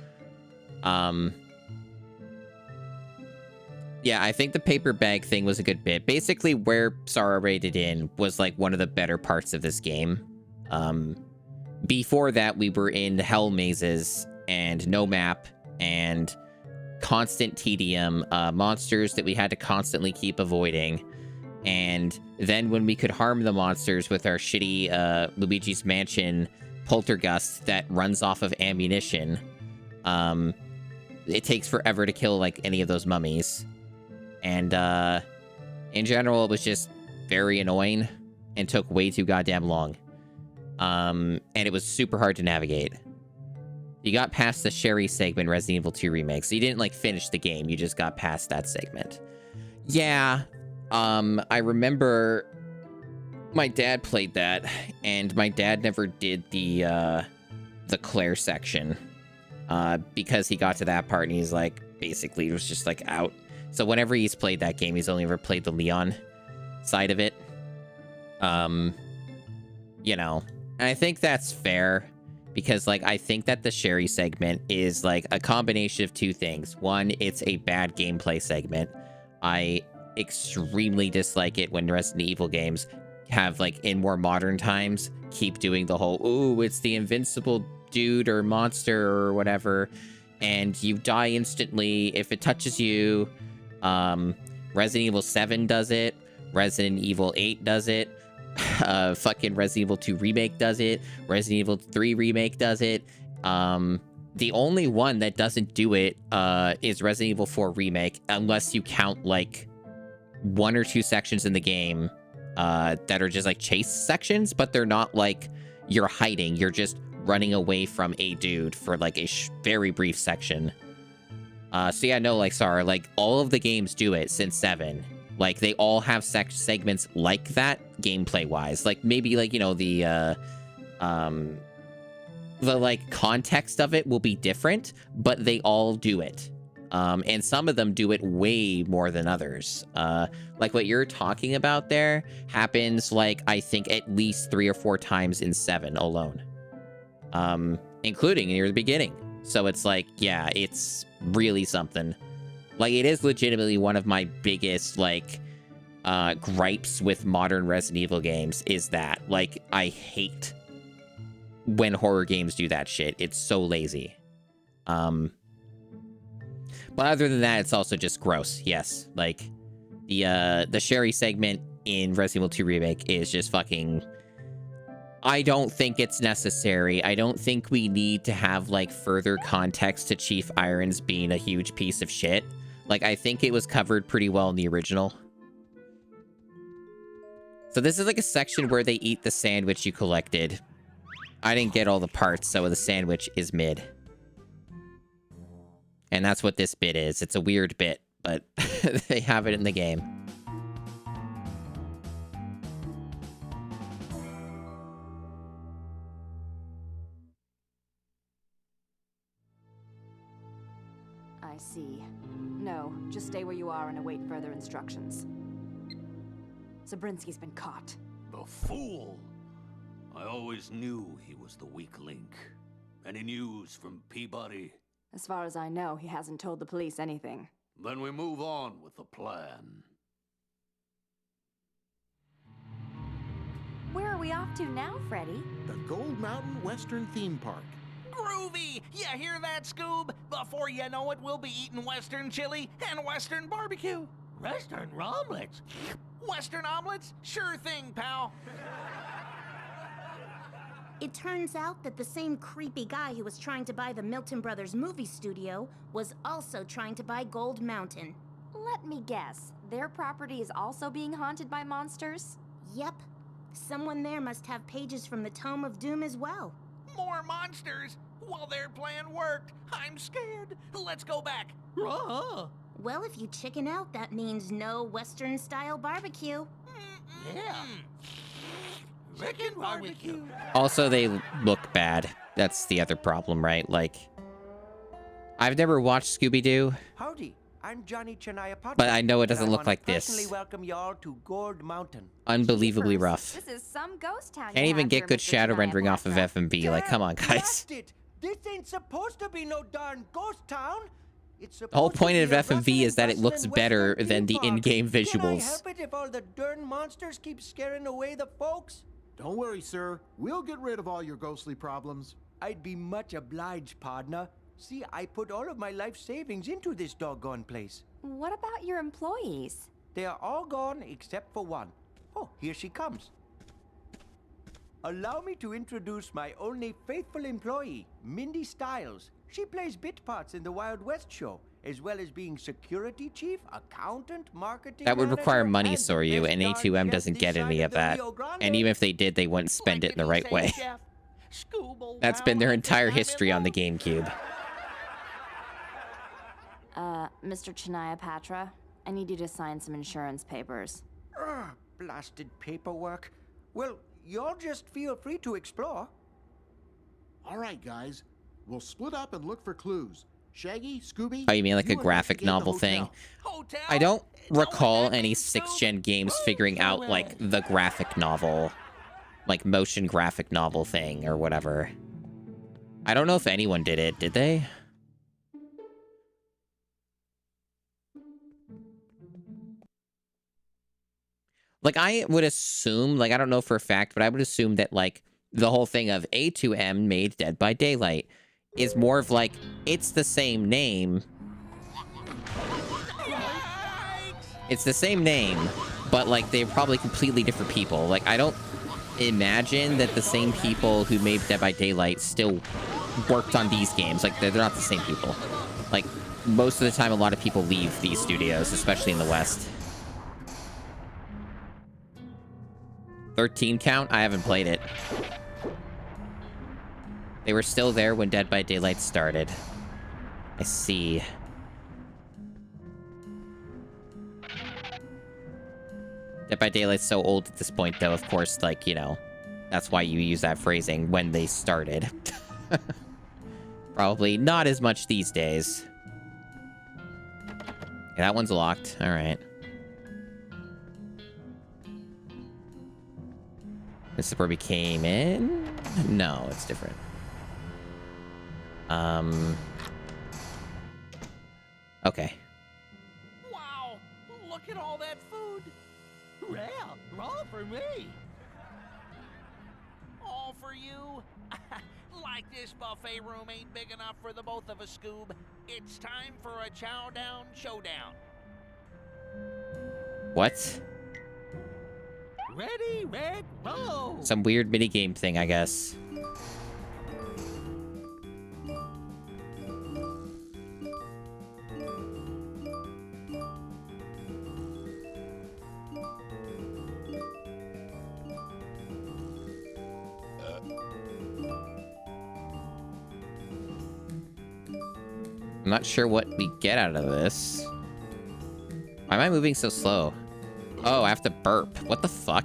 Yeah, I think the paper bag thing was a good bit. Basically, where Sarah raided in was like one of the better parts of this game. Before that, we were in hell mazes and no map and constant tedium, monsters that we had to constantly keep avoiding. And then when we could harm the monsters with our shitty Luigi's Mansion poltergust that runs off of ammunition, it takes forever to kill like any of those mummies. And in general, it was just very annoying and took way too goddamn long. And it was super hard to navigate. You got past the Sherry segment, Resident Evil 2 Remake, so you didn't like finish the game, you just got past that segment. Yeah, I remember my dad played that, and my dad never did the Claire section, because he got to that part and he's like, basically, it was just like out. So whenever he's played that game, he's only ever played the Leon side of it. You know, and I think that's fair, because like, I think that the Sherry segment is like a combination of two things. One, it's a bad gameplay segment. I extremely dislike it when Resident Evil games have, like, in more modern times, keep doing the whole, ooh, it's the invincible dude or monster or whatever, and you die instantly if it touches you. Resident Evil 7 does it. Resident Evil 8 does it. Fucking Resident Evil 2 Remake does it. Resident Evil 3 Remake does it. The only one that doesn't do it is Resident Evil 4 Remake, unless you count, like, 1 or 2 sections in the game that are just, like, chase sections, but they're not, like, you're hiding. You're just running away from a dude for, like, a very brief section. So yeah, no, like, sorry, like, all of the games do it since 7. Like, they all have segments like that, gameplay-wise. Like, maybe, like, you know, the like, context of it will be different, but they all do it. And some of them do it way more than others. Like, what you're talking about there happens, like, I think at least 3 or 4 times in 7 alone. Including near the beginning. So it's like, yeah, it's really something. Like, it is legitimately one of my biggest, like, gripes with modern Resident Evil games is that, like, I hate when horror games do that shit. It's so lazy. But other than that, it's also just gross. Yes, like, the Sherry segment in Resident Evil 2 Remake is just fucking... I don't think it's necessary. I don't think we need to have, like, further context to Chief Irons being a huge piece of shit. Like, I think it was covered pretty well in the original. So this is like a section where they eat the sandwich you collected. I didn't get all the parts, so the sandwich is mid. And that's what this bit is. It's a weird bit, but they have it in the game. I see. No, just stay where you are and await further instructions. Zabrinski's been caught. The fool! I always knew he was the weak link. Any news from Peabody? As far as I know, he hasn't told the police anything. Then we move on with the plan. Where are we off to now, Freddy? The Gold Mountain Western Theme Park. Groovy! You hear that, Scoob? Before you know it, we'll be eating Western chili and Western barbecue. Western omelets? Western omelets? Sure thing, pal. It turns out that the same creepy guy who was trying to buy the Milton Brothers movie studio was also trying to buy Gold Mountain. Let me guess. Their property is also being haunted by monsters? Yep. Someone there must have pages from the Tome of Doom as well. More monsters? Well, their plan worked. I'm scared. Let's go back. Well, if you chicken out, that means no Western-style barbecue. Yeah. Chicken barbecue. Also, they look bad. That's the other problem, right? Like, I've never watched Scooby-Doo. Howdy, I'm Johnny Chennayapati. But I know it doesn't look like this. Personally welcome y'all to Gold Mountain. Unbelievably rough. This is some ghost town. Can't even get good shadow rendering off of FMV. Like, come on, guys. This ain't supposed to be no darn ghost town. It's The whole supposed to point be of a FMV rustlin' is that it looks bustlin' better western than the theme park. in-game Can I visuals. help it if all the darn monsters keep scaring away the folks? Don't worry, sir. We'll get rid of all your ghostly problems. I'd be much obliged, partner. See, I put all of my life savings into this doggone place. What about your employees? They are all gone except for one. Oh, here she comes. Allow me to introduce my only faithful employee, Mindy Stiles. She plays bit parts in the Wild West show, as well as being security chief, accountant, marketing That would require manager, money, and Soryu, and best darn A2M chef doesn't this get side any of of the that. Rio Grande. And even if they did, they wouldn't spend it in the right way. That's been their entire history on the GameCube. Mr. Chania Patra, I need you to sign some insurance papers. Blasted paperwork. Well, y'all just feel free to explore. All right, guys. We'll split up and look for clues. Shaggy, Scooby... Oh, you mean like a graphic novel thing? I don't recall any 6th-gen games figuring out, like, the graphic novel. Like, motion graphic novel thing, or whatever. I don't know if anyone did it. Did they? Like, I would assume, like, I don't know for a fact, but I would assume that, like, the whole thing of A2M made Dead by Daylight is more of, like, it's the same name. It's the same name, but, like, they're probably completely different people. Like, I don't imagine that the same people who made Dead by Daylight still worked on these games. Like, they're not the same people. Like, most of the time, a lot of people leave these studios, especially in the West. 13 count? I haven't played it. They were still there when Dead by Daylight started. I see. Dead by Daylight's so old at this point, though, of course, like, you know, that's why you use that phrasing, when they started. Probably not as much these days. Yeah, that one's locked. All right. This is where we came in? No, it's different. Okay. Wow, look at all that food. Well, all for me. All for you? Like this buffet room ain't big enough for the both of us, Scoob. It's time for a chow down showdown. What? Ready, Red, roll! Some weird minigame thing, I guess. I'm not sure what we get out of this. Why am I moving so slow? Oh, I have to burp. What the fuck?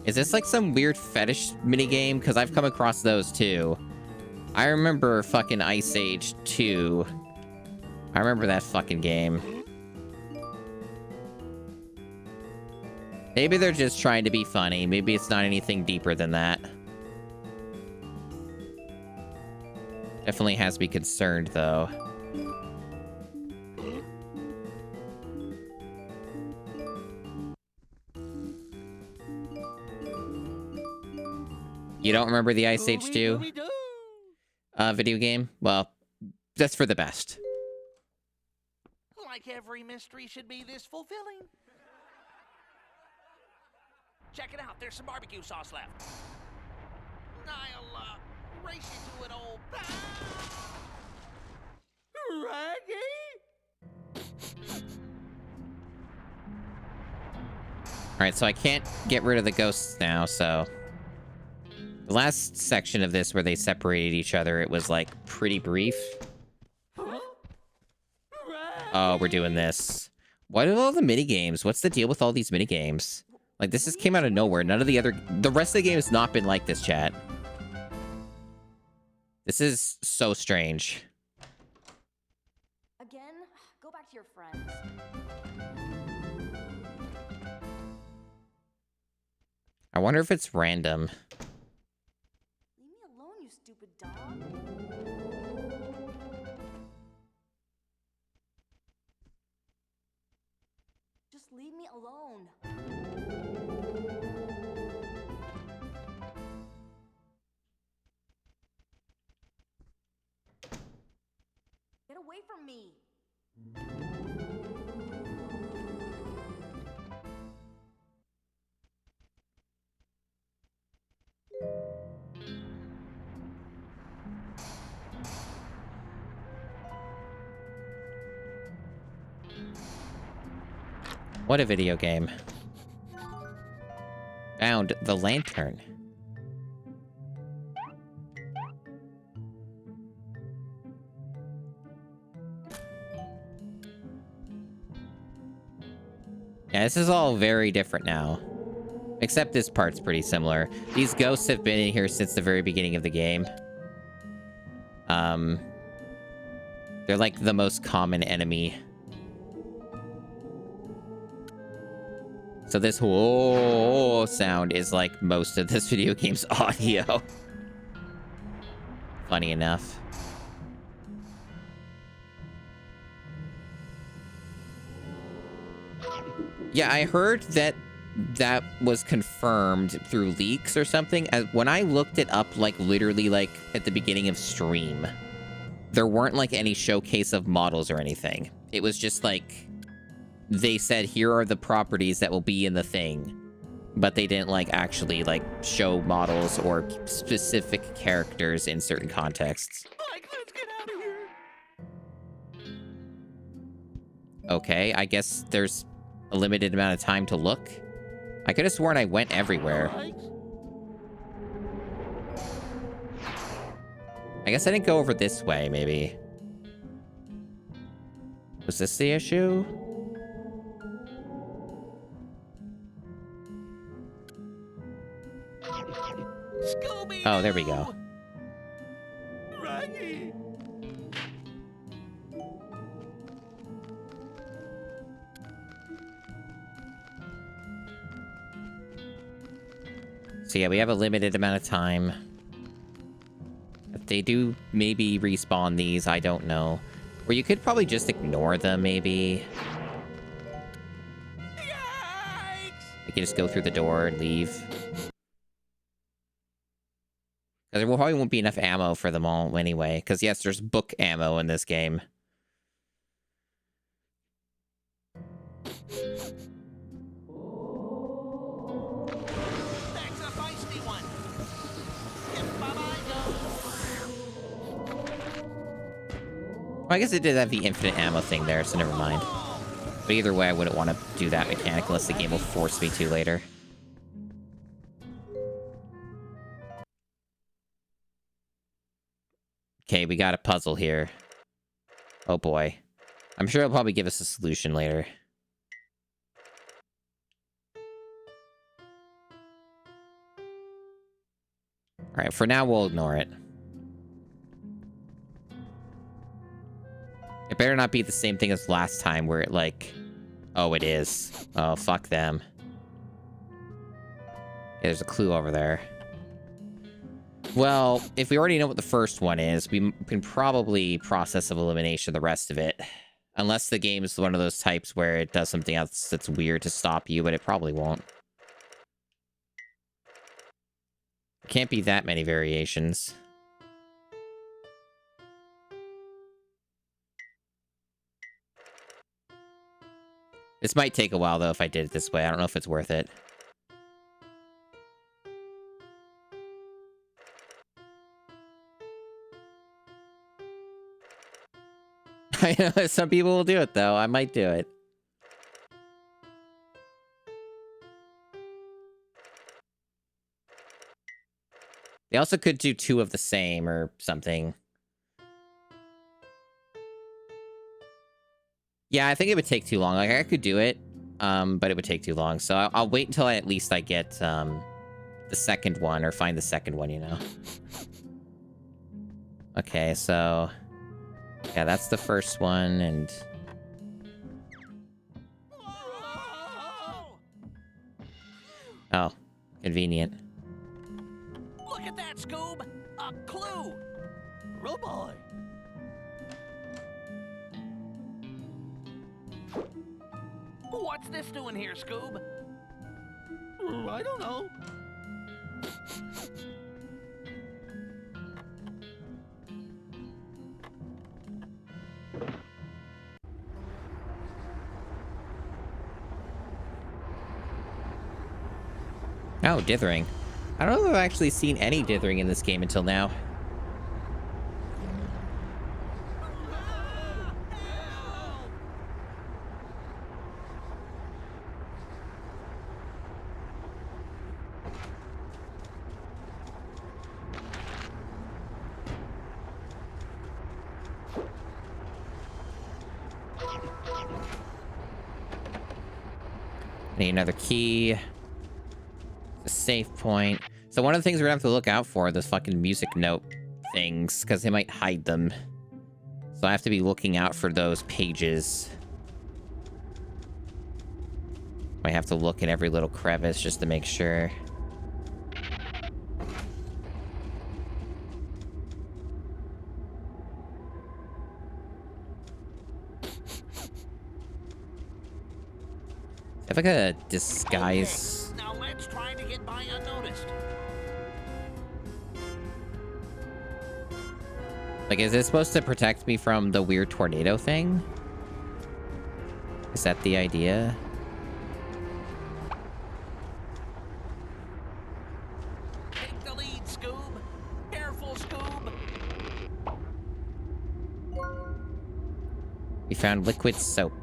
Is this like some weird fetish minigame? Because I've come across those too. I remember fucking Ice Age 2. I remember that fucking game. Maybe they're just trying to be funny. Maybe it's not anything deeper than that. Definitely has me concerned, though. You don't remember the Ice Age 2 video game? Well, that's for the best. Like every mystery should be this fulfilling. Check it out, there's some barbecue sauce left. I'll race you to it, old pal. Raggy? Alright, so I can't get rid of the ghosts now, so... The last section of this where they separated each other, it was, like, pretty brief. Oh, we're doing this. What are all the minigames? What's the deal with all these minigames? Like, this just came out of nowhere. None of the other... The rest of the game has not been like this, chat. This is so strange. Again? Go back to your friends. I wonder if it's random. Leave me alone, you stupid dog. me alone. Get away from me. What a video game. Found the lantern. Yeah, this is all very different now. Except this part's pretty similar. These ghosts have been in here since the very beginning of the game. They're like the most common enemy. So this whole sound is like most of this video game's audio. Funny enough. Yeah, I heard that that was confirmed through leaks or something. When I looked it up, like literally like at the beginning of stream, there weren't like any showcase of models or anything. It was just like, they said, here are the properties that will be in the thing, but they didn't like actually like show models or specific characters in certain contexts. Mike, let's get out of here. Okay, I guess there's a limited amount of time to look. I could have sworn I went everywhere. I guess I didn't go over this way, maybe. Was this the issue? Scooby! Oh, there we go. Raggy! So yeah, we have a limited amount of time. If they do maybe respawn these, I don't know. Or you could probably just ignore them, maybe. Yikes! You can just go through the door and leave. There probably won't be enough ammo for them all anyway. Because yes, there's book ammo in this game. That's a feisty one. And bye-bye, Well, I guess it did have the infinite ammo thing there, so never mind. But either way, I wouldn't want to do that mechanic unless the game will force me to later. Okay, we got a puzzle here. Oh boy. I'm sure it'll probably give us a solution later. Alright, for now we'll ignore it. It better not be the same thing as last time where it like... Oh, it is. Oh, fuck them. Yeah, there's a clue over there. Well, if we already know what the first one is, we can probably process of elimination the rest of it. Unless the game is one of those types where it does something else that's weird to stop you, but it probably won't. Can't be that many variations. This might take a while, though, if I did it this way. I don't know if it's worth it. I know some people will do it, though. I might do it. They also could do 2 of the same or something. Yeah, I think it would take too long. Like, I could do it, but it would take too long. So I'll wait until at least I get the second one or find the second one, you know. Okay, so... Yeah, that's the first one, and... Oh, convenient. Look at that, Scoob! A clue! Oh boy! What's this doing here, Scoob? I don't know. Oh, dithering. I don't know if I've actually seen any dithering in this game until now. Need another key. A safe point. So one of the things we're gonna have to look out for are those fucking music note things, because they might hide them. So I have to be looking out for those pages. Might have to look in every little crevice just to make sure. If I could disguise. Okay, now let's try to get by unnoticed. Like, is this supposed to protect me from the weird tornado thing? Is that the idea? Take the lead, Scoob. Careful, Scoob. We found liquid soap.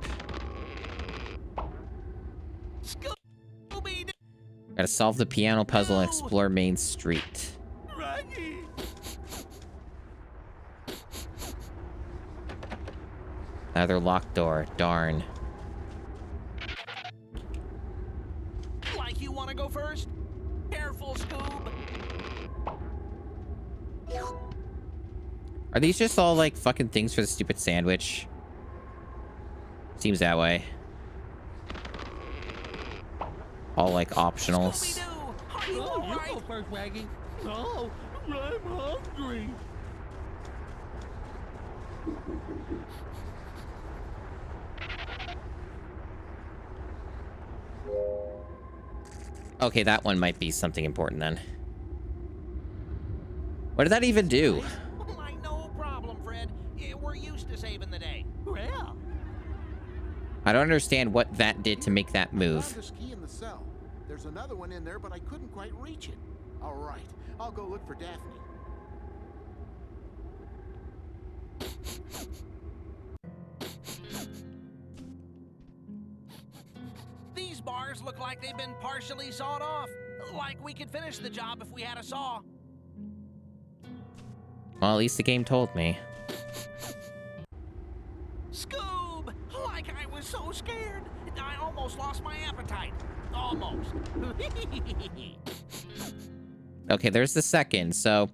Scooby. Gotta solve the piano puzzle and explore Main Street. Raggy. Another locked door. Darn. Like you want to go first? Careful, Scoob. Are these just all like fucking things for the stupid sandwich? Seems that way. All like optionals. You go first, Raggy. No, I'm hungry. Okay, that one might be something important then. What did that even do? Like, no problem, Fred. We're used to saving the day. Yeah. I don't understand what that did to make that I move. found this key in the cell. There's another one in there, but I couldn't quite reach it. All right, I'll go look for Daphne. These bars look like they've been partially sawed off. Like we could finish the job if we had a saw. Well, at least the game told me. Scoob! Like I was so scared. I almost lost my appetite. Almost. Okay, there's the second, so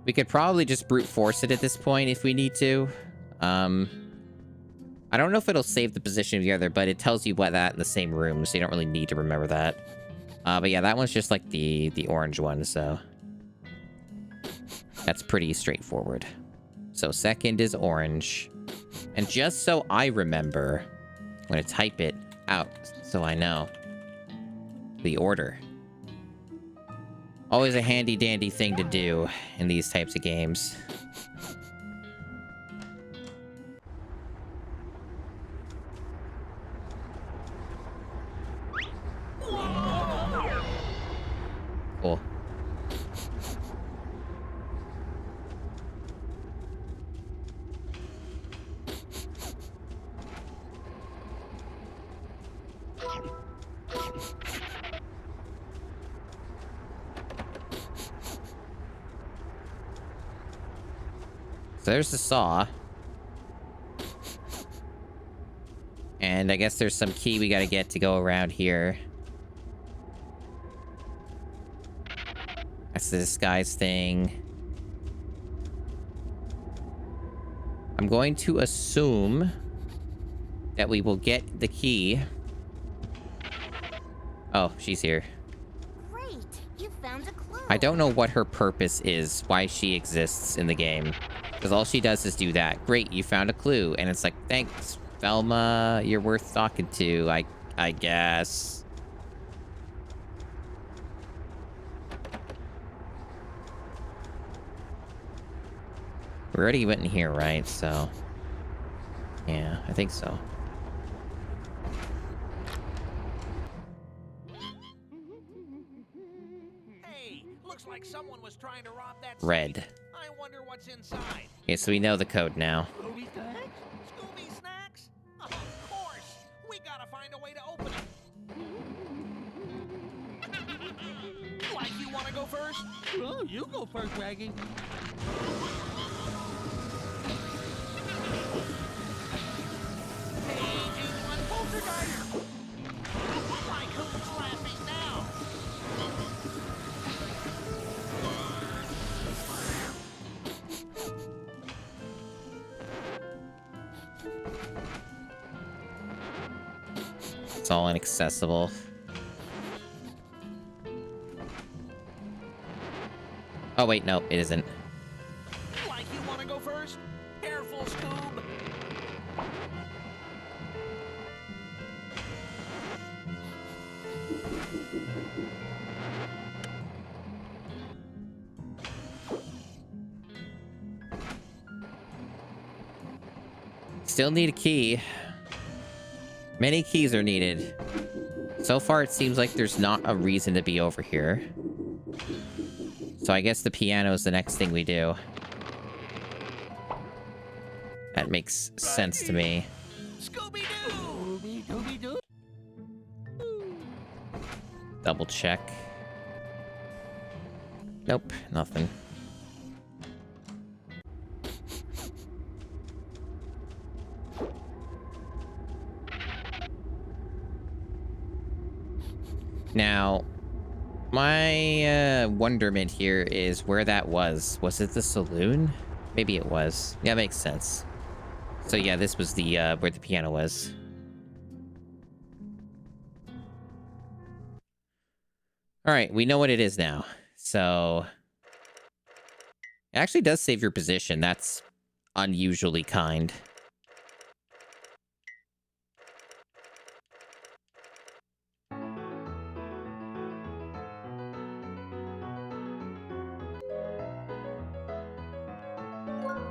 we could probably just brute force it at this point if we need to. I don't know if it'll save the position of the other, but it tells you what that in the same room, so you don't really need to remember that. But yeah, that one's just like the orange one, so that's pretty straightforward. So second is orange. And just so I remember, I'm gonna type it out so I know the order. Always a handy dandy thing to do in these types of games. Cool. So there's the saw. And I guess there's some key we gotta get to go around here. That's the disguise thing. I'm going to assume that we will get the key. Oh, she's here. Great, you found a clue. I don't know what her purpose is, why she exists in the game. Because all she does is do that. Great, you found a clue. And it's like, thanks, Velma, you're worth talking to. I I guess. We already went in here, right? So, yeah, I think so. Hey, looks like someone was trying to rob that Red. safe. I wonder what's inside. Okay, so we know the code now. Scooby snacks? Scooby snacks? Of course. We gotta find a way to open it. Like you wanna go first? Oh, you go first, Raggy. Paging one poltergeist. Like who's laughing now? It's all inaccessible. Oh, wait, no, it isn't. Like you wanna go first? Careful, Scoob. Still need a key. Many keys are needed. So far, it seems like there's not a reason to be over here. So I guess the piano is the next thing we do. That makes sense to me. Scooby-Doo! Double check. Nope, nothing. Now, my wonderment here is where that was. Was it the saloon? Maybe it was. Yeah, makes sense. So yeah, this was the where the piano was. All right, we know what it is now. So it actually does save your position. That's unusually kind.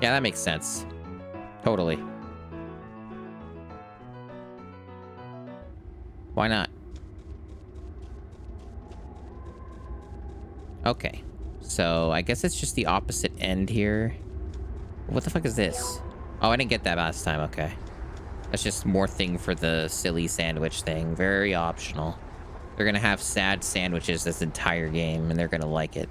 Yeah, that makes sense. Totally. Why not? Okay. So, I guess it's just the opposite end here. What the fuck is this? Oh, I didn't get that last time. Okay. That's just more thing for the silly sandwich thing. Very optional. They're gonna have sad sandwiches this entire game, and they're gonna like it.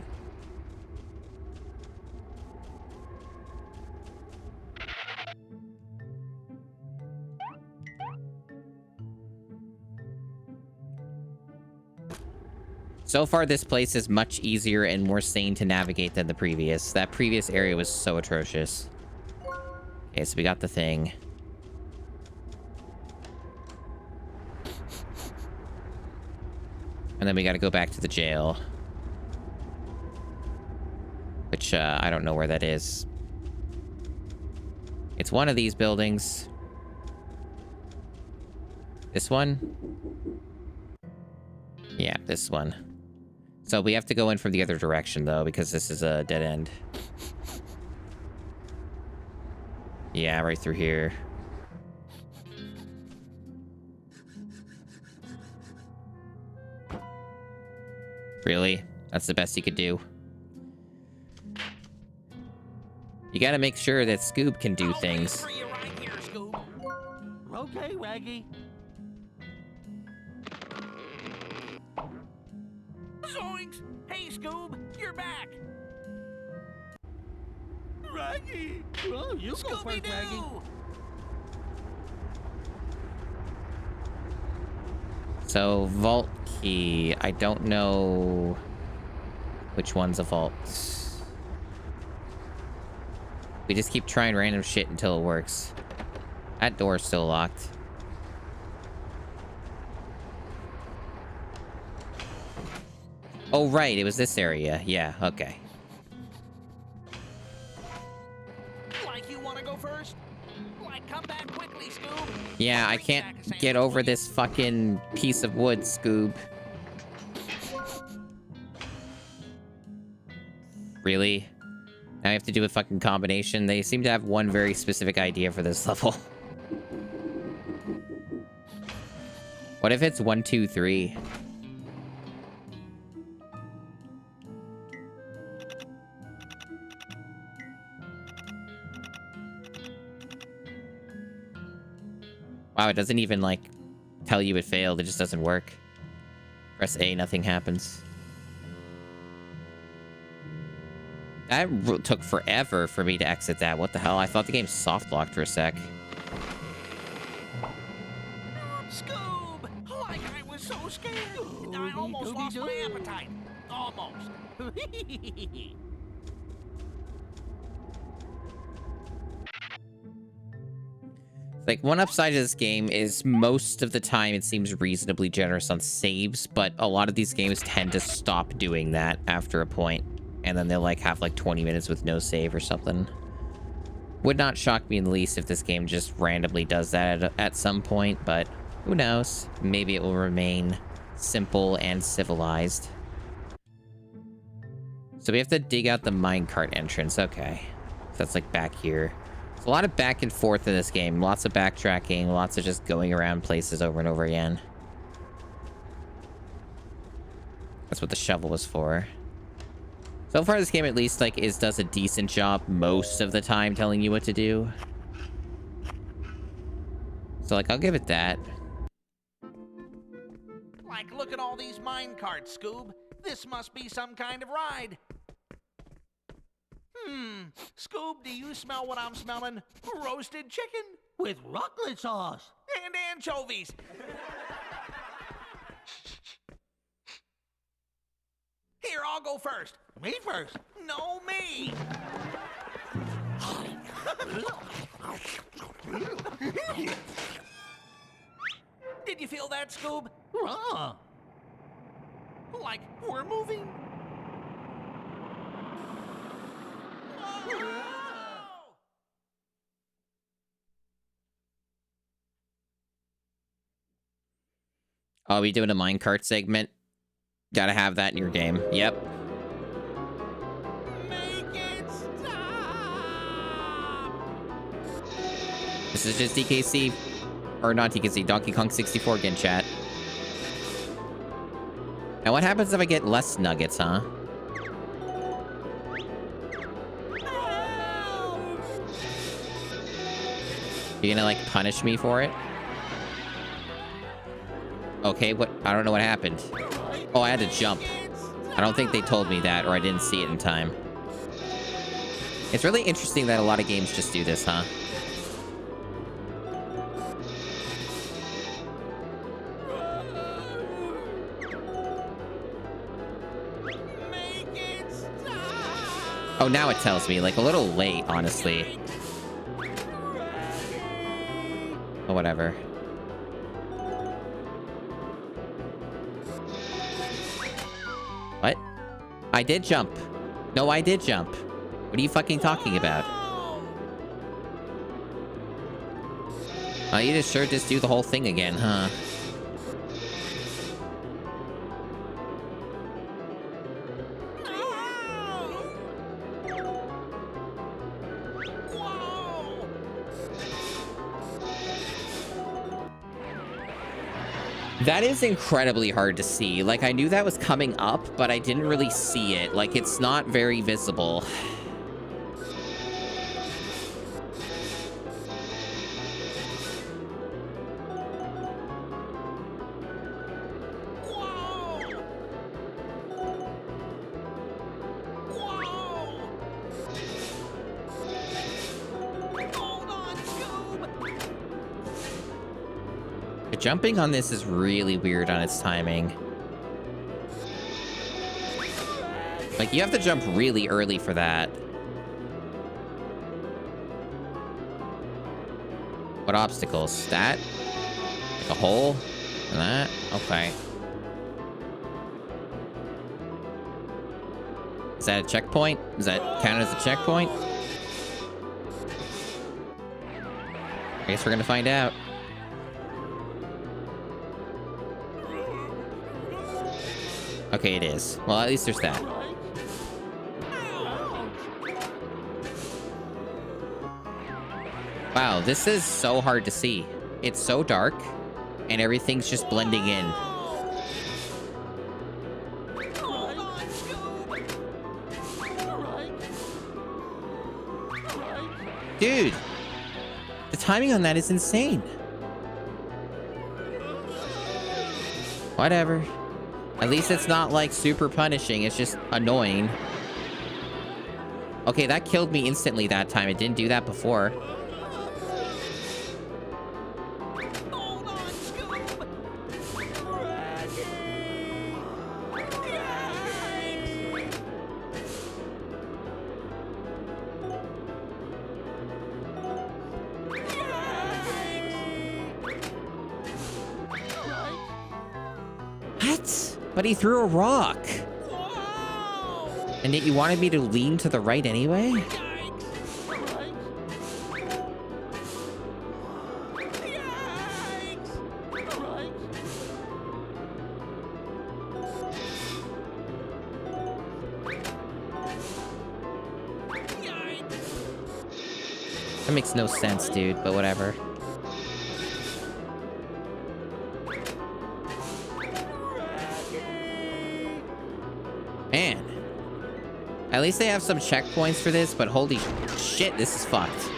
So far, this place is much easier and more sane to navigate than the previous. That previous area was so atrocious. Okay, so we got the thing. And then we gotta go back to the jail. Which, I don't know where that is. It's one of these buildings. This one? Yeah, this one. So we have to go in from the other direction, though, because this is a dead end. Yeah, right through here. Really? That's the best you could do? You gotta make sure that Scoob can do things. Okay, Raggy. Zoinks! Hey, Scoob, you're back. Raggy! Oh, you go first, Raggy. So, vault key. I don't know which one's a vault. We just keep trying random shit until it works. That door's still locked. Oh, right. It was this area. Yeah, okay. Like you want to go first? Like, come back quickly, Scoob. Yeah, I can't get over this fucking piece of wood, Scoob. Really? Now I have to do a fucking combination. They seem to have one very specific idea for this level. What if it's 1, 2, 3? Wow, it doesn't even, like, tell you it failed. It just doesn't work. Press A, nothing happens. That took forever for me to exit that. What the hell? I thought the game soft-locked for a sec. Scoob! Like I was so scared. I almost lost my appetite. Almost. Like, one upside of this game is most of the time it seems reasonably generous on saves, but a lot of these games tend to stop doing that after a point, and then they'll, like, have, like, 20 minutes with no save or something. Would not shock me in the least if this game just randomly does that at some point, but who knows? Maybe it will remain simple and civilized. So we have to dig out the minecart entrance. Okay. So that's, like, back here. There's a lot of back and forth in this game. Lots of backtracking, lots of just going around places over and over again. That's what the shovel was for. So far, this game at least, like, does a decent job most of the time telling you what to do. So, like, I'll give it that. Like, look at all these mine carts, Scoob. This must be some kind of ride. Scoob, do you smell what I'm smelling? Roasted chicken. With rocket sauce. And anchovies. Here, I'll go first. Me first. No, me. Did you feel that, Scoob? Like we're moving. Are we doing a minecart segment? Gotta have that in your game. Yep. Make it stop! This is just DKC, or not DKC, Donkey Kong 64 again, chat. Now what happens if I get less nuggets, huh? You gonna, like, punish me for it? Okay, what? I don't know what happened. Oh, I had to jump. I don't think they told me that, or I didn't see it in time. It's really interesting that a lot of games just do this, huh? Oh, now it tells me. Like, a little late, honestly. Oh, whatever. What? I did jump. No, I did jump. What are you fucking talking about? Oh, you just sure just do the whole thing again, huh? That is incredibly hard to see. Like, I knew that was coming up, but I didn't really see it. Like, it's not very visible. Jumping on this is really weird on its timing. Like, you have to jump really early for that. What obstacles? That? Like a hole? And that? Okay. Is that a checkpoint? Does that count as a checkpoint? I guess we're gonna find out. Okay, it is. Well, at least there's that. Wow, this is so hard to see. It's so dark, and everything's just blending in. Dude, the timing on that is insane. Whatever. At least it's not like super punishing, it's just annoying. Okay, that killed me instantly that time. It didn't do that before. What? But he threw a rock. And yet you wanted me to lean to the right anyway? That makes no sense, dude, but whatever. Man. At least they have some checkpoints for this, but holy shit, this is fucked.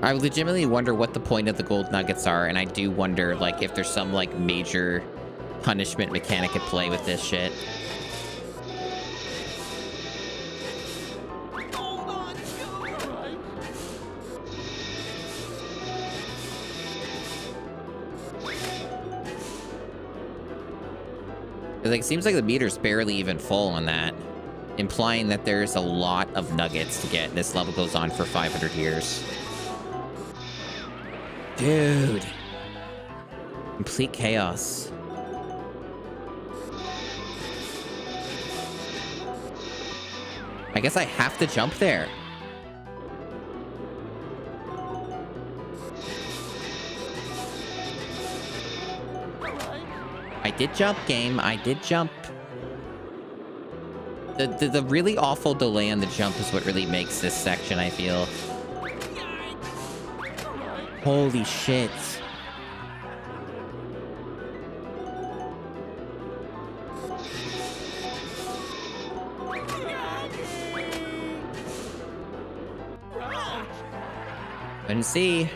I legitimately wonder what the point of the gold nuggets are, and I do wonder, like, if there's some, like, major punishment mechanic at play with this shit. Like, it seems like the meter's barely even full on that, implying that there's a lot of nuggets to get. This level goes on for 500 years. Dude. Complete chaos. I guess I have to jump there. I did jump, game. I did jump. The really awful delay on the jump is what really makes this section, I feel. Holy shit. Couldn't see.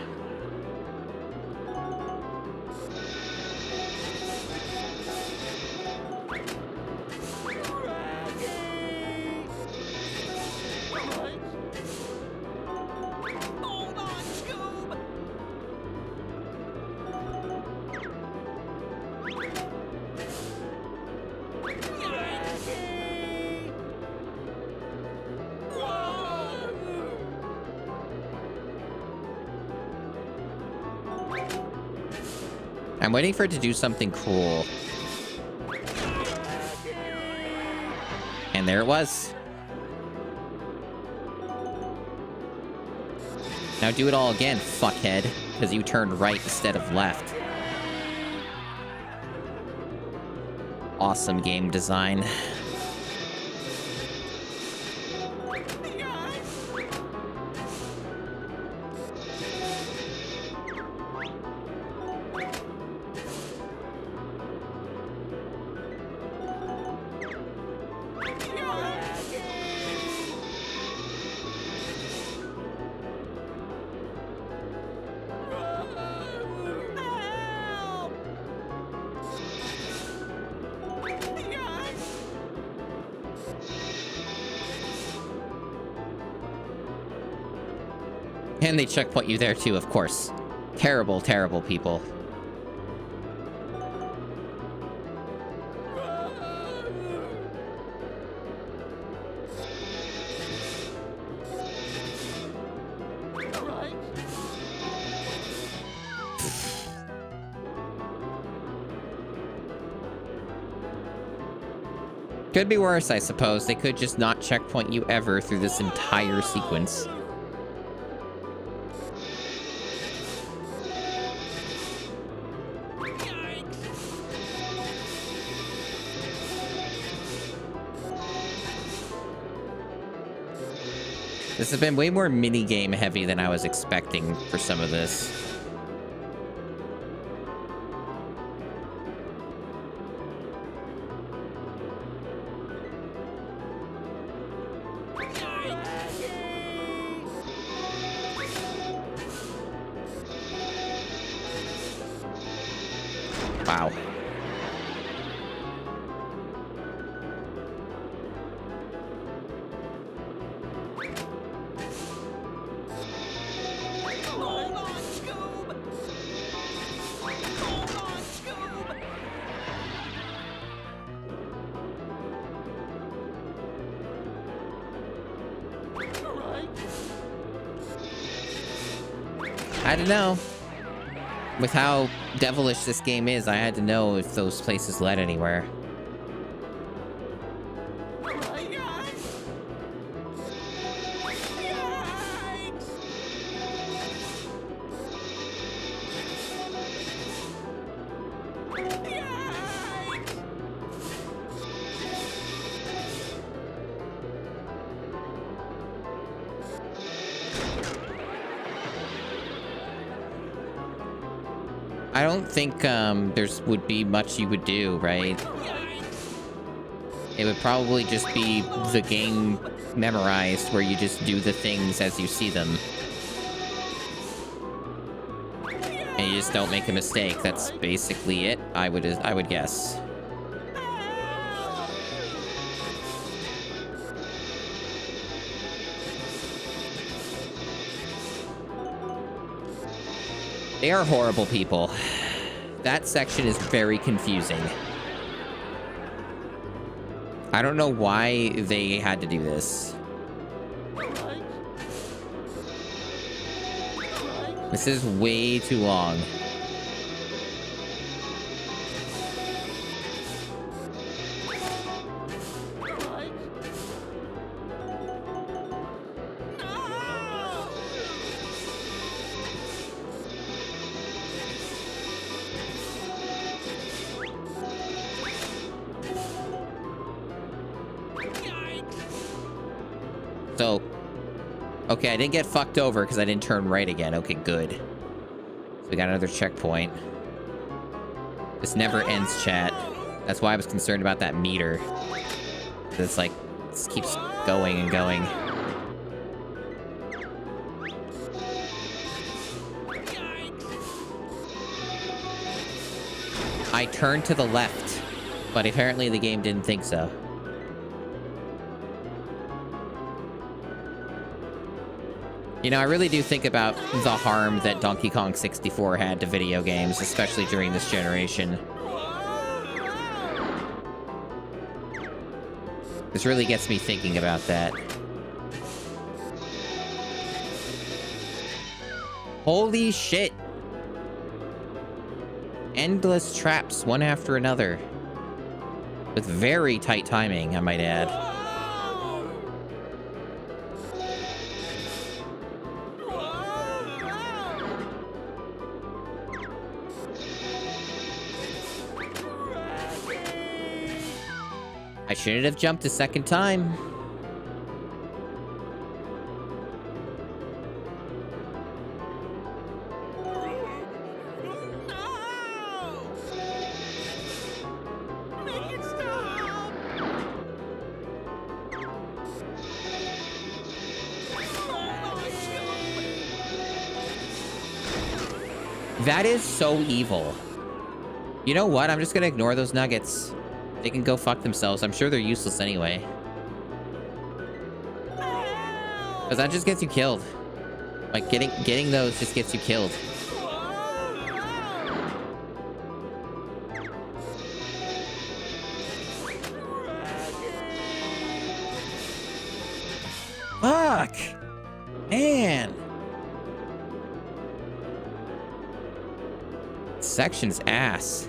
I'm waiting for it to do something cool. And there it was. Now do it all again, fuckhead, because you turned right instead of left. Awesome game design. And they checkpoint you there too, of course. Terrible, terrible people. Could be worse, I suppose. They could just not checkpoint you ever through this entire sequence. This has been way more mini-game heavy than I was expecting for some of this. Wow. I don't know. With how devilish this game is, I had to know if those places led anywhere. I don't think there's would be much you would do, right? It would probably just be the game memorized where you just do the things as you see them. And you just don't make a mistake. That's basically it, I would guess. They are horrible people. That section is very confusing. I don't know why they had to do this. This is way too long. So, okay, I didn't get fucked over because I didn't turn right again. Okay, good. So we got another checkpoint. This never ends, chat. That's why I was concerned about that meter. It's like, this keeps going and going. I turned to the left, but apparently the game didn't think so. You know, I really do think about the harm that Donkey Kong 64 had to video games, especially during this generation. This really gets me thinking about that. Holy shit! Endless traps, one after another. With very tight timing, I might add. I shouldn't have jumped a second time. That is so evil. You know what? I'm just gonna ignore those nuggets. They can go fuck themselves. I'm sure they're useless anyway. Because that just gets you killed. Like, getting those just gets you killed. Fuck! Man! Section's ass.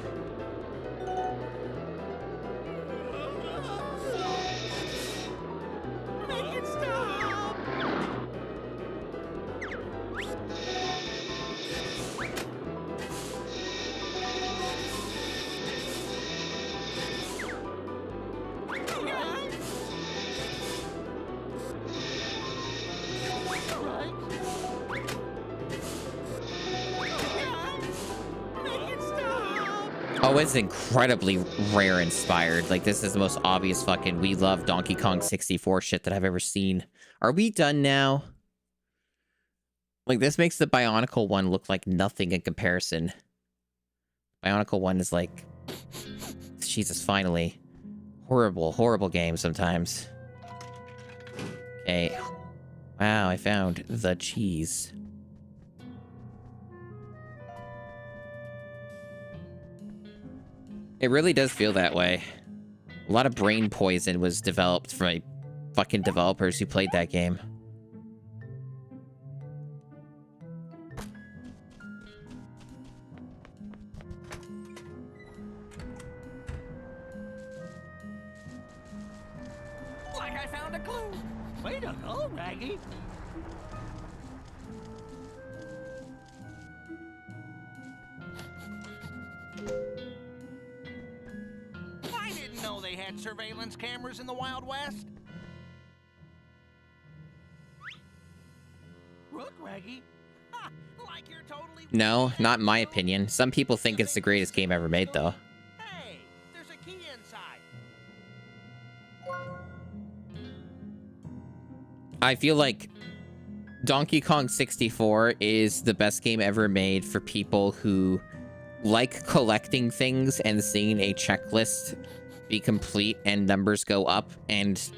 Oh, it's incredibly rare inspired. Like, this is the most obvious fucking we love Donkey Kong 64 shit that I've ever seen. Are we done now? Like, this makes the Bionicle one look like nothing in comparison. Bionicle one is like... Jesus, finally. Horrible, horrible game sometimes. Okay. Wow, I found the cheese. It really does feel that way. A lot of brain poison was developed by fucking developers who played that game. Like I found a clue. Way to go, Raggy. I didn't know they had surveillance cameras in the Wild West. Look, Raggy. Ha, like you're totally... No, not in my opinion. Some people think it's the greatest game ever made, though. Hey, there's a key inside. I feel like Donkey Kong 64 is the best game ever made for people who like collecting things and seeing a checklist be complete and numbers go up and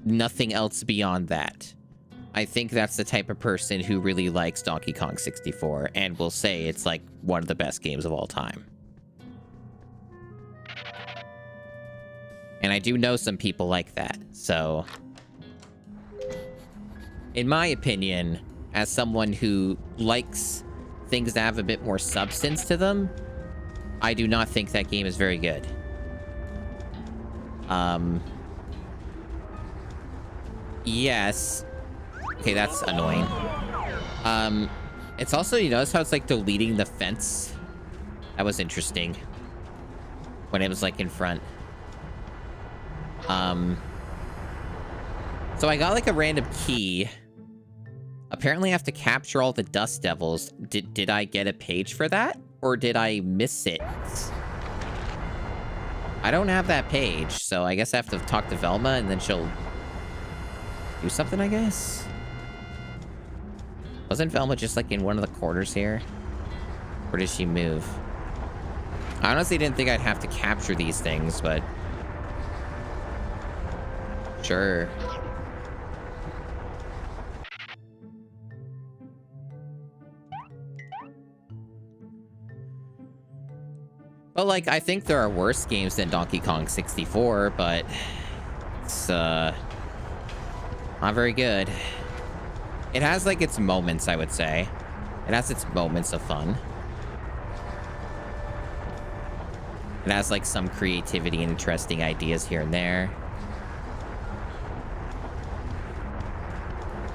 nothing else beyond that. I think that's the type of person who really likes Donkey Kong 64 and will say it's like one of the best games of all time. And I do know some people like that, so... In my opinion, as someone who likes things that have a bit more substance to them, I do not think that game is very good. Yes. Okay, that's annoying. It's also, you notice how it's like deleting the fence? That was interesting. When it was like in front. So I got like a random key. Apparently I have to capture all the Dust Devils. Did I get a page for that? Or did I miss it? I don't have that page, so I guess I have to talk to Velma and then she'll do something, I guess? Wasn't Velma just like in one of the corners here? Or did she move? I honestly didn't think I'd have to capture these things, but... Sure. But, like, I think there are worse games than Donkey Kong 64, but it's, not very good. It has, like, its moments, I would say. It has its moments of fun. It has, like, some creativity and interesting ideas here and there.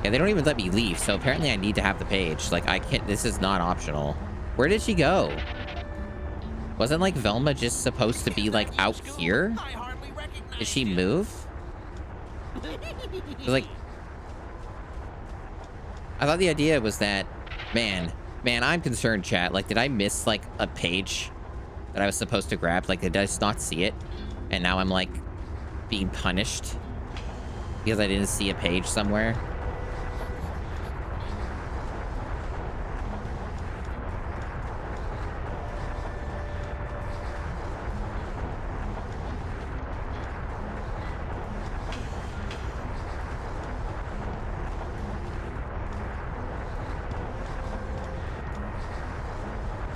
Yeah, they don't even let me leave, so apparently I need to have the page. Like, I can't... This is not optional. Where did she go? Wasn't, like, Velma just supposed to be, like, out here? Did she move? Like... I thought the idea was that... Man, I'm concerned, chat. Like, did I miss, like, a page that I was supposed to grab? Like, did I just not see it? And now I'm, like, being punished because I didn't see a page somewhere?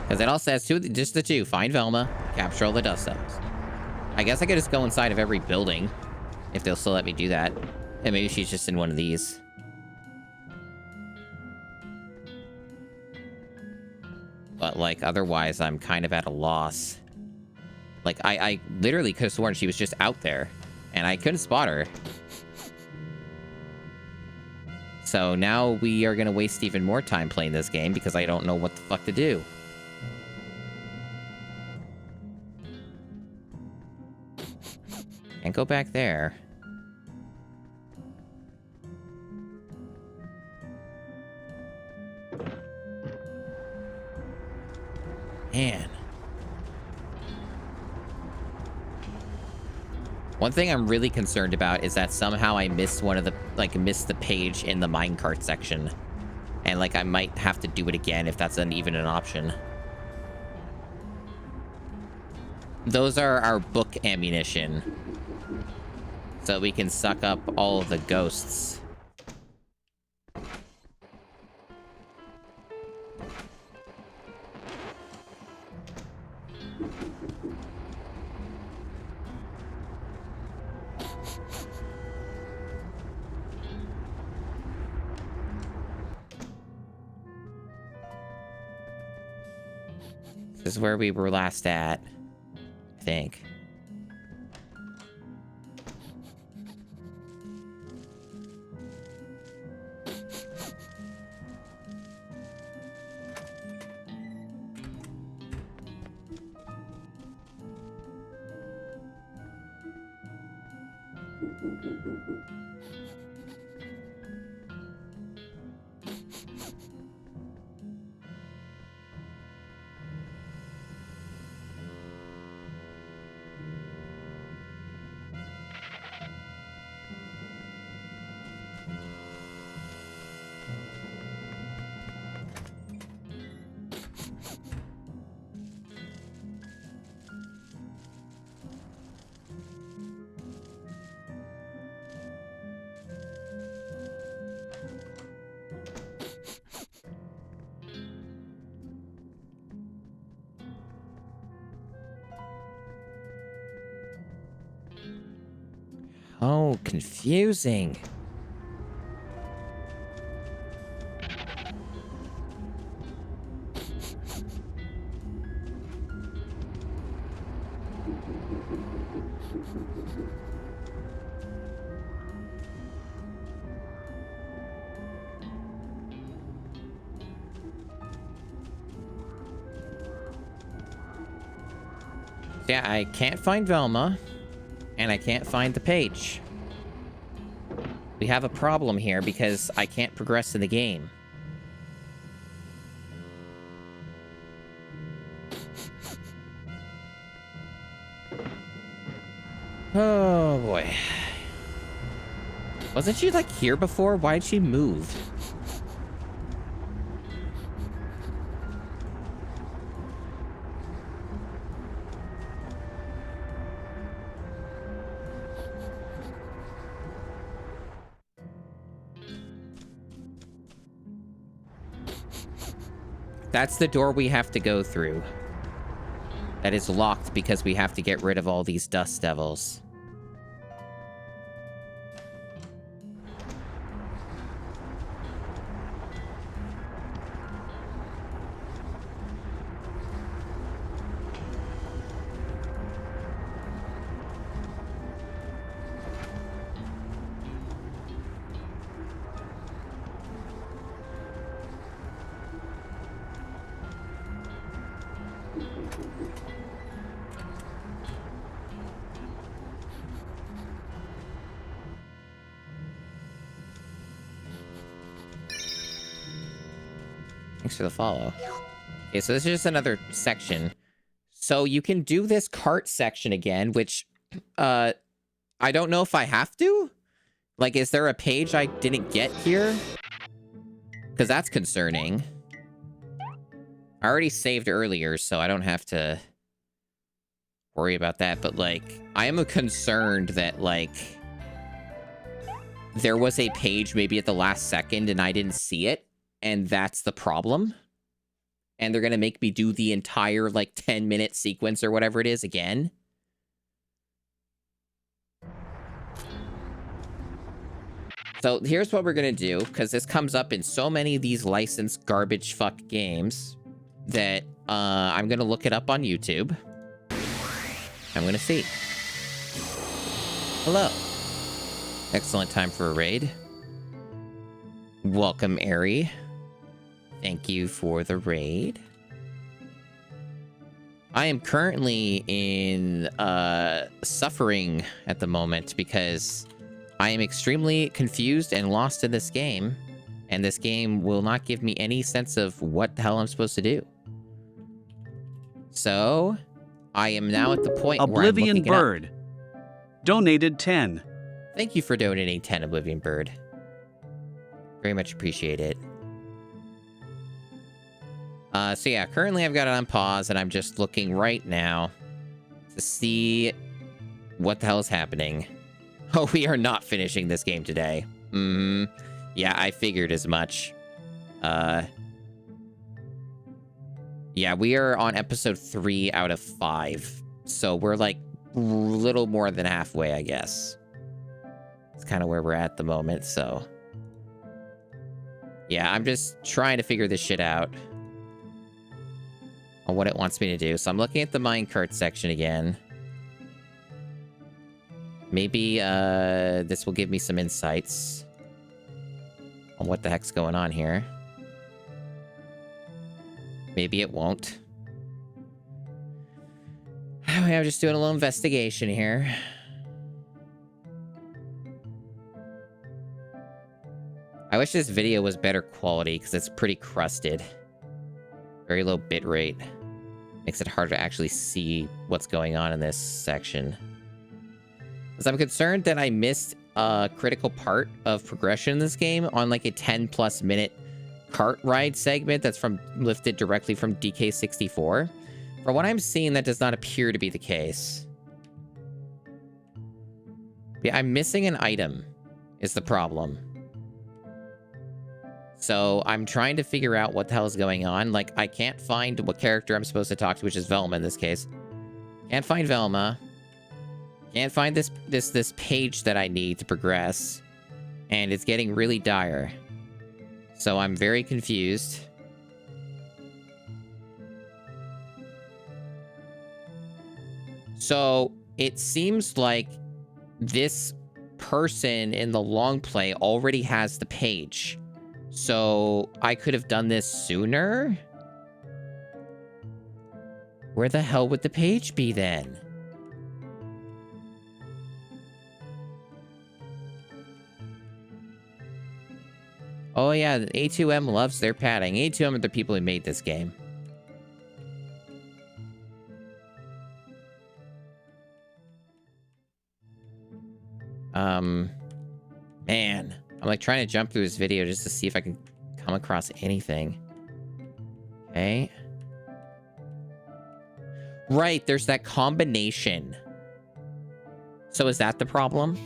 Because it all says just the two. Find Velma, capture all the Dust Devils. I guess I could just go inside of every building, if they'll still let me do that. And maybe she's just in one of these. But, like, otherwise, I'm kind of at a loss. Like, I literally could have sworn she was just out there, and I couldn't spot her. So now we are going to waste even more time playing this game because I don't know what the fuck to do. And go back there. Man. One thing I'm really concerned about is that somehow I missed missed the page in the minecart section. And, like, I might have to do it again if that's even an option. Those are our book ammunition. So we can suck up all of the ghosts. This is where we were last at, I think. Oh, confusing. Yeah, I can't find Velma, and I can't find the page. We have a problem here because I can't progress in the game. Oh, boy. Wasn't she, like, here before? Why'd she move? That's the door we have to go through. That is locked because we have to get rid of all these dust devils. Thanks for the follow. Okay, so this is just another section. So you can do this cart section again, which I don't know if I have to. Like, is there a page I didn't get here? Because that's concerning. I already saved earlier, so I don't have to worry about that. But, like, I am concerned that, like, there was a page maybe at the last second and I didn't see it. And that's the problem. And they're going to make me do the entire, like, 10-minute sequence or whatever it is again. So here's what we're going to do, because this comes up in so many of these licensed garbage fuck games that I'm going to look it up on YouTube. I'm going to see. Hello. Excellent time for a raid. Welcome, Ari. Thank you for the raid. I am currently in suffering at the moment because I am extremely confused and lost in this game, and this game will not give me any sense of what the hell I'm supposed to do. So, I am now at the point Oblivion where I'm Bird. donated 10. Thank you for donating 10, Oblivion Bird. Very much appreciate it. So yeah, currently I've got it on pause, and I'm just looking right now to see what the hell is happening. Oh, we are not finishing this game today. Yeah, I figured as much. Yeah, we are on episode 3 out of 5. So we're like a little more than halfway, I guess. It's kind of where we're at the moment, so. Yeah, I'm just trying to figure this shit out on what it wants me to do. So I'm looking at the minecart section again. Maybe this will give me some insights on what the heck's going on here. Maybe it won't. I'm just doing a little investigation here. I wish this video was better quality because it's pretty crusted. Very low bitrate. Makes it hard to actually see what's going on in this section. Because I'm concerned that I missed a critical part of progression in this game on like a 10+ minute cart ride segment that's lifted directly from DK64. From what I'm seeing, that does not appear to be the case. Yeah, I'm missing an item is the problem. So I'm trying to figure out what the hell is going on. Like, I can't find what character I'm supposed to talk to, which is Velma in this case. Can't find Velma. Can't find this page that I need to progress. And it's getting really dire. So I'm very confused. So it seems like this person in the long play already has the page. So I could have done this sooner? Where the hell would the page be then? Oh yeah, A2M loves their padding. A2M are the people who made this game. Man. I'm like trying to jump through this video just to see if I can come across anything. Okay. Right, there's that combination. So is that the problem?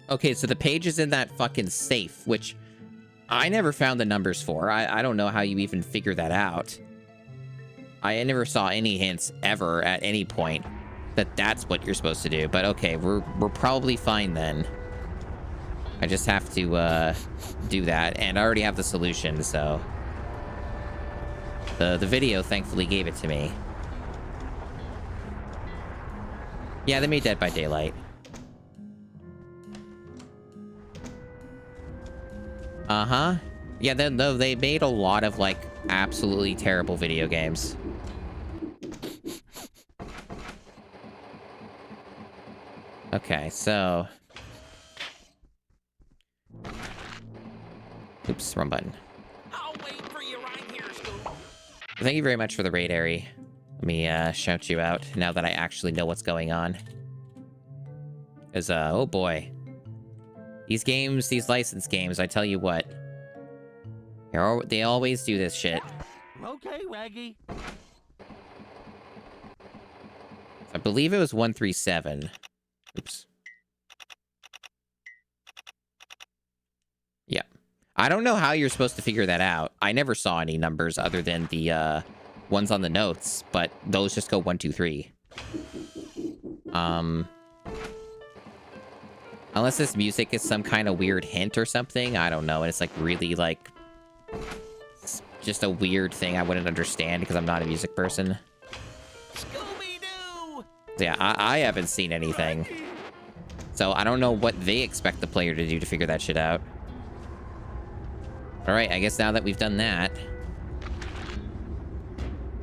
Okay, so the page is in that fucking safe, which I never found the numbers for. I don't know how you even figure that out. I never saw any hints ever at any point that that's what you're supposed to do. But okay, we're probably fine then. I just have to do that, and I already have the solution, so the video thankfully gave it to me. Yeah, they made Dead by Daylight. Uh-huh. Yeah, they made a lot of, like, absolutely terrible video games. Okay, so... Oops, wrong button. I'll wait for you right here, Scoob. Thank you very much for the raid, Ari. Let me shout you out now that I actually know what's going on. Because, oh boy. These games, these licensed games, I tell you what. They always do this shit. Okay, Raggy. I believe it was 137. Oops. Yeah. I don't know how you're supposed to figure that out. I never saw any numbers other than the ones on the notes, but those just go 1, 2, 3. Unless this music is some kind of weird hint or something, I don't know. And it's like really like just a weird thing I wouldn't understand because I'm not a music person. Scooby-Doo! Yeah, I haven't seen anything. So I don't know what they expect the player to do to figure that shit out. Alright, I guess now that we've done that,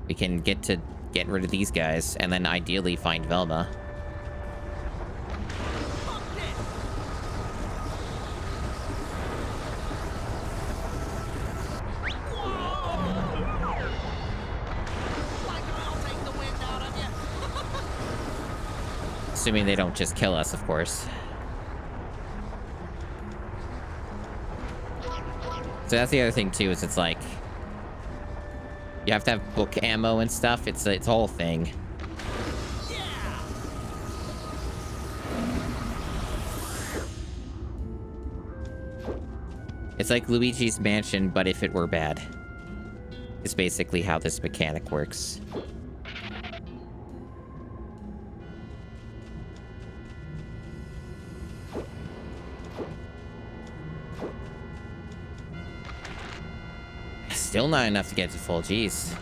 we can get to getting rid of these guys, and then ideally find Velma. Assuming they don't just kill us, of course. So that's the other thing too, is it's like you have to have book ammo and stuff. It's a whole thing. It's like Luigi's Mansion, but if it were bad. It's basically how this mechanic works. Still not enough to get to full, jeez.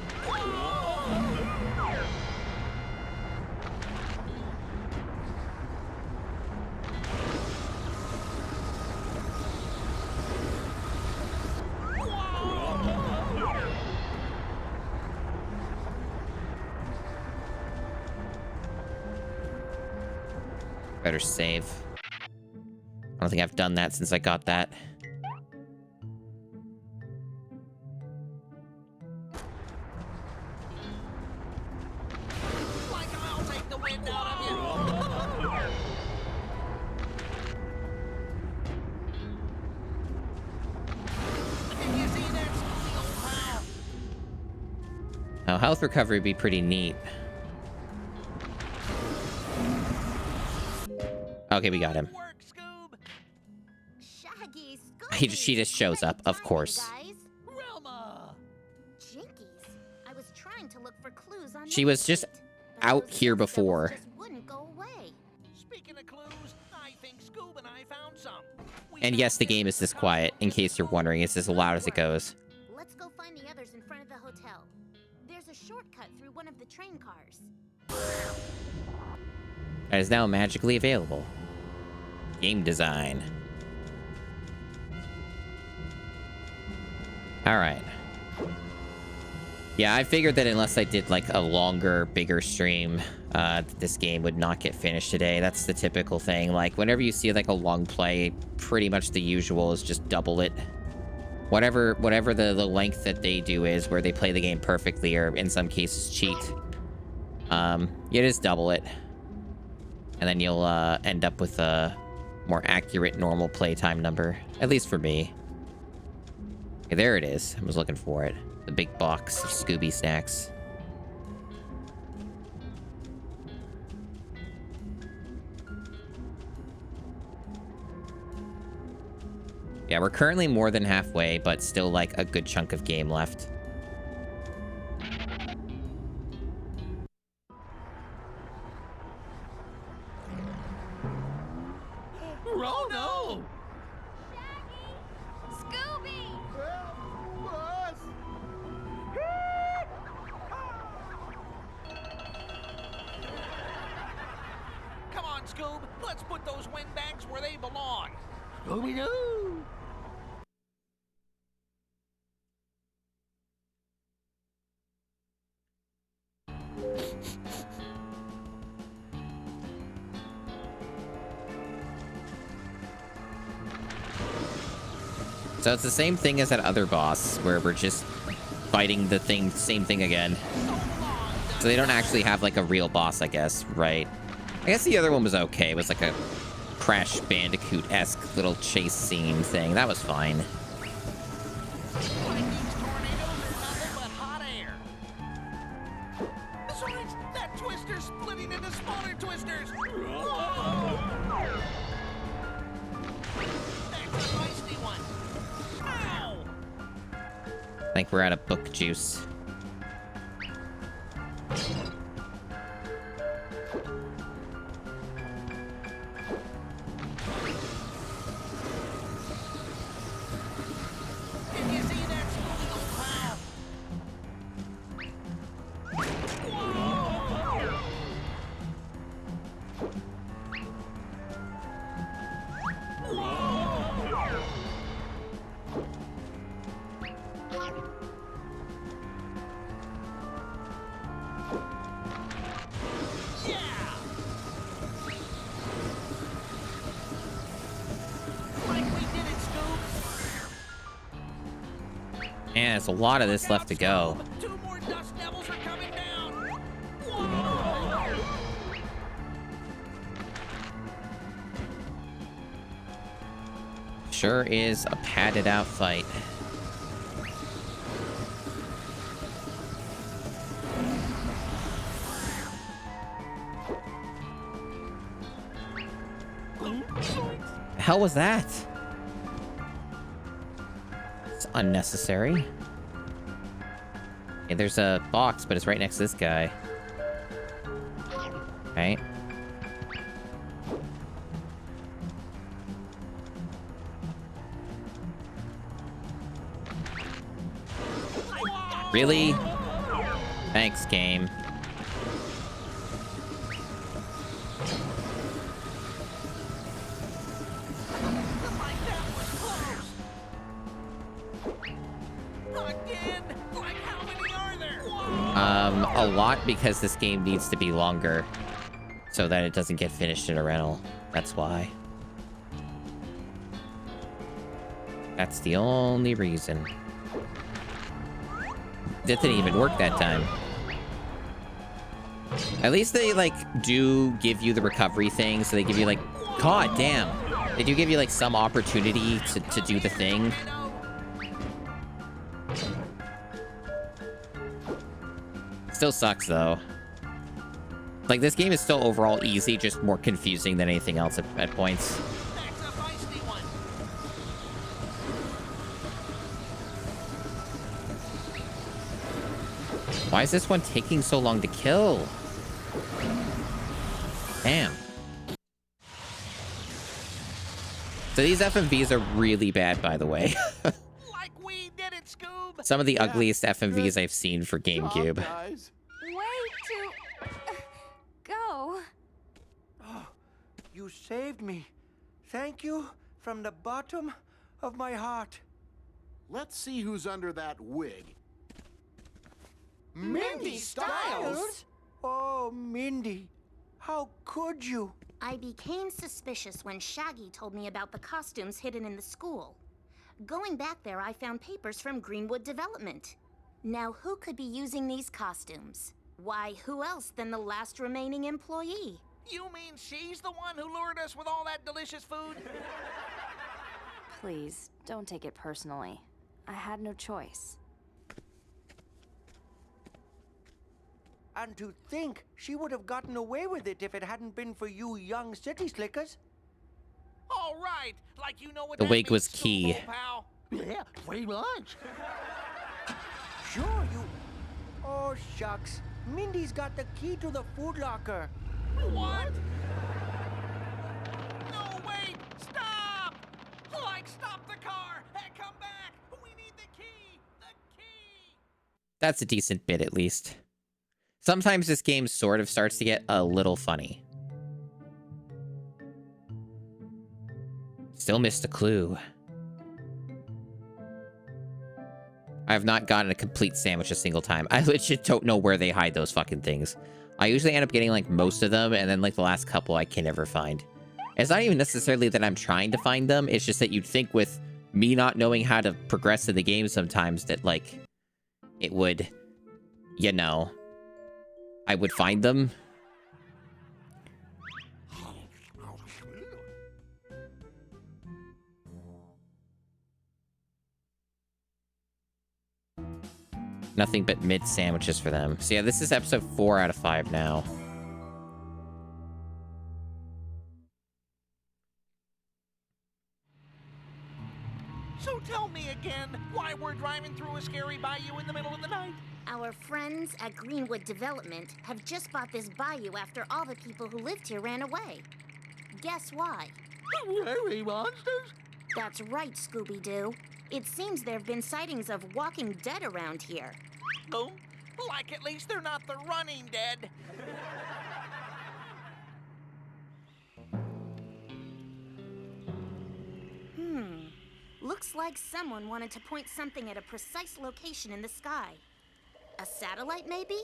Better save. I don't think I've done that since I got that. Now, health recovery would be pretty neat. Okay, we got him. She just shows up, of course. She was just out here before. And yes, the game is this quiet, in case you're wondering. It's as loud as it goes. Let's go find the others in front of the hotel. There's a shortcut through one of the train cars. That is now magically available. Game design. Alright. Yeah, I figured that unless I did like a longer, bigger stream, this game would not get finished today. That's the typical thing. Like, whenever you see like a long play, pretty much the usual is just double it. Whatever the length that they do is, where they play the game perfectly, or in some cases cheat. You just double it. And then you'll end up with a more accurate normal playtime number. At least for me. Okay, there it is. I was looking for it. The big box of Scooby snacks. Yeah, we're currently more than halfway, but still like a good chunk of game left. Oh no! Scooby! Come on, Scoob. Let's put those windbags where they belong. Scooby-Doo! So it's the same thing as that other boss, where we're just fighting the same thing again. So they don't actually have like a real boss, I guess, right? I guess the other one was okay. It was like a Crash Bandicoot-esque little chase scene thing. That was fine. Besides, that twister's splitting into smaller twisters. That's a feisty one. Ow! I think we're out of book juice. Did you see that Scooby Man, there's a lot of this left to go. Two more dust devils are coming down. Sure is a padded out fight. The hell was that? It's unnecessary. Okay, there's a box, but it's right next to this guy. Right? Really? Thanks, game. A lot, because this game needs to be longer so that it doesn't get finished in a rental. That's why. That's the only reason. That didn't even work that time. At least they, like, do give you the recovery thing, so they give you, like... God damn! They do give you, like, some opportunity to do the thing. Still sucks, though. Like, this game is still overall easy, just more confusing than anything else at points. Why is this one taking so long to kill? Damn. So these FMVs are really bad, by the way. Like we did it, Scoob. Some of the ugliest FMVs I've seen for GameCube. Way to go. Oh, you saved me. Thank you from the bottom of my heart. Let's see who's under that wig. Mindy Styles? Oh, Mindy. How could you? I became suspicious when Shaggy told me about the costumes hidden in the school. Going back there, I found papers from Greenwood Development. Now, who could be using these costumes? Why, who else than the last remaining employee? You mean she's the one who lured us with all that delicious food? Please, don't take it personally. I had no choice. And to think she would have gotten away with it if it hadn't been for you young city slickers. All right, like you know what The that wig was means, key. Scoob, pal. Yeah, pretty much. Sure, you... Oh, shucks. Mindy's got the key to the food locker. What? No, wait! Stop! Like, stop the car and come back! We need the key! The key! That's a decent bit, at least. Sometimes this game sort of starts to get a little funny. Still missed a clue. I have not gotten a complete sandwich a single time. I legit don't know where they hide those fucking things. I usually end up getting, like, most of them, and then, like, the last couple I can never find. It's not even necessarily that I'm trying to find them, it's just that you'd think with me not knowing how to progress in the game sometimes that, like, it would, you know, I would find them. Nothing but mid sandwiches for them. So yeah, this is episode 4 out of 5 now. So tell me again why we're driving through a scary bayou in the middle of the night. Our friends at Greenwood Development have just bought this bayou after all the people who lived here ran away. Guess why? Scary monsters? That's right, Scooby-Doo. It seems there have been sightings of walking dead around here. Oh, like at least they're not the running dead. Looks like someone wanted to point something at a precise location in the sky. A satellite, maybe?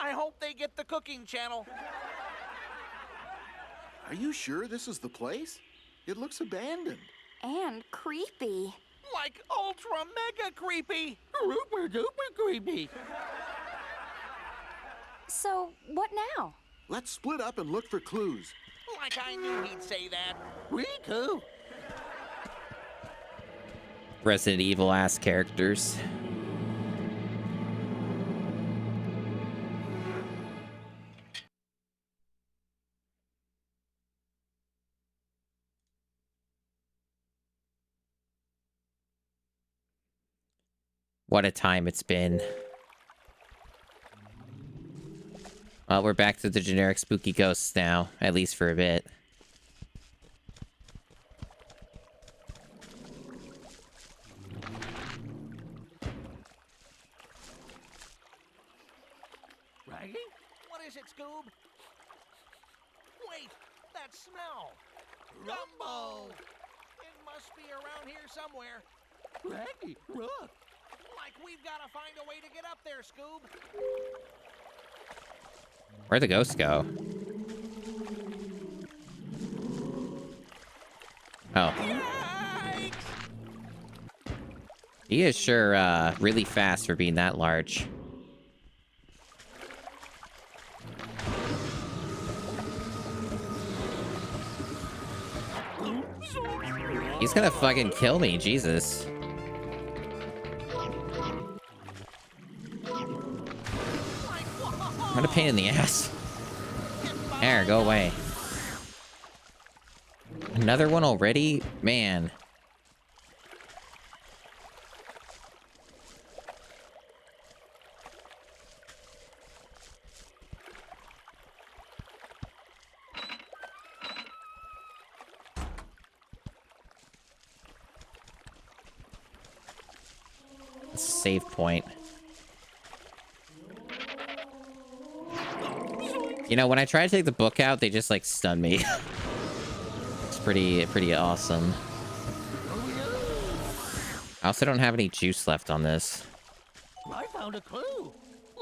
I hope they get the cooking channel. Are you sure this is the place? It looks abandoned. And creepy. Like ultra mega creepy. Super duper creepy. So, what now? Let's split up and look for clues. Like I knew he'd say that. Me too. Resident Evil ass characters. What a time it's been. Well, we're back to the generic spooky ghosts now, at least for a bit. Raggy? What is it, Scoob? Wait, that smell! Gumbo! It must be around here somewhere. Raggy, look! Like we've got to find a way to get up there, Scoob. Where'd the ghosts go? Oh. Yikes! He is sure really fast for being that large. He's gonna fucking kill me, Jesus. What a pain in the ass. There, go away. Another one already? Man. Save point. You know, when I try to take the book out, they just like stun me. It's pretty awesome. I also don't have any juice left on this. I found a clue.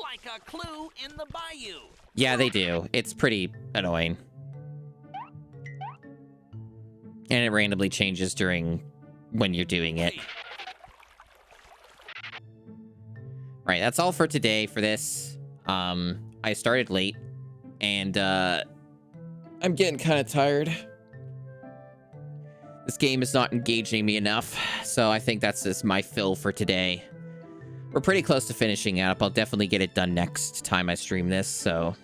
Like a clue in the bayou. Yeah, they do. It's pretty annoying. And it randomly changes during when you're doing it. Right, that's all for today for this. I started late, and I'm getting kind of tired. This game is not engaging me enough, so I think that's just my fill for today. We're pretty close to finishing up. I'll definitely get it done next time I stream this, so